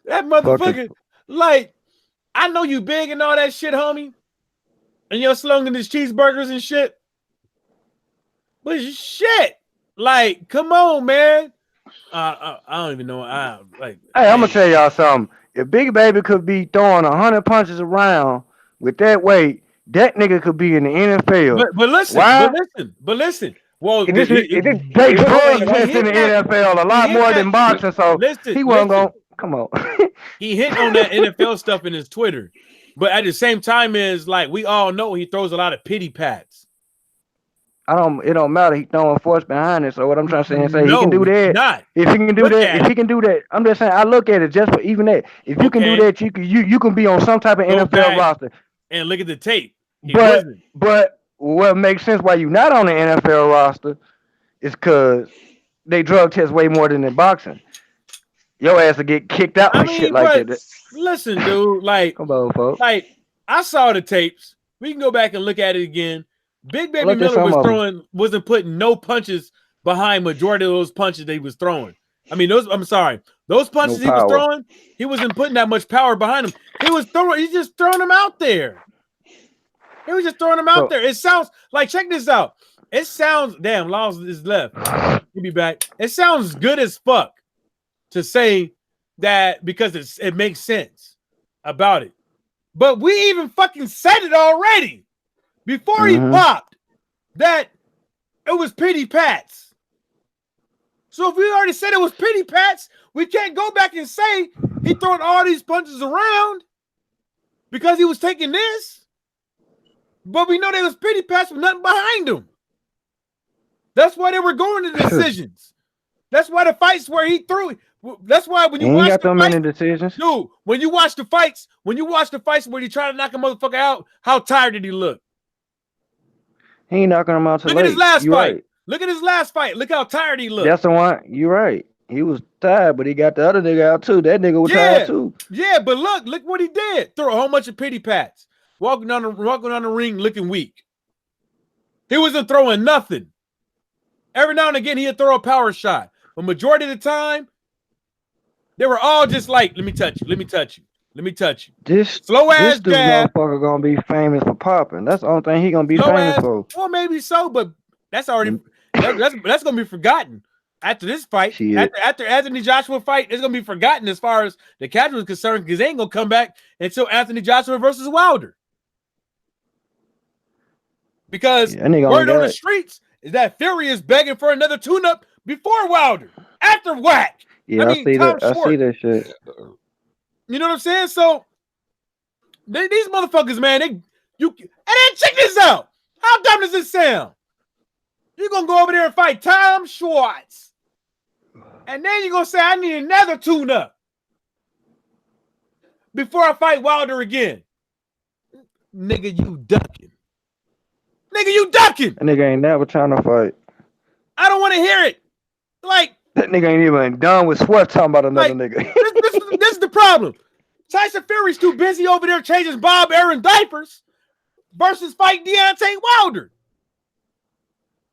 That motherfucker, like, I know you big and all that shit, homie. And your slogan is cheeseburgers and shit. But shit, like, come on, man. I don't even know. Hey, I'm gonna tell y'all something. If Big Baby could be throwing 100 punches around with that weight, that nigga could be in the NFL. But listen. Well, they drug test in the NFL a lot more than boxing, so he wasn't going. Come on. He hit on that NFL stuff in his Twitter, but at the same time, is like we all know he throws a lot of pity pats. It don't matter. He throwing force behind it. So what I'm trying to say, he can do that. If he can do that, I'm just saying. I look at it just for even that. If you can do that, you can be on some type of NFL roster. And look at the tape. But what makes sense why you not on the NFL roster is because they drug test way more than in boxing. Your ass will get kicked out and shit like that. Listen, dude, like, come on, folks. Like, I saw the tapes. We can go back and look at it again. Big Baby Miller wasn't putting no punches behind majority of those punches they was throwing. I mean, those punches he was throwing, he wasn't putting that much power behind them. He's just throwing them out there. He was just throwing them out there. It sounds like, check this out. It sounds, damn, Laws is left. He'll be back. It sounds good as fuck to say that because it makes sense about it. But we even fucking said it already before he popped that it was pity pats. So if we already said it was pity pats, we can't go back and say he throwing all these punches around because he was taking this. But we know there was pity pats with nothing behind him. That's why they were going to decisions. That's why the fights where he threw. That's why when you watch got the them fights, many decisions. dude, when you watch the fights where he tried to knock a motherfucker out, how tired did he look? He ain't knocking him out till Look at his last fight. Right. Look at his last fight. Look how tired he looked. That's the one. You're right. He was tired, but he got the other nigga out too. That nigga was tired too. Yeah, but look what he did. Threw a whole bunch of pity pats. Walking on the ring looking weak. He wasn't throwing nothing. Every now and again, he'd throw a power shot. But majority of the time, they were all just like, let me touch you, let me touch you, let me touch you. This slow ass dude motherfucker gonna be famous for popping. That's the only thing he gonna be famous for. Well, maybe so, but that's already that's gonna be forgotten after this fight. After Anthony Joshua fight, it's gonna be forgotten as far as the casual is concerned because they ain't gonna come back until Anthony Joshua versus Wilder. Because word on the streets is that Fury is begging for another tune-up before Wilder, after Whack. Yeah, I see that shit. You know what I'm saying? So these motherfuckers, man, and then check this out. How dumb does this sound? You're gonna go over there and fight Tom Schwartz, and then you're gonna say, I need another tune-up before I fight Wilder again. Nigga, you ducking. Nigga, you ducking. That nigga ain't never trying to fight. I don't want to hear it. Like, that nigga ain't even done with Swift talking about another nigga. this is the problem. Tyson Fury's too busy over there changing Bob Aaron diapers versus fighting Deontay Wilder.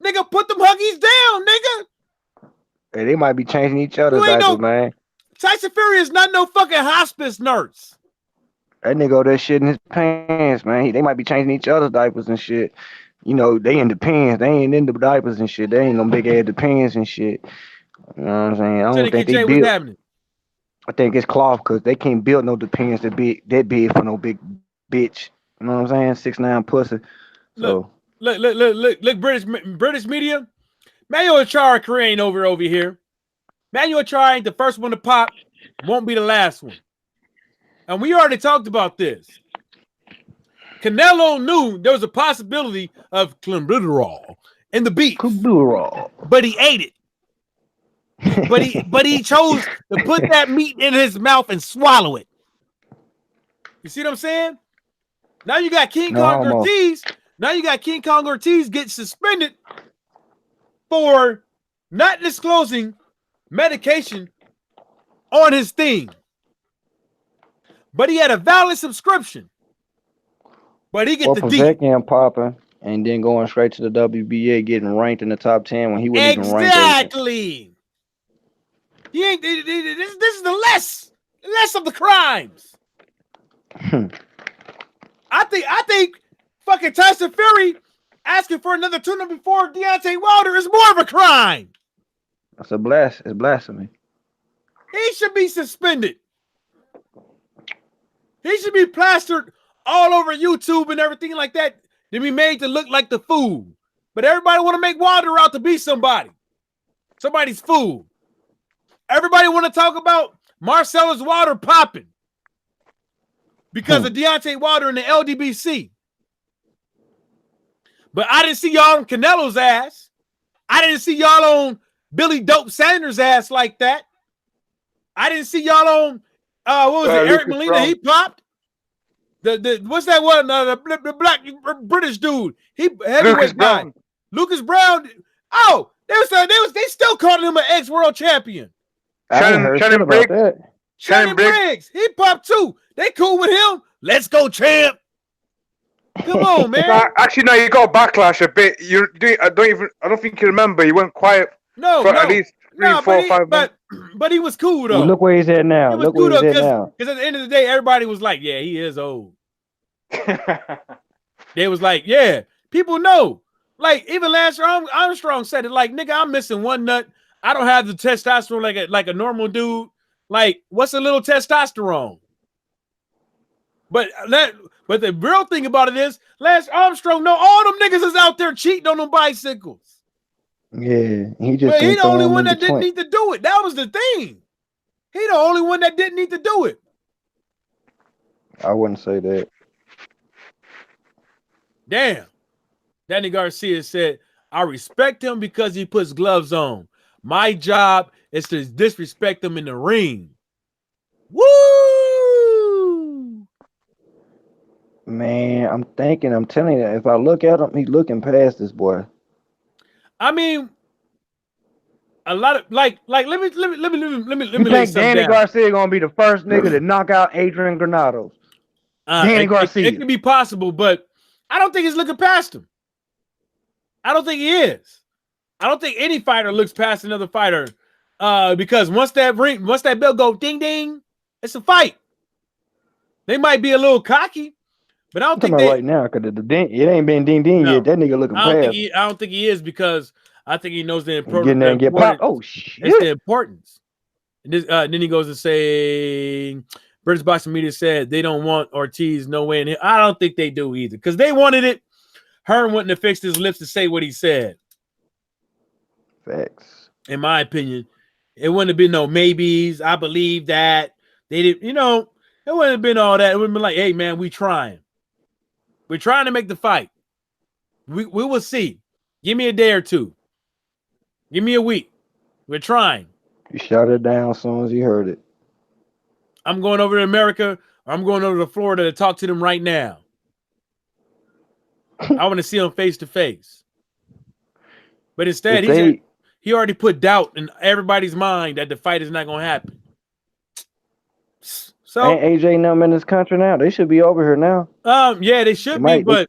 Nigga, put them huggies down, nigga. Hey, they might be changing each other's diapers, man. Tyson Fury is not no fucking hospice nurse. That nigga over there shit in his pants, man. They might be changing each other's diapers and shit. You know, they in the pants. They ain't in the diapers and shit. They ain't no big ass depends and shit. You know what I'm saying? I don't think they build. I think it's cloth because they can't build no depends that big for no big bitch. You know what I'm saying? 6'9" pussy. So look, British media. Manuel Achara career ain't over here. Manuel Achara ain't the first one to pop. Won't be the last one. And we already talked about this. Canelo knew there was a possibility of clenbuterol in the beef. But he ate it. But he chose to put that meat in his mouth and swallow it. You see what I'm saying? Now you got King Kong Ortiz. Now you got King Kong Ortiz get suspended for not disclosing medication on his thing. But he had a valid subscription. But he get the D. Popping and then going straight to the WBA, getting ranked in the top 10 when he wasn't even ranked. Exactly. He ain't. This is the less of the crimes. I think fucking Tyson Fury asking for another tune-up before Deontay Wilder is more of a crime. That's it's blasphemy. He should be suspended. He should be plastered all over YouTube and everything like that to be made to look like the fool. But everybody want to make Wilder out to be somebody's fool. Everybody want to talk about Marcellus Wilder popping because of Deontay Wilder and the LDBC. But I didn't see y'all on Canelo's ass. I didn't see y'all on Billy Dope Sanders' ass like that. I didn't see y'all on what was it? Eric Molina. He popped. The what's that one? The black British dude. He heavyweight guy. Lucas Brown. Oh, they still calling him an ex-world champion. Shannon Briggs. Shannon Briggs. He popped too. They cool with him. Let's go, champ. Come on, man. Actually, no, you got backlash a bit. I don't think you remember. He went quiet. At least 3, 4, 5 minutes. But he was cool though. Well, look where he's at now. Look where he's at now. Because at the end of the day, everybody was like, "Yeah, he is old." They was like, yeah, people know. Like even Lance Armstrong said it. Like, nigga, I'm missing one nut. I don't have the testosterone like a normal dude. Like, what's a little testosterone? But the real thing about it is, Lance Armstrong know all them niggas is out there cheating on them bicycles. Yeah, he just But he ain't the only throwing one in that didn't between. need to do it. That was the thing. He the only one that didn't need to do it. I wouldn't say that. Damn. Danny Garcia said, I respect him because he puts gloves on. My job is to disrespect him in the ring. Woo! Man, I'm telling you, if I look at him, he's looking past this boy. I mean, a lot of like let me You lay think something Danny down. Garcia gonna be the first nigga to knock out Adrian Granados? Danny Garcia. It could be possible, but I don't think he's looking past him. I don't think he is. I don't think any fighter looks past another fighter, because once that bell go ding ding, it's a fight. They might be a little cocky, but I don't think right now, because it ain't been ding ding yet. That nigga looking past. I don't think he is, because I think he knows the importance. Getting there and get popped. Oh shit! It's the importance. And this, then he goes to say, British boxing media said they don't want Ortiz no way in here. I don't think they do either, because they wanted it. Hearn wouldn't have fixed his lips to say what he said. Facts. In my opinion, it wouldn't have been no maybes. I believe that they did. You know, it wouldn't have been all that. It would have been like, hey man, we're trying to make the fight. We will see. Give me a day or two. Give me a week. We're trying. You shut it down as soon as you heard it. I'm going over to America. Or I'm going over to Florida to talk to them right now. I want to see them face to face. But instead, he already put doubt in everybody's mind that the fight is not going to happen. So ain't AJ and them in this country now? They should be over here now. Yeah, they should be, but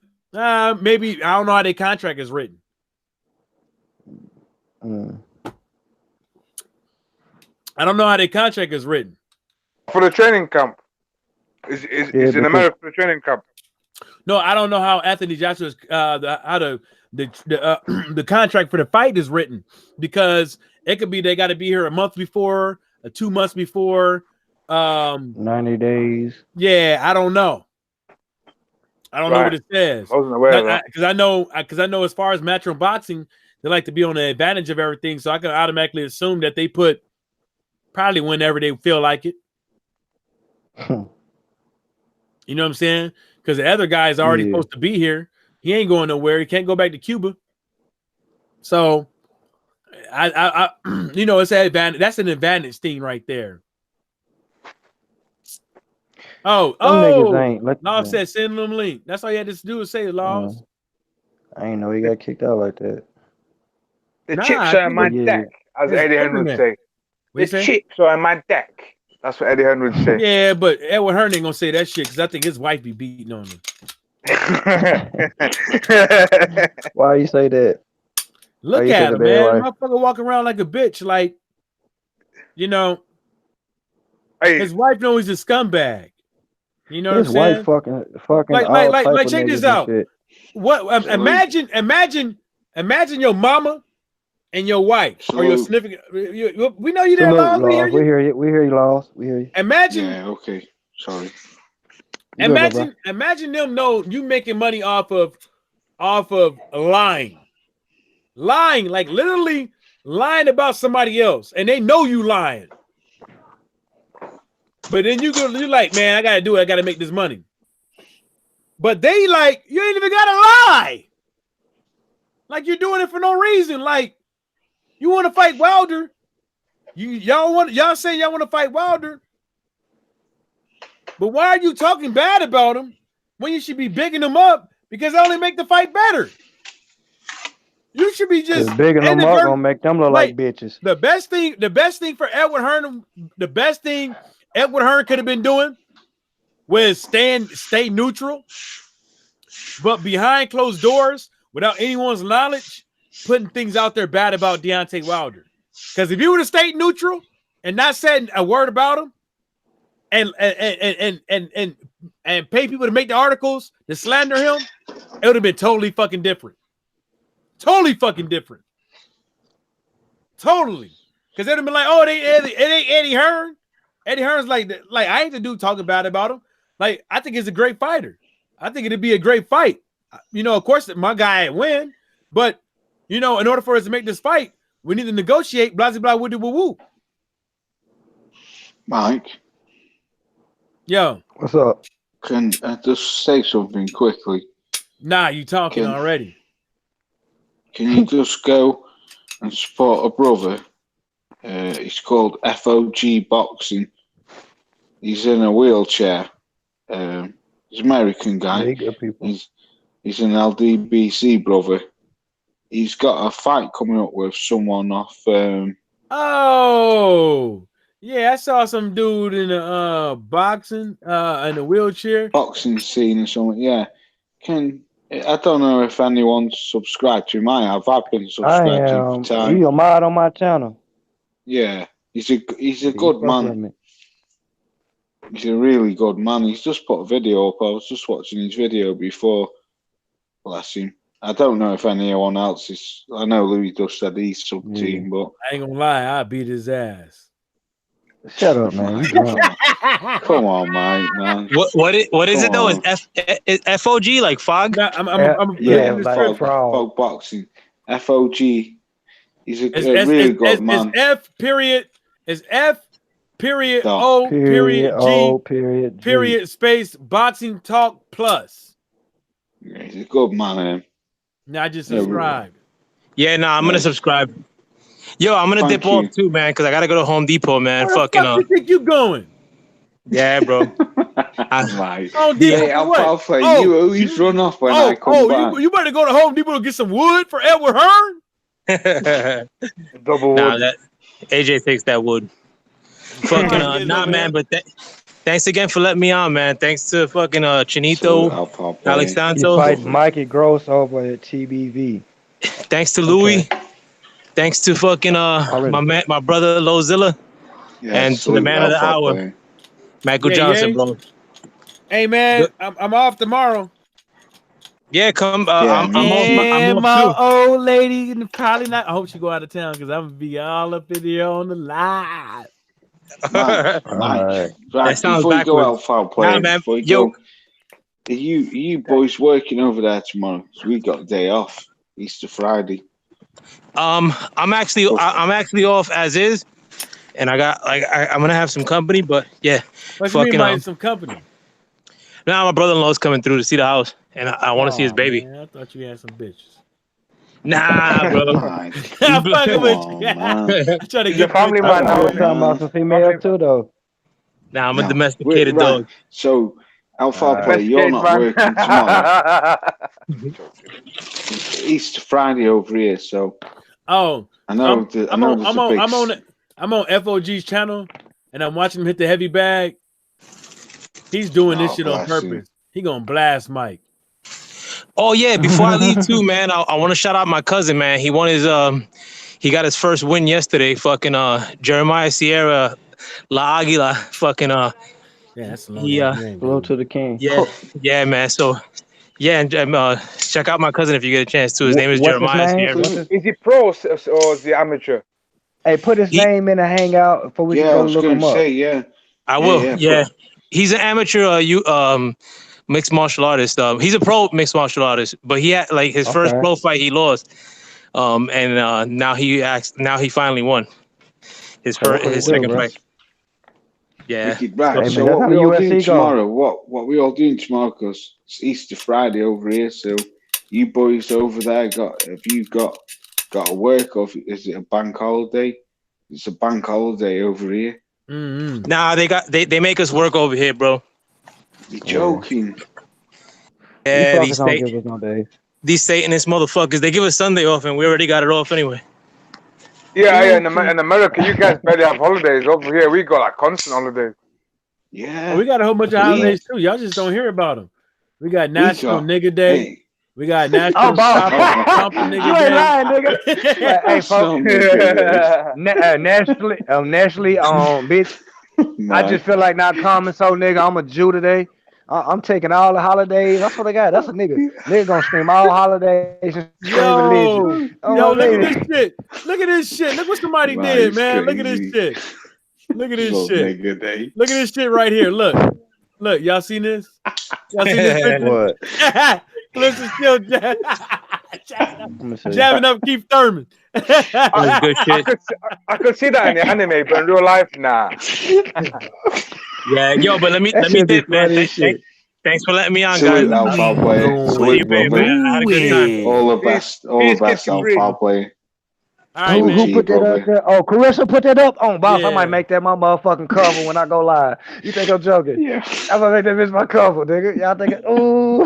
maybe I don't know how their contract is written. I don't know how their contract is written. For the training camp. Is in America for the training camp. No, I don't know how Anthony Joshua's the contract for the fight is written, because it could be they got to be here a month before, 2 months before, 90 days. Yeah, I don't know. I don't know what it says. I wasn't aware of that. Because I know as far as Matchroom Boxing, they like to be on the advantage of everything, so I can automatically assume that they put probably whenever they feel like it. You know what I'm saying? Because the other guy is already supposed to be here. He ain't going nowhere. He can't go back to Cuba. So, I you know, it's an advantage. That's an advantage thing right there. Law said send them link. That's all you had to do is say Laws. I ain't know he got kicked out like that. The chips are on my deck, as Eddie Hearn would say. The chips are on my deck. That's what Eddie Hearn would say. Yeah, but Edward Hearn ain't gonna say that shit because I think his wife be beating on him. Why you say that? Look at him, man. Motherfucker walking around like a bitch, like, you know. Hey. His wife knows he's a scumbag. You know his what I'm saying? Fucking. Like check this out. What? Imagine your mama and your wife or your significant. We know you there, Laws. We hear you. We hear you, Laws. We hear you. Imagine. Yeah. Okay. Sorry. Imagine them know you making money off of lying, like literally lying about somebody else, and they know you lying. But then you're like, man, I gotta do it. I gotta make this money. But they like, you ain't even gotta lie. Like you're doing it for no reason. Like you want to fight Wilder. Y'all say y'all want to fight Wilder. But why are you talking bad about him when you should be bigging him up? Because they only make the fight better. You should be just bigging them up gonna make them look like bitches. The best thing for Edward Hearn, the best thing Edward Hearn could have been doing was stay neutral, but behind closed doors, without anyone's knowledge, putting things out there bad about Deontay Wilder. Because if you would have stayed neutral and not said a word about him, and pay people to make the articles to slander him, it would have been totally fucking different. Totally fucking different. Totally. Because they'd have been like, oh, it ain't Eddie Hearn. Eddie Hearn's like I ain't the dude talking bad about him. Like, I think he's a great fighter. I think it'd be a great fight. You know, of course, my guy would win. But, you know, in order for us to make this fight, we need to negotiate, blah, blah, blah, woo, woo, woo. Mike. Yo. What's up? Can I just say something quickly? Nah, you talking already. Can you just go and support a brother? He's called FOG Boxing. He's in a wheelchair. He's an American guy. Yeah, good people. He's an LDBC brother. He's got a fight coming up with someone off. Oh, yeah, I saw some dude in a boxing in a wheelchair. Boxing scene or something. Yeah. I don't know if anyone's subscribed to him. I've been subscribed to him for time. He's a mod on my channel. Yeah, he's a good man. He's a really good man. He's just put a video up. I was just watching his video before. Bless him. I don't know if anyone else is. I know Louis just said he's sub-team, but I ain't gonna lie, I beat his ass. Shut up, man. Come on, mate, man. What is it though? Is FOG like fog? Nah, I'm fog boxing. FOG. He's a really good man. It's F period O period G period space boxing talk plus. Yeah, he's a good man. Now I just subscribed. Yeah, I'm gonna subscribe. Yo, I'm gonna dip off too, man, because I gotta go to Home Depot, man. Where the fuck you think you going? Yeah, bro. Home Depot. I'll play. You always run off when I come back. You better go to Home Depot to get some wood for Edward Hearn. Double wood. That AJ takes that wood. Fucking man. But thanks again for letting me on, man. Thanks to fucking Chinito, Alex Santos. Fight Mikey Gross over at TBV. Thanks to Louis. Thanks to fucking my brother Lozilla. Yeah, and to the man of the hour, Michael Johnson, bro. Hey man, I'm off tomorrow. Yeah, come. I'm off my old lady probably not. I hope she go out of town because I'm gonna be all up in here on the live. Right. Before you go out, foul play. Are you boys working over there tomorrow? So we got a day off, Easter Friday. I'm actually off as is, and I got I'm gonna have some company, but yeah. What you mean by some company? Now my brother-in-law's coming through to see the house, and I want to see his baby. Man, I thought you had some bitches. Nah, bro. I'm fucking with you. I try to get family man. I'm talking about some female too, though. Nah, I'm a domesticated dog. So, Alpha Play, you're not working tomorrow. Easter Friday over here, so. Oh, I know. I'm on FOG's channel, and I'm watching him hit the heavy bag. He's doing this shit on purpose. He gonna blast Mike. Oh yeah, before I leave too, man, I want to shout out my cousin, man. He won his he got his first win yesterday. Fucking Jeremiah Sierra La Aguila. Fucking yeah, that's a long name. Hello to the king. Yeah, man. So yeah, and check out my cousin if you get a chance too. His name is Jeremiah Sierra. Is he pro or is he amateur? Hey, put his name in a hangout before we go look him up. I will. Yeah. He's an amateur mixed martial artist. He's a pro mixed martial artist, but he had his first pro fight he lost. And now he finally won his second fight. Yeah. Right. So what we all doing tomorrow? What we all doing tomorrow? Because it's Easter Friday over here. So you boys over there have you got to work, or is it a bank holiday? It's a bank holiday over here. Mm-hmm. Nah, they make us work over here, bro. You're joking. Yeah, these Satanist motherfuckers, they give us Sunday off, and we already got it off anyway. Yeah. In America, you guys barely have holidays. Over here, we got constant holidays. Yeah. Well, we got a whole bunch of holidays too. Y'all just don't hear about them. We got National Nigga Day. Hey. We got National Stop Nigga Day. You ain't lying, nigga. Hey, folks. Nationally, bitch. I just feel like not common, so nigga, I'm a Jew today. I'm taking all the holidays. I swear to God, that's a nigga. Nigga gonna scream all holidays and scream religion. Oh my Yo, look at baby. this shit. Look at this shit. Look what somebody Man, did, he's man. Look at this crazy. shit. Look at this Little shit. nigga, eh? Look at this shit right here. Look, y'all seen this? Y'all seen this picture? What? Listen, still jabbing up Keith Thurman. That's good shit. I could see that in the anime, but in real life, nah. Yeah, yo, but let me think, man. Thanks for letting me on, Salute guys. now, foul play. Salute, man. brother. I had a good time. All the best. All the best now, foul play. All right, man. Who put that up there? Oh, Carissa put that up. Oh, boss, Yeah. I might make that my motherfucking cover when I go live. You think I'm joking? Yeah. I'm gonna make that bitch my cover, nigga. Y'all think ooh.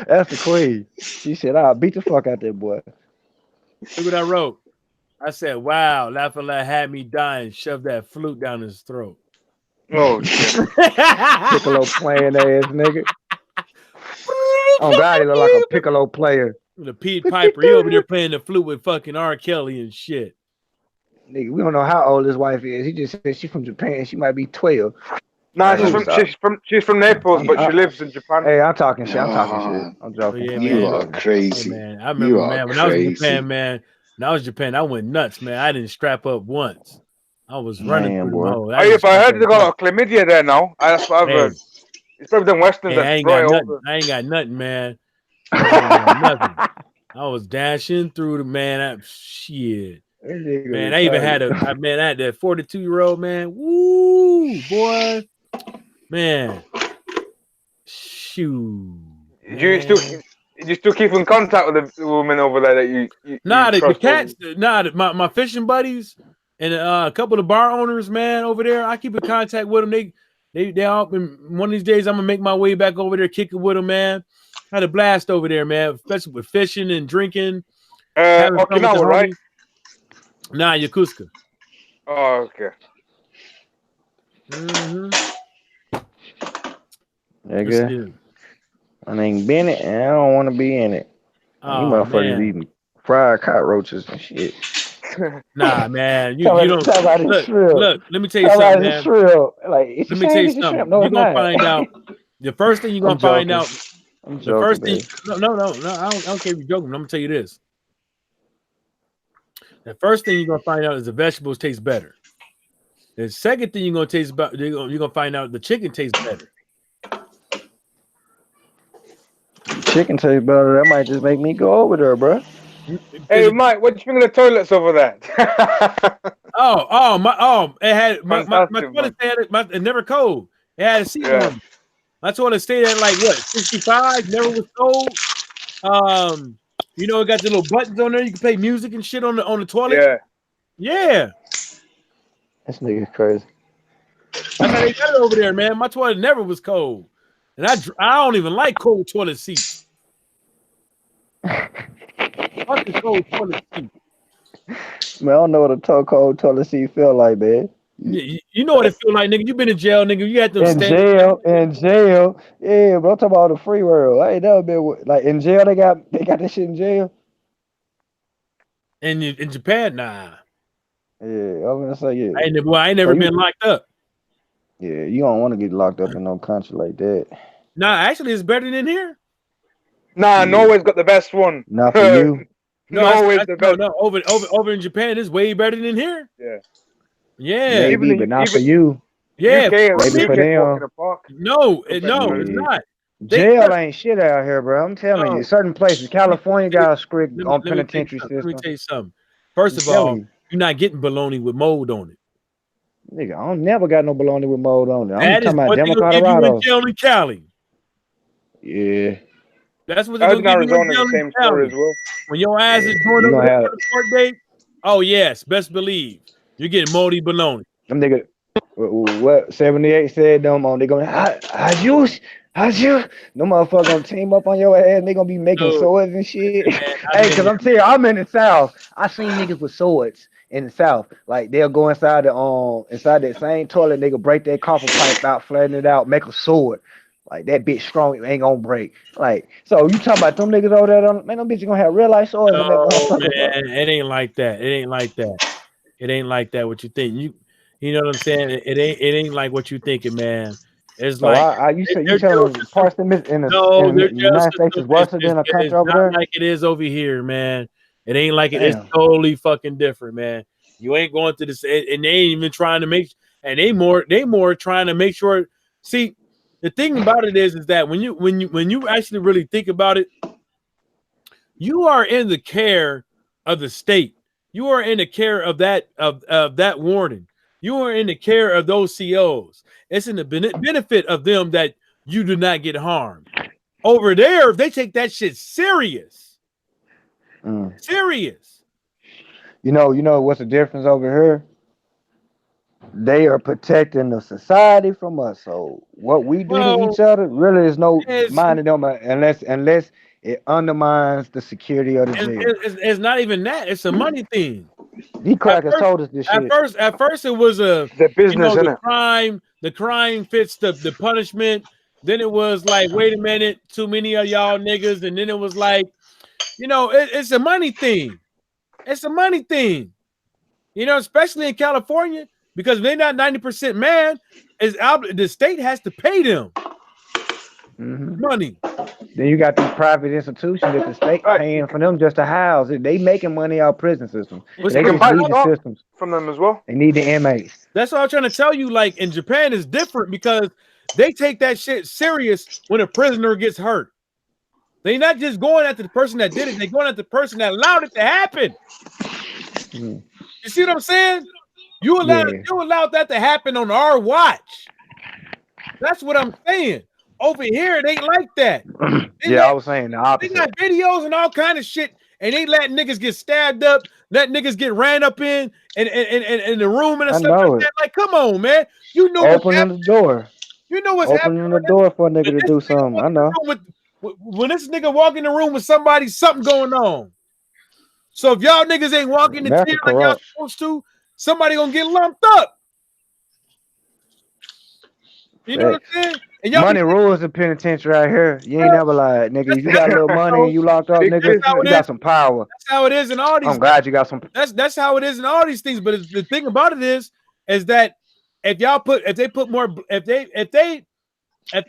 That's the queen. She said, I'll beat the fuck out that boy. Look what I wrote. I said, wow, Lafayette had me dying, shoved that flute down his throat. Oh shit. Piccolo playing ass nigga. Oh God, he look like a piccolo player. The Pete Piper, he over there playing the flute with fucking R. Kelly and shit. Nigga, we don't know how old his wife is. He just said she's from Japan. She might be 12. Nah, she's from Naples, but she lives in Japan. Hey, I'm talking shit. I'm talking shit. I'm joking. Yeah, You man. are crazy. Hey, man. I remember, man, when I was in Japan, man. When I was in Japan, I went nuts, man. I didn't strap up once. I was running through the mode. If I heard they got chlamydia there now, that's what I've heard. It's probably them Westerners that brought it over. I ain't got nothing, man. I ain't got nothing. I was dashing through the man. Shit. Man, I even had I had that 42-year-old man. Woo, boy. Man. Shoot. You still keep in contact with the woman over there that you the cats, my fishing buddies and a couple of bar owners, man, over there. I keep in contact with them. They all been, one of these days I'm gonna make my way back over there, kick it with them, man. Had a blast over there, man, especially with fishing and drinking. Okinawa, right? Nah, Yokosuka. Oh, okay. Nigga, I ain't been it, and I don't want to be in it. You motherfuckers eating fried cockroaches and shit. Nah, man, you don't look. Let me tell you something, man. Let me tell you something. You're gonna find out. The first thing you're gonna find out. The first thing. No. I don't care if you're joking. I'm gonna tell you this. The first thing you're gonna find out is the vegetables taste better. The second thing you're gonna find out the chicken tastes better. Chicken tastes better. That might just make me go over there, bro. Hey, Mike, what do you think of the toilets over there? It had my toilet had it never cold. It had a seat on. My toilet stayed at like what 65, never was cold. It got the little buttons on there. You can play music and shit on the toilet. Yeah. This nigga's crazy. That's how they got it over there, man. My toilet never was cold, and I don't even like cold toilet seats. Fucking cold toilet seat. Man, I don't know what a cold toilet seat feel like, man. You know what it feel like, nigga. You been in jail, nigga. You had to in jail. Yeah, but I'm talking about the free world. I ain't never been like in jail. They got that shit in jail. In Japan, nah. Yeah, I was gonna say yeah. I ain't never been locked up. Yeah, you don't want to get locked up in no country like that. Nah, actually, it's better than here. Nah, Norway's got the best one. Not for you. Norway's the best. No, over in Japan, it's way better than here. Yeah. Maybe, but not for you. Yeah. Maybe for them. No, it's not. Jail ain't shit out here, bro. I'm telling you. Certain places. California got a strict on penitentiary system. Let me tell you something. First of all, you're not getting bologna with mold on it. Nigga, I don't never got no bologna with mold on it. I'm talking about Denver, Colorado. Jail in Cali. Yeah. That's what they're gonna give you in jail in Cali. Well. When your ass is going over there for the court date, oh yes, best believe you're getting moldy bologna. Them nigga, what 78 said them on? They gonna how'd you? No motherfucker gonna team up on your ass. They gonna be making swords and shit. Hey, cause I'm telling you, I'm in the South. I seen niggas with swords in the South. Like they'll go inside that same toilet. They gonna break their copper pipe out, flatten it out, make a sword. Like that bitch strong, it ain't gonna break. Like, so you talking about them niggas over there? Man, them bitches gonna have real life swords. No, man, it ain't like that. It ain't like that. It ain't like that. What you think? You know what I'm saying? It ain't like what you thinking, man. It's So like you said their you jail telling system. parts in No, the their jail United States system is worse than a is country over not there? like it is over here, man. It ain't like it. It's Damn. totally fucking different, man. You ain't going to this, and they ain't even trying to make. And they more trying to make sure. See, the thing about it is that when you actually really think about it, you are in the care of the state. You are in the care of that warden. You are in the care of those COs. It's in the benefit of them that you do not get harmed. Over there, they take that shit serious. Serious. You know what's the difference over here? They are protecting the society from us. So what we do to each other really is no minding them unless it undermines the security of the jail. It's not even that. It's a money thing. These crackers told us this shit. At first, it was the business, the crime. The crime fits the punishment. Then it was like, wait a minute, too many of y'all niggas. And then it was like, it's a money thing. It's a money thing. Especially in California, because they're not 90% man, the state has to pay them money. Then you got these private institutions that the state paying for them just to house it. They making money out of prison systems. They just need the systems from them as well. They need the inmates. That's what I'm trying to tell you. Like in Japan, is different because they take that shit serious when a prisoner gets hurt. They're not just going after the person that did it. They're going after the person that allowed it to happen. You see what I'm saying? You allowed that to happen on our watch. That's what I'm saying. Over here, it ain't like that. I was saying the opposite. They got videos and all kind of shit, and they let niggas get stabbed up, let niggas get ran up in the room and stuff like that. Like, come on, man. You know opening the door. You know what's opening the door for a nigga to do something. I know. When this nigga walk in the room with somebody, something going on. So if y'all niggas ain't walking the chair like y'all supposed to, somebody gonna get lumped up. You know what I'm saying? And money rules the penitentiary right here. You ain't never lied, nigga. If you got a little money and you locked up, nigga, you got some power. That's how it is in all these. I'm glad you got some. That's how it is in all these things. But the thing about it is that if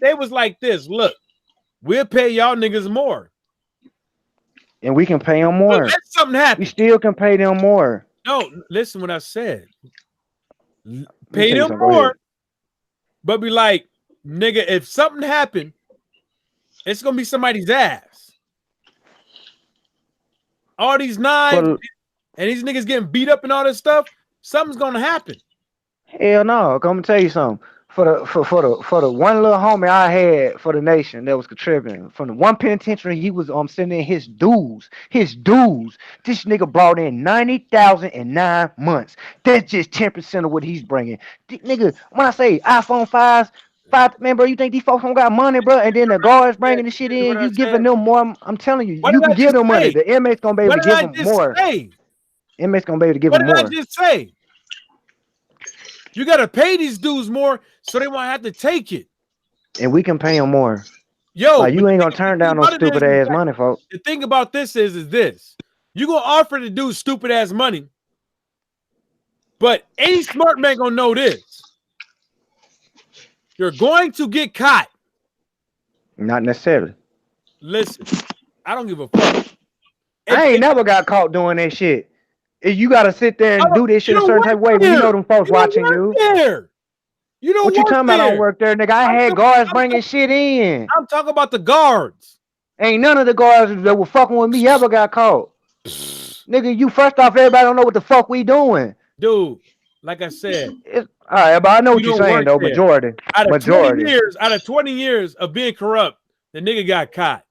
they was like this, look, we'll pay y'all niggas more. And we can pay them more. Let something happen. We still can pay them more. No, listen what I said. Pay them more. But be like, nigga, if something happened, it's gonna be somebody's ass. All these knives and these niggas getting beat up and all this stuff, something's gonna happen. Hell no, I'm gonna tell you something. For the one little homie I had for the nation that was contributing from the one penitentiary, he was sending in his dues. This nigga brought in 90,000 in 9 months. That's just 10% of what he's bringing. Nigga, when I say iPhone 5, man, bro, you think these folks don't got money, bro? And then the guards bringing the shit in, you giving them more. I'm telling you, you can give them money. The inmates gonna be able to give them more. Inmates gonna be able to give them more. What did I just say? You gotta pay these dudes more so they won't have to take it. And we can pay them more. Yo, like you ain't gonna turn down no stupid ass money, folks. The thing about this is this. You gonna offer the dude stupid ass money, but any smart man gonna know this. You're going to get caught. Not necessarily. Listen, I don't give a fuck. I ain't never got caught doing that shit. You gotta sit there and do this shit a certain type of way. But you know them folks watching you. You don't what you talking about? I don't work there, nigga. I had guards bringing shit in. I'm talking about the guards. Ain't none of the guards that were fucking with me ever got caught. Nigga, you first off, everybody don't know what the fuck we doing. Dude, like I said. All right, but I know what you're saying though. Majority. Out of 20 years of being corrupt, the nigga got caught.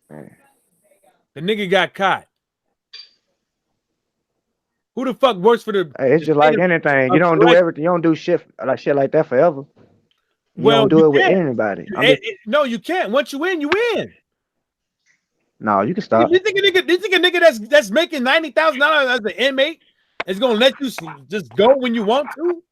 The nigga got caught. Who the fuck works for the? Hey, it's just like anything. You don't do everything. You don't do shit like that forever. You don't do it with anybody. No, you can't. Once you in, you in. No, you can stop. You think a nigga that's making $90,000 as an inmate is gonna let you just go when you want to?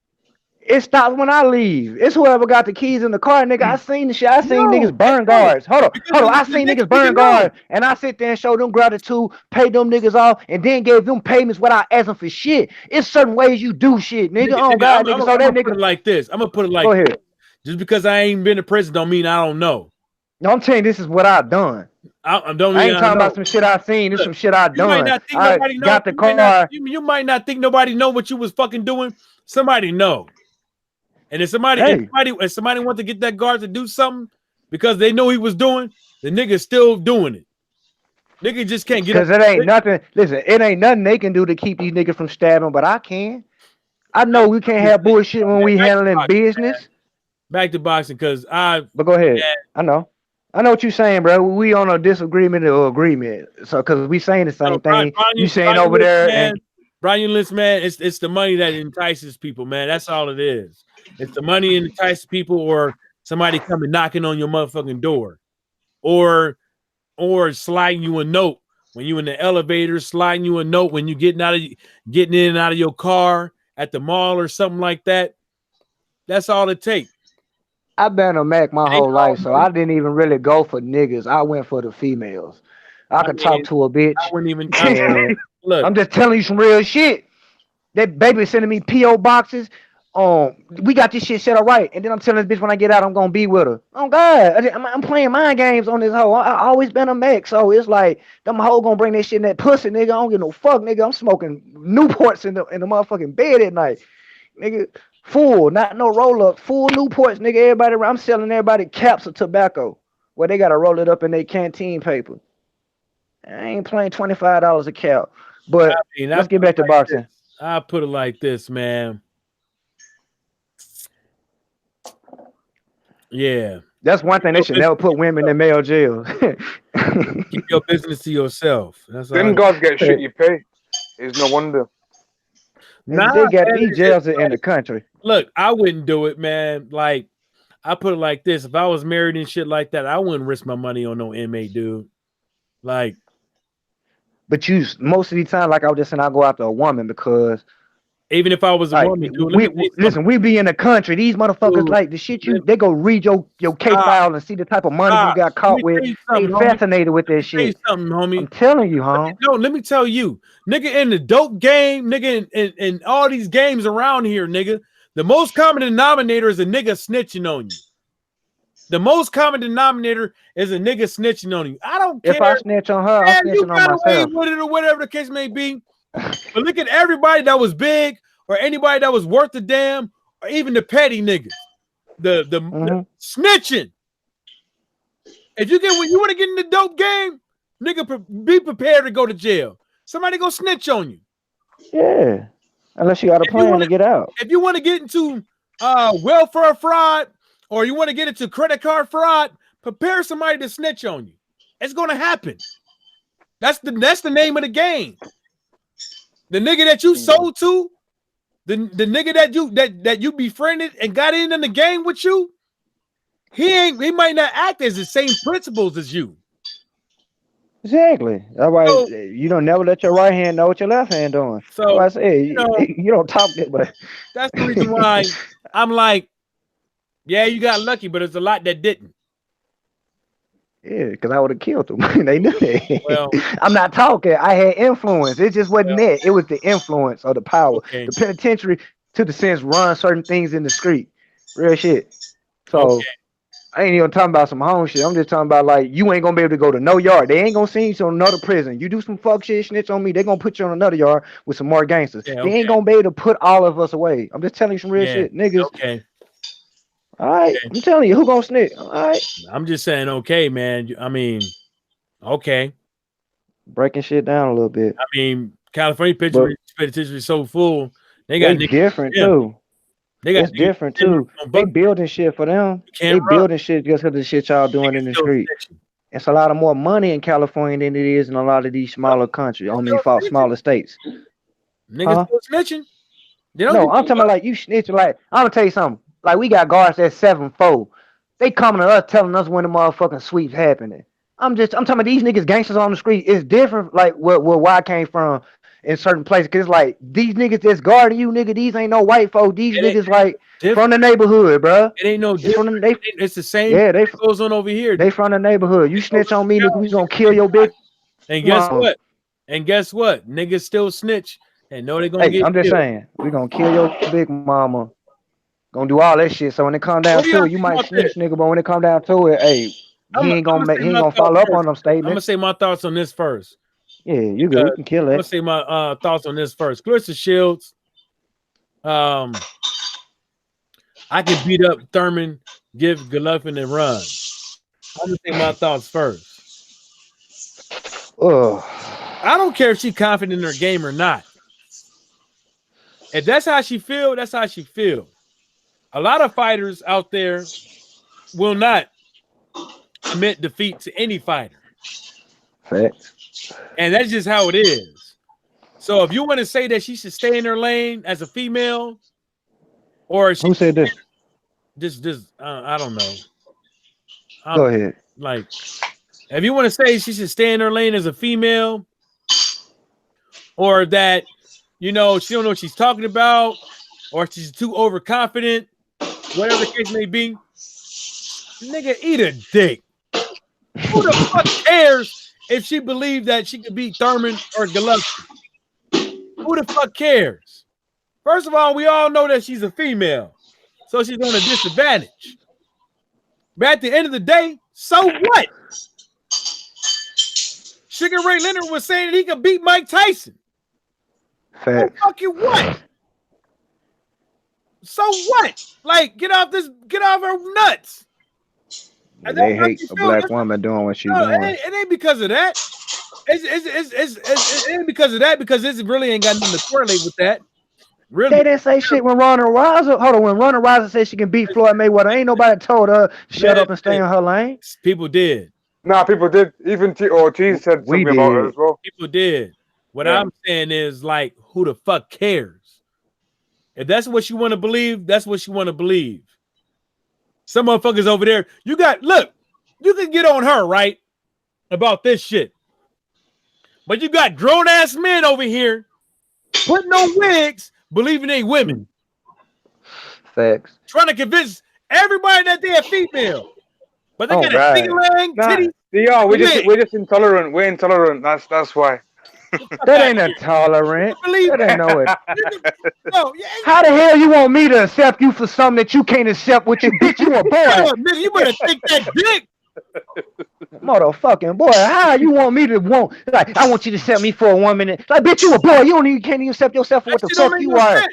It stops when I leave. It's whoever got the keys in the car, nigga. I seen the shit. I seen No, niggas burn they don't. guards. Hold on. Because I the seen next niggas burn nigga know. guards, and I sit there and show them gratitude, pay them niggas off, and then gave them payments without asking for shit. It's certain ways you do shit, nigga. Oh God, nigga. So that Put nigga. it like this. I'm gonna put it like Go this. ahead. Just because I ain't been to prison don't mean I don't know. No, I'm telling you, this is what I done. I ain't talking about some shit I seen. This some shit I You might done. not think I nobody know. got the car. You might not think nobody know what you was fucking doing. Somebody know. And if somebody want to get that guard to do something because they know he was doing, the nigga's still doing it. Nigga just can't get up. Because it ain't nothing. Listen, it ain't nothing they can do to keep these niggas from stabbing, but I can. I know we can't have bullshit when we handling business. Back to boxing, because But go ahead. I know what you're saying, bro. We on a disagreement or agreement. So because we saying the same thing. You saying over there and Brian List, man, it's the money that entices people, man. That's all it is. It's the money that entices people, or somebody coming knocking on your motherfucking door, or sliding you a note when you in the elevator, sliding you a note when you getting in and out of your car at the mall or something like that. That's all it takes. I've been a Mac my whole life, so I didn't even really go for niggas. I went for the females. I could talk to a bitch. I wouldn't even look. I'm just telling you some real shit. That baby sending me PO boxes. We got this shit set up right, and then I'm telling this bitch when I get out, I'm gonna be with her. Oh God, I'm playing mind games on this hoe. I always been a Mac, so it's like them hoe gonna bring that shit in that pussy, nigga. I don't give no fuck, nigga. I'm smoking Newports in the motherfucking bed at night, nigga. Full, not no roll up, full Newports, nigga. Everybody, I'm selling everybody caps of tobacco where they gotta roll it up in their canteen paper. I ain't playing $25 a cap, but let's get back to boxing. I put it like this, man. Yeah, that's one thing. They should never put women in male jail. Keep your business to yourself. That's all. Then God get shit you pay. It's no wonder. Nah, they got these jails in the country. Look, I wouldn't do it, man. Like, I put it like this: if I was married and shit like that, I wouldn't risk my money on no inmate, dude. Like, but you most of the time, like I was just saying, I go after a woman because even if I was a woman, dude, listen, we be in the country. These motherfuckers, like the shit they go read your case file and see the type of money you got caught with. They fascinated with that shit. Something, homie. I'm telling you, homie. No, let me tell you, nigga, in the dope game, nigga, in all these games around here, nigga, the most common denominator is a nigga snitching on you. The most common denominator is a nigga snitching on you. I don't care. If I snitch on her, I'm snitching on myself. With it or whatever the case may be. But look at everybody that was big or anybody that was worth a damn or even the petty niggas. The snitching. If you want to get in the dope game, nigga, be prepared to go to jail. Somebody go snitch on you. Yeah. Unless you got a plan to get out. If you want to get into welfare fraud or you want to get into credit card fraud, prepare somebody to snitch on you. It's going to happen. That's the name of the game. The nigga that you sold to, the nigga that you befriended and got in the game with you, he might not act as the same principles as you. Exactly. That's why you don't never let your right hand know what your left hand doing. So I say you don't talk it, but that's the reason why I'm like, yeah, you got lucky, but there's a lot that didn't. Yeah, because I would have killed them. They knew that. Well, I'm not talking. I had influence. It just wasn't that. It was the influence or the power. Okay. The penitentiary, to the sense, run certain things in the street. Real shit. So I ain't even talking about some home shit. I'm just talking about like you ain't gonna be able to go to no yard. They ain't gonna send you to another prison. You do some fuck shit, snitch on me, they gonna put you on another yard with some more gangsters. Yeah, they ain't gonna be able to put all of us away. I'm just telling you some real shit, niggas. Okay. All right, I'm telling you, who gonna snitch? All right. I'm just saying, okay, man. I mean, okay. Breaking shit down a little bit. I mean, California penitentiary is so full. They got different too. It's different too. They building shit for them. They building shit just because of the shit y'all doing in the street. It's a lot of more money in California than it is in a lot of these smaller countries. Smaller states. Niggas still snitching. No, I'm talking about like you snitching. Like I'm gonna tell you something. Like we got guards at 7-4. They coming to us telling us when the motherfucking sweeps happening. I'm talking about these niggas gangsters on the street. It's different. Like where I came from in certain places. Cause like these niggas that's guarding you, nigga. These ain't no white folk. These niggas like from the neighborhood, bro. It ain't no different. It's the same. Yeah, that goes on over here. They from the neighborhood. You snitch on me, nigga, we gonna kill your big. And guess what? Niggas still snitch and know they gonna get. I'm just saying, we gonna kill your big mama. Gonna do all that shit. So when it come down to it, you might snitch, nigga. But when it come down to it, hey, he ain't gonna follow up on them statements. I'm gonna say my thoughts on this first. Yeah, you good. We can kill it. I'm gonna say my thoughts on this first. Clarissa Shields. I can beat up Thurman, give Golovkin a run. I'm gonna say my thoughts first. I don't care if she's confident in her game or not. If that's how she feel, that's how she feel. A lot of fighters out there will not admit defeat to any fighter. Facts. And that's just how it is. So if you want to say that she should stay in her lane as a female, or who said this? This I don't know. Go ahead. Like, if you want to say she should stay in her lane as a female, or that, you know, she don't know what she's talking about, or she's too overconfident, whatever the case may be, nigga, eat a dick. Who the fuck cares if she believed that she could beat Thurman or Golovkin? Who the fuck cares? First of all, we all know that she's a female, so she's on a disadvantage. But at the end of the day, so what? Sugar Ray Leonard was saying that he could beat Mike Tyson. So fucking what? So what? Like, get off her nuts. And they hate a black woman doing what she's doing. It ain't because of that. It ain't because of that, because this really ain't got nothing to correlate with that. Really? They didn't say shit when Ronda Rousey. Hold on, when Ronda Rousey said she can beat Floyd Mayweather, ain't nobody told her to shut up and stay in her lane. People did. Nah, people did. Even Ortiz said something about her as well. People did. What I'm saying is, like, who the fuck cares? If that's what you want to believe, that's what you want to believe. Some motherfuckers over there, you can get on her, right? About this shit. But you got grown-ass men over here putting on wigs, believing they women. Facts. Trying to convince everybody that they're female. But they got a single-leg titty. Yeah, we're just intolerant. We're intolerant. That's why. That ain't intolerant. That ain't no it. No, how the hell you want me to accept you for something that you can't accept with you, bitch? You a boy. Nigga, you better take that dick. Motherfucking boy, how you want me to want? Like, I want you to accept me for a woman. Like, bitch, you a boy. You can't even accept yourself for what the fuck you are.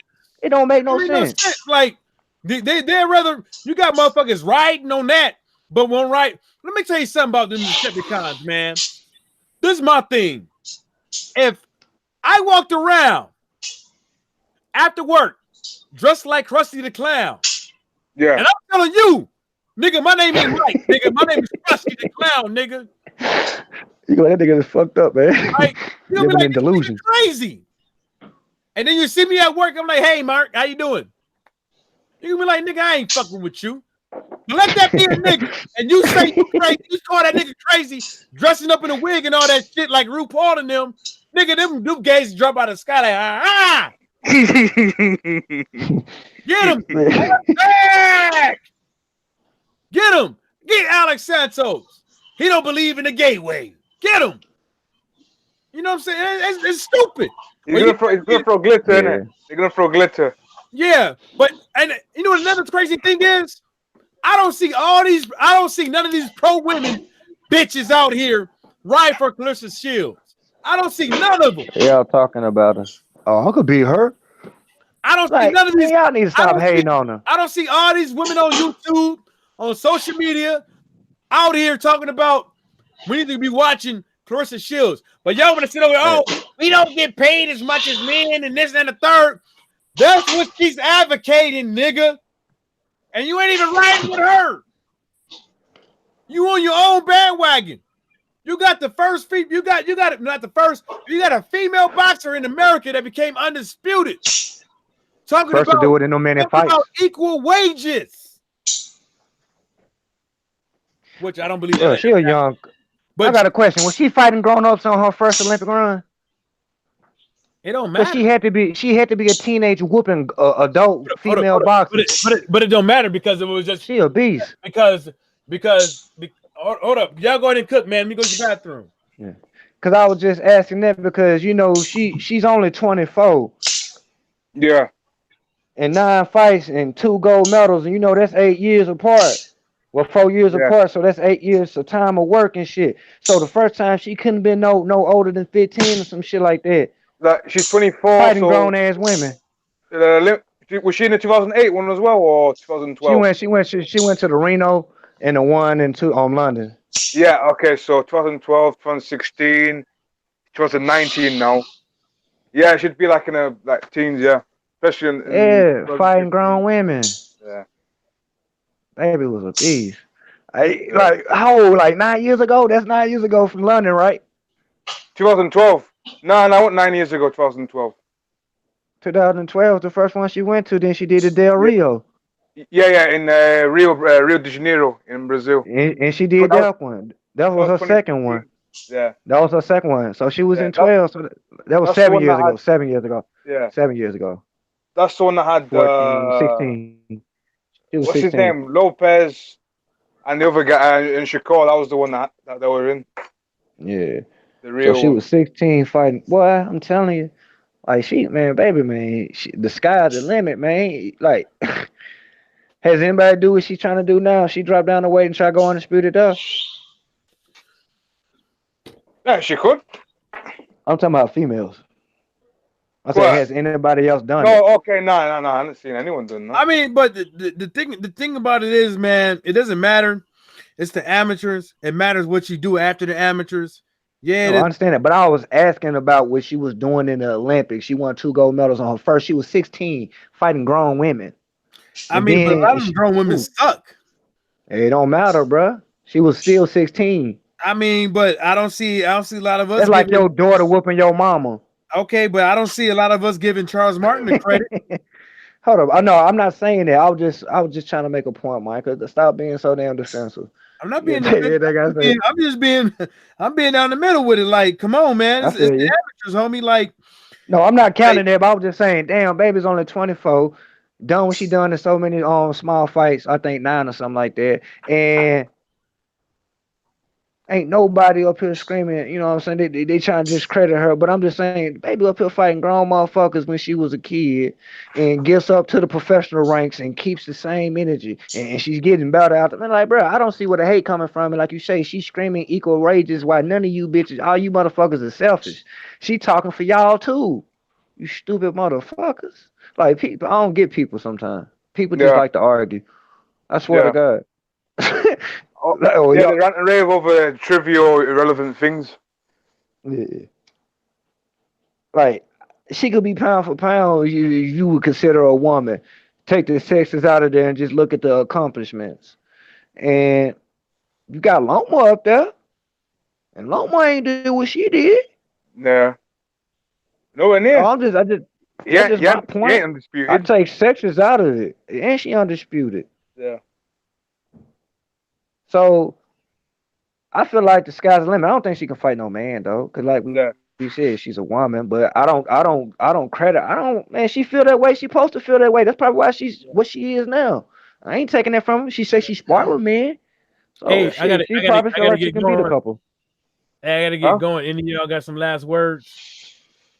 It don't make no sense. Like, they'd rather, you got motherfuckers riding on that, but won't ride. Let me tell you something about them Decepticons, man. This is my thing. If I walked around after work dressed like Krusty the Clown, and I'm telling you, nigga, my name ain't Mike, nigga, my name is Krusty the Clown, nigga. You go, that nigga is fucked up, man. Like, you'll be like, in delusion. Crazy. And then you see me at work, I'm like, hey, Mark, how you doing? You can be like, nigga, I ain't fucking with you. But let that be a nigga, and you say you crazy, you call that nigga crazy, dressing up in a wig and all that shit like RuPaul and them. Nigga, them gays drop out of the sky like, Get him! Back! Get him! Get Alex Santos. He don't believe in the gateway. Get him! You know what I'm saying? It's stupid. He's gonna throw glitter in it. They're gonna throw glitter. Yeah, but and you know what another crazy thing is? I don't see none of these pro women bitches out here ride for Clarissa Shields. I don't see none of them. Y'all talking about her. Oh, I could be her. I don't see none of these. Y'all need to stop hating on her. I don't see all these women on YouTube, on social media, out here talking about we need to be watching Clarissa Shields. But y'all want to sit over there, we don't get paid as much as men and this and the third. That's what she's advocating, nigga. And you ain't even riding with her. You on your own bandwagon. You got the first you got a female boxer in America that became undisputed. Talking first about to do it in no minute fights. About equal wages. Which I don't believe. Yeah, she was young. But I got a question. Was she fighting grown-ups on her first Olympic run? It don't Cause matter. she had to be a teenage whooping adult female Hold boxer. but it don't matter because it was just She a beast. because hold up. Y'all go ahead and cook, man. Let me go to the bathroom. Yeah. Cause I was just asking that because you know she's only 24 Yeah. and 9 fights and 2 gold medals, and you know that's 8 years apart. Well, 4 years Yeah. apart, so that's 8 years of time of work and shit. So the first time she couldn't been no older than 15 or some shit like that. Like she's 24, Fighting so grown ass women. was she in the 2008 one as well or 2012? She went to the Reno and the 1 and 2 on London. Yeah. Okay. So 2012, 2016, 2019 now. Yeah, it should be like in a like teens. Yeah, especially in Yeah, fighting 2015. grown women. Yeah. Baby was a beast. I Yeah. like how old? Like 9 years ago? That's 9 years ago from London, right? 2012. No, no, 9 years ago, 2012. 2012, the first one she went to. Then she did the Del Yeah, Rio, yeah, in Rio de Janeiro in Brazil. and she So did that that one. That was was her second 2015. one. Yeah, That was her second one. So she was yeah. in 12. So that was That's the 7 one that years ago. had 7 years ago. yeah. 7 years ago. That's the one that had 14, 16. She was what's his 16. name? Lopez and the other guy and Shakur. That was the one that they were in Yeah. the So real she one. was 16 fighting. Boy, I'm telling you, like she, man, baby, man, the sky's the limit, man. Like, has anybody do what she's trying to do now? She drop down the weight and try to go undisputed up. Yeah, she could. I'm talking about females. I said, What? has anybody else done it? No, okay, no. I haven't seen anyone doing that. I mean, but the thing about it is, man, it doesn't matter. It's the amateurs. It matters what you do after the amateurs. Yeah, No, I understand that, but I was asking about what she was doing in the Olympics. She won 2 gold medals on her first. She was 16, fighting grown women. I And mean, but a lot of then grown women suck. it don't matter, bruh. She was still 16. I mean, but I don't see a lot of us. That's like giving, your daughter whooping your mama. okay, but I don't see a lot of us giving Charles Martin the credit. Hold up. I know I'm not saying that. I was just trying to make a point, Michael. Stop being so damn defensive. I'm not Yeah, being. I'm being down the middle with it. Like, come on, man. It's the amateurs, homie. Like, no, I'm not counting that, but I was just saying, damn, baby's only 24. Done what she done in so many small fights. I think 9 or something like that. And ain't nobody up here screaming, you know what I'm saying? They trying to discredit her, but I'm just saying, baby up here fighting grown motherfuckers when she was a kid and gets up to the professional ranks and keeps the same energy. And she's getting better out there. Like, bro, I don't see where the hate coming from. And like you say, she's screaming equal rages while none of you bitches, all you motherfuckers are selfish. She talking for y'all too. You stupid motherfuckers. Like, people, I don't get people sometimes. People just like to argue. I swear to God. They rant and rave over trivial, irrelevant things. Yeah. Like, she could be pound for pound. You would consider a woman. Take the sexes out of there and just look at the accomplishments. And you got Loma up there, and Loma ain't did what she did. Yeah. Nowhere near. I just my point. Ain't undisputed. I take sexes out of it, and she undisputed. Yeah. So I feel like the sky's the limit. I don't think she can fight no man though, cause like we said, she's a woman. But I don't credit. Man. She feel that way. She supposed to feel that way. That's probably why she's what she is now. I ain't taking that from her. She says she sparred with men. So hey, she probably feel like she can beat a couple. Hey, I gotta get going. Any of y'all got some last words?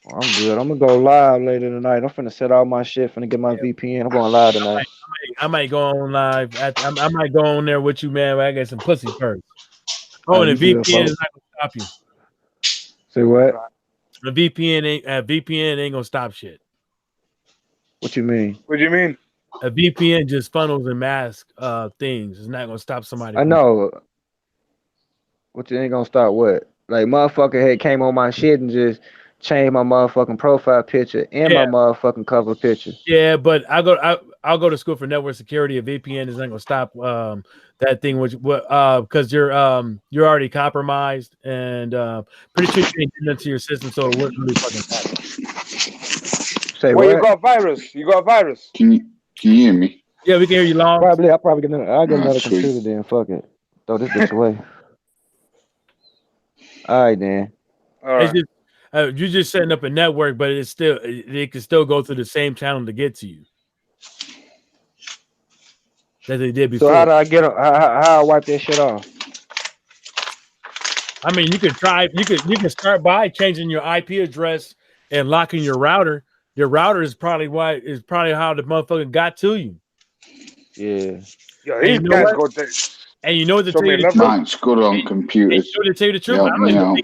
I'm good. I'm gonna go live later tonight. I'm finna set all my shit. Finna get my VPN. I'm going live tonight. I might go on live. I might go on there with you, man. But I got some pussy first. Oh, and the VPN is not gonna stop you. Say what? The VPN ain't gonna stop shit. What you mean? What do you mean? A VPN just funnels and masks things. It's not gonna stop somebody. I know. What you ain't gonna stop what? Like motherfucker had came on my shit and just changed my motherfucking profile picture and my motherfucking cover picture. Yeah, but I'll go to school for network security. A VPN is not gonna stop that thing, which because you're already compromised and pretty sure you ain't doing into your system, so it wouldn't really fucking matter. Say what? You got a virus. You got a virus. Can you hear me? Yeah, we can hear you long. I'll probably get another computer then. Fuck it. Throw this bitch away. All right, then. All right. You're just setting up a network, but it can still go through the same channel to get to you that they did before. So how do I get how I wipe that shit off? I mean, you can start by changing your IP address and locking your router. Your router is probably how the motherfucker got to you. Yeah. Yeah, these guys got this. And you know what to tell you the truth? Mine's good on computers. You know to tell you the truth? Help me out.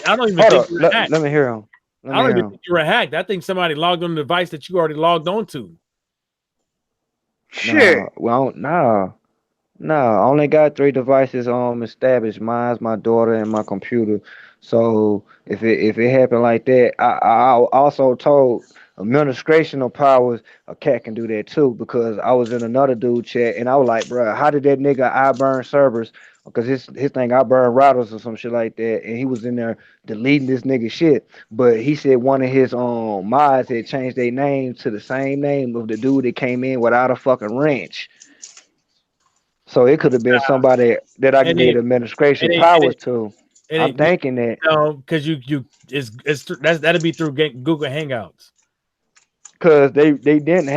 I don't even think you're hacked. Let me hear him. I don't even think you were hacked. I think somebody logged on the device that you already logged on to. Shit. No. I only got 3 devices established. Mine's my daughter and my computer. So if it happened like that, I also told administrational powers a cat can do that too, because I was in another dude chat and I was like, bro, how did that nigga I burn servers? Because his thing I burn routers or some shit like that, and he was in there deleting this nigga shit. But he said one of his mods had changed their name to the same name of the dude that came in without a fucking wrench. So it could have been somebody that I gave administration powers to. I'm thinking that. No, because that'll be through Google Hangouts. Because they didn't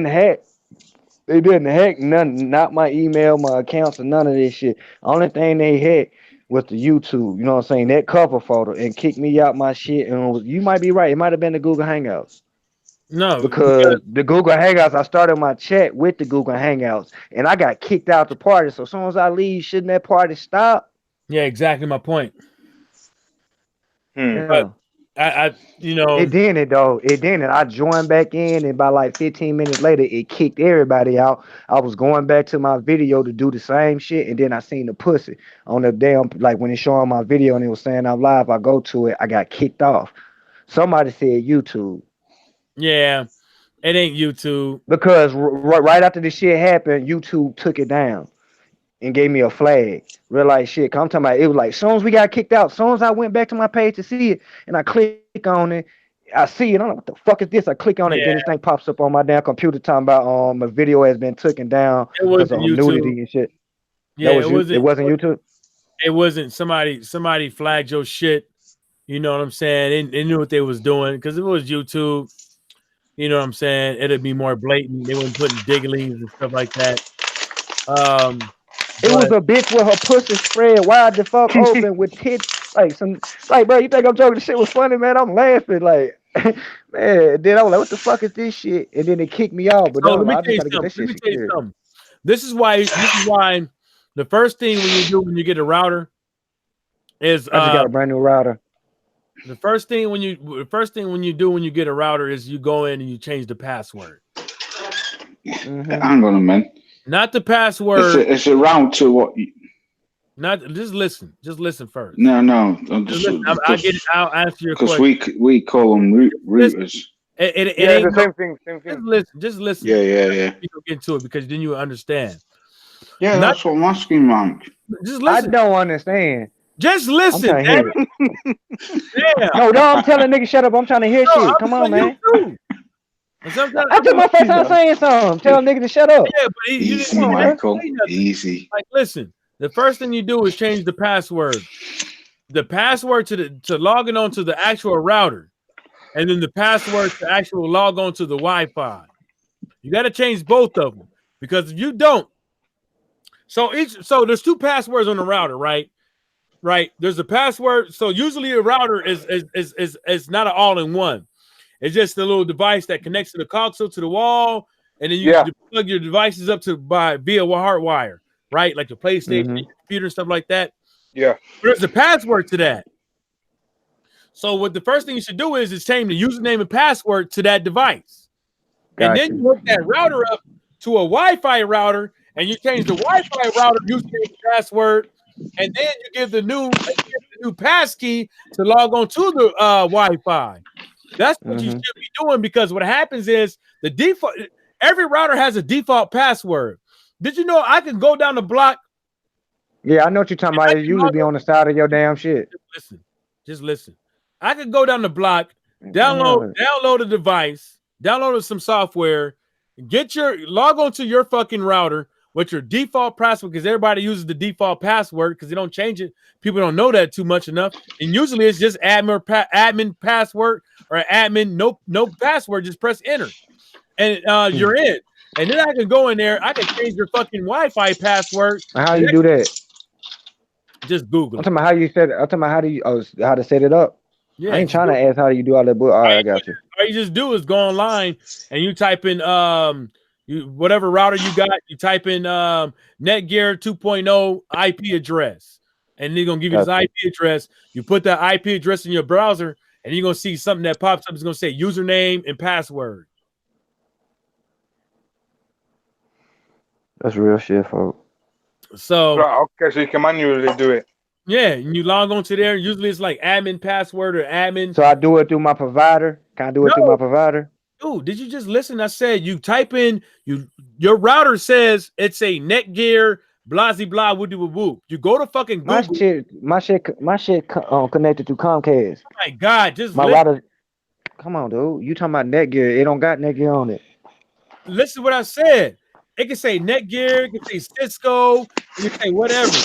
hack none, not my email, my accounts, or none of this shit. Only thing they hacked was the YouTube. You know what I'm saying? That cover photo and kicked me out my shit. And you might be right. It might have been the Google Hangouts. No, because the Google Hangouts, I started my chat with the Google Hangouts, and I got kicked out the party. So as soon as I leave, shouldn't that party stop? Yeah, exactly my point. Yeah. But I it didn't. I joined back in, and by like 15 minutes later, it kicked everybody out. I was going back to my video to do the same shit, and then I seen the pussy on the damn, like when it's showing my video and it was saying I'm live. I go to it, I got kicked off. Somebody said YouTube. Yeah, it ain't YouTube. Because right after this shit happened, YouTube took it down and gave me a flag. Real like shit. I'm talking about, it was like, as soon as we got kicked out, as soon as I went back to my page to see it, and I click on it, I see it. I'm like, what the fuck is this? I click on it, then this thing pops up on my damn computer talking about my video has been taken down because of nudity and shit. Yeah, it wasn't YouTube. It wasn't somebody flagged your shit. You know what I'm saying? They knew what they was doing, because if it was YouTube, you know what I'm saying, it'd be more blatant. They wouldn't put digglies and stuff like that. It was a bitch with her pussy spread wide the fuck open with tits. Like, bro, you think I'm joking? This shit was funny, man. I'm laughing. Like, man. Then I was like, what the fuck is this shit? And then they kicked me out. But let me tell you something. This is why the first thing when you do when you get a router is I just got a brand new router. The first thing when you do when you get a router is you go in and you change the password. Hang on a minute. Not the password. It's a round to what? Not just listen. Just listen first. No. I'll answer your question. Because we call them routers. It ain't the same thing. Just listen. Yeah. You can get to it, because then you understand. Yeah, that's what I'm asking, Mike. Just listen. I don't understand. Just listen. Damn. No, I'm telling nigga shut up. I'm trying to hear shit. Come on, man. I took my first time saying something. Tell nigga to shut up. Yeah, but easy, Michael. Easy. Like, listen. The first thing you do is change the password. The password to logging on to the actual router, and then the password to actual log on to the Wi-Fi. You got to change both of them, because if you don't, so there's 2 passwords on the router, right? Right. There's a password. So usually a router is not an all-in-one. It's just a little device that connects to the console, to the wall, and then you plug your devices up via hard wire, right? Like your PlayStation, your computer, stuff like that. Yeah. There's a password to that. So what the first thing you should do is change the username and password to that device. And then you hook that router up to a Wi-Fi router, and you change the Wi-Fi router username and password, and then you give the new passkey to log on to the Wi-Fi. That's what you should be doing, because what happens is the default. Every router has a default password. Did you know I can go down the block? Yeah, I know what you're talking about. It usually be on the side of your damn shit. Just listen. I could go down the block, download a device, download some software, log on to your fucking router with your default password, because everybody uses the default password because they don't change it. People don't know that too much enough. And usually it's just admin password or admin no password. Just press enter, and you're in. And then I can go in there. I can change your fucking Wi-Fi password. How you do that? Just Google. I'm talking about how you set it. I'm talking about how to set it up. Yeah, I ain't trying to ask how you do all that. But all right, I got you. All you just do is go online and you type in whatever router you got. You type in Netgear 2.0 IP address, and they're gonna give you this IP address. You put that IP address in your browser, and you're gonna see something that pops up. It's gonna say username and password. That's real shit, folks. So okay, so you can manually do it. Yeah, and you log on to there. Usually it's like admin password or admin. So I do it through my provider. Can I do it through my provider? Dude, did you just listen? I said you type in your router says it's a Netgear blah blah woody whoop. You go to fucking Google. My shit connected to Comcast. Oh my God, just my router. Come on, dude. You talking about Netgear? It don't got Netgear on it. Listen to what I said. It can say Netgear, it can say Cisco, it can say whatever.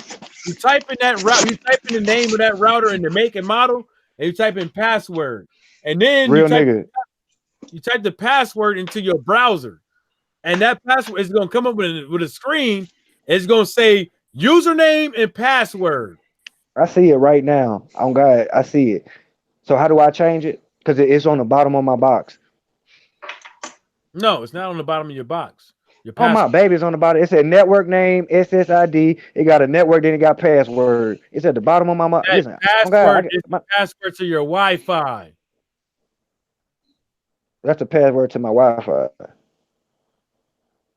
You type in that route, you type in the name of that router and the make and model, and you type in password. And then you type the password into your browser. And that password is going to come up with a screen. It's going to say username and password. I see it right now. Oh God, I see it. So how do I change it? Because it's on the bottom of my box. No, it's not on the bottom of your box. Oh my baby's on the bottom. It said network name, SSID. It got a network, then it got password. It's at the bottom of my box. Listen, password is the password to your Wi-Fi. That's the password to my Wi-Fi.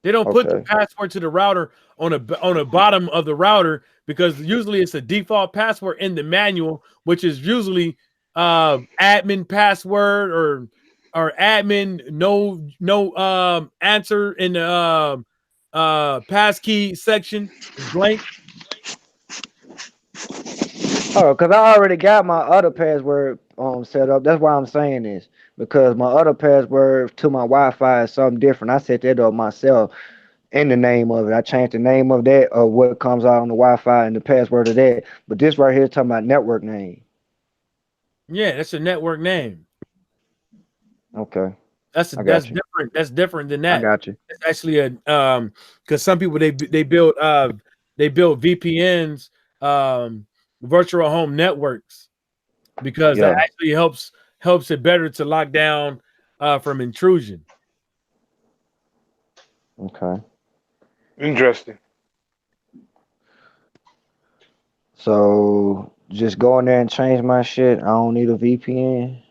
They don't put the password to the router on the bottom of the router because usually it's a default password in the manual, which is usually admin password or admin no answer in the passkey section is blank. Oh, because I already got my other password set up. That's why I'm saying this. Because my other password to my Wi-Fi is something different. I set that up myself in the name of it. I changed the name of that or what comes out on the Wi-Fi and the password of that. But this right here is talking about network name. Yeah, that's a network name. Okay. That's different. That's different than that. I got you. It's actually a because some people they build VPNs, virtual home networks, because that actually helps it better to lock down from intrusion. Okay. Interesting. So just go in there and change my shit. I don't need a VPN.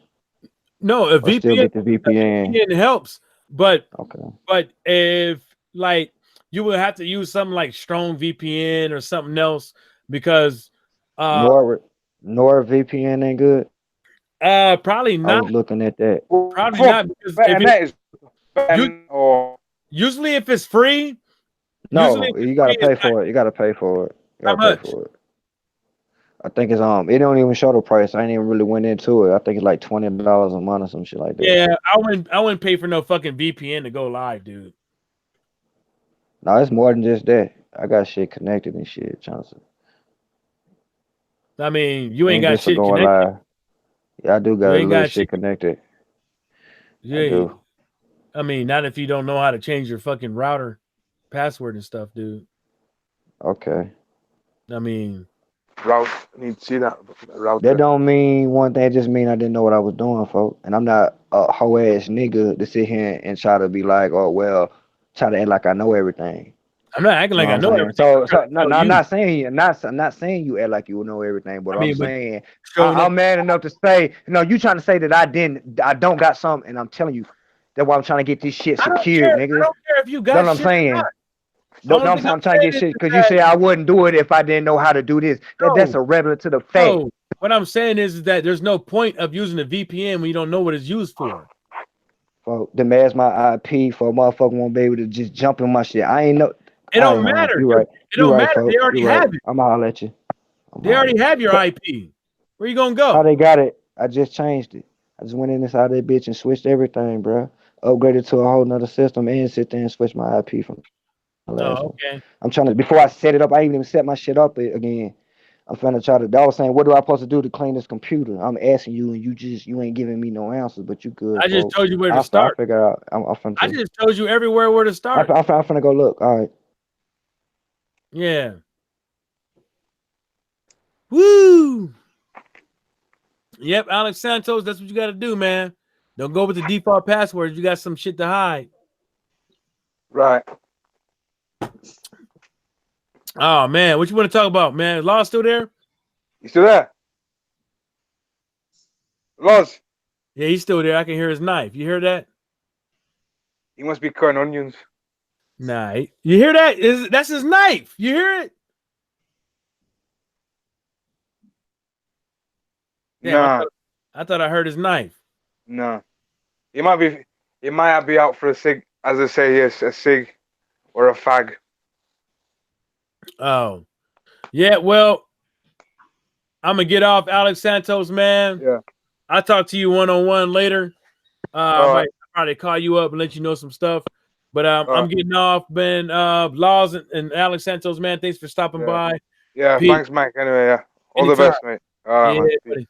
No, a VPN, still get the VPN. A VPN helps, but okay. But if like you would have to use something like Strong VPN or something else because NordVPN ain't good. Probably not. I was looking at that. Probably not because usually if it's free. No, you gotta pay for it. You gotta pay for it. How much? I think it's it don't even show the price. I ain't even really went into it. I think it's like $20 a month or some shit like that. Yeah, I wouldn't pay for no fucking VPN to go live, dude. No, it's more than just that. I got shit connected and shit, Johnson. I mean, you ain't got shit connected. Live. Yeah, I do got a little shit connected. Yeah, I do. I mean, not if you don't know how to change your fucking router password and stuff, dude. Okay. I mean, route. I need to see that. That don't mean one thing. It just mean I didn't know what I was doing, folks. And I'm not a hoe ass nigga to sit here and try to be like, oh well, try to act like I know everything. I'm not acting like I know everything. So no, I'm not saying I'm not saying you act like you know everything. But I'm saying I'm mad enough to say, you trying to say that I don't got something, and I'm telling you that's why I'm trying to get this shit secured, nigga. I don't care if you got. That's what I'm saying. No, I'm trying to get shit because you say I wouldn't do it if I didn't know how to do this. That's irrelevant to the fact. No. What I'm saying is that there's no point of using a VPN when you don't know what it's used for. For them as my IP for a motherfucker won't be able to just jump in my shit. I ain't know. It don't matter. You're right. It don't matter. Folks. They already have it. I'm gonna holler at you. They already have your IP. Where you gonna go? How they got it? I just changed it. I just went in inside that bitch and switched everything, bro. Upgraded to a whole nother system and sit there and switch my IP from. Oh, okay. I'm trying to, before I set it up, I ain't even set my shit up again. I'm trying to I was saying, what do I supposed to do to clean this computer? I'm asking you, and you ain't giving me no answers, but you good. I just told you where to I'll start. figure out. I'm finna I just told you everywhere where to start. I'm finna go look. All right. Yeah. Woo. Yep, Alex Santos, that's what you got to do, man. Don't go with the default password. You got some shit to hide. Right. Oh, man. What you want to talk about, man? Law still there? You still there? Loz? Yeah, he's still there. I can hear his knife. You hear that? He must be cutting onions. Nah. You hear that? That's his knife. You hear it? Damn, Nah. I thought I heard his knife. No. He might be out for a cig, as I say, yes, a cig or a fag. Oh. Yeah, well, I'm going to get off Alex Santos, man. Yeah. I'll talk to you one-on-one later. I might probably call you up and let you know some stuff. But I'm getting off, man. Laws and Alex Santos, man. Thanks for stopping by. Yeah, Peace. thanks, Mike. Anyway, yeah. All Anytime. the best, mate. All right, Yeah, man. buddy.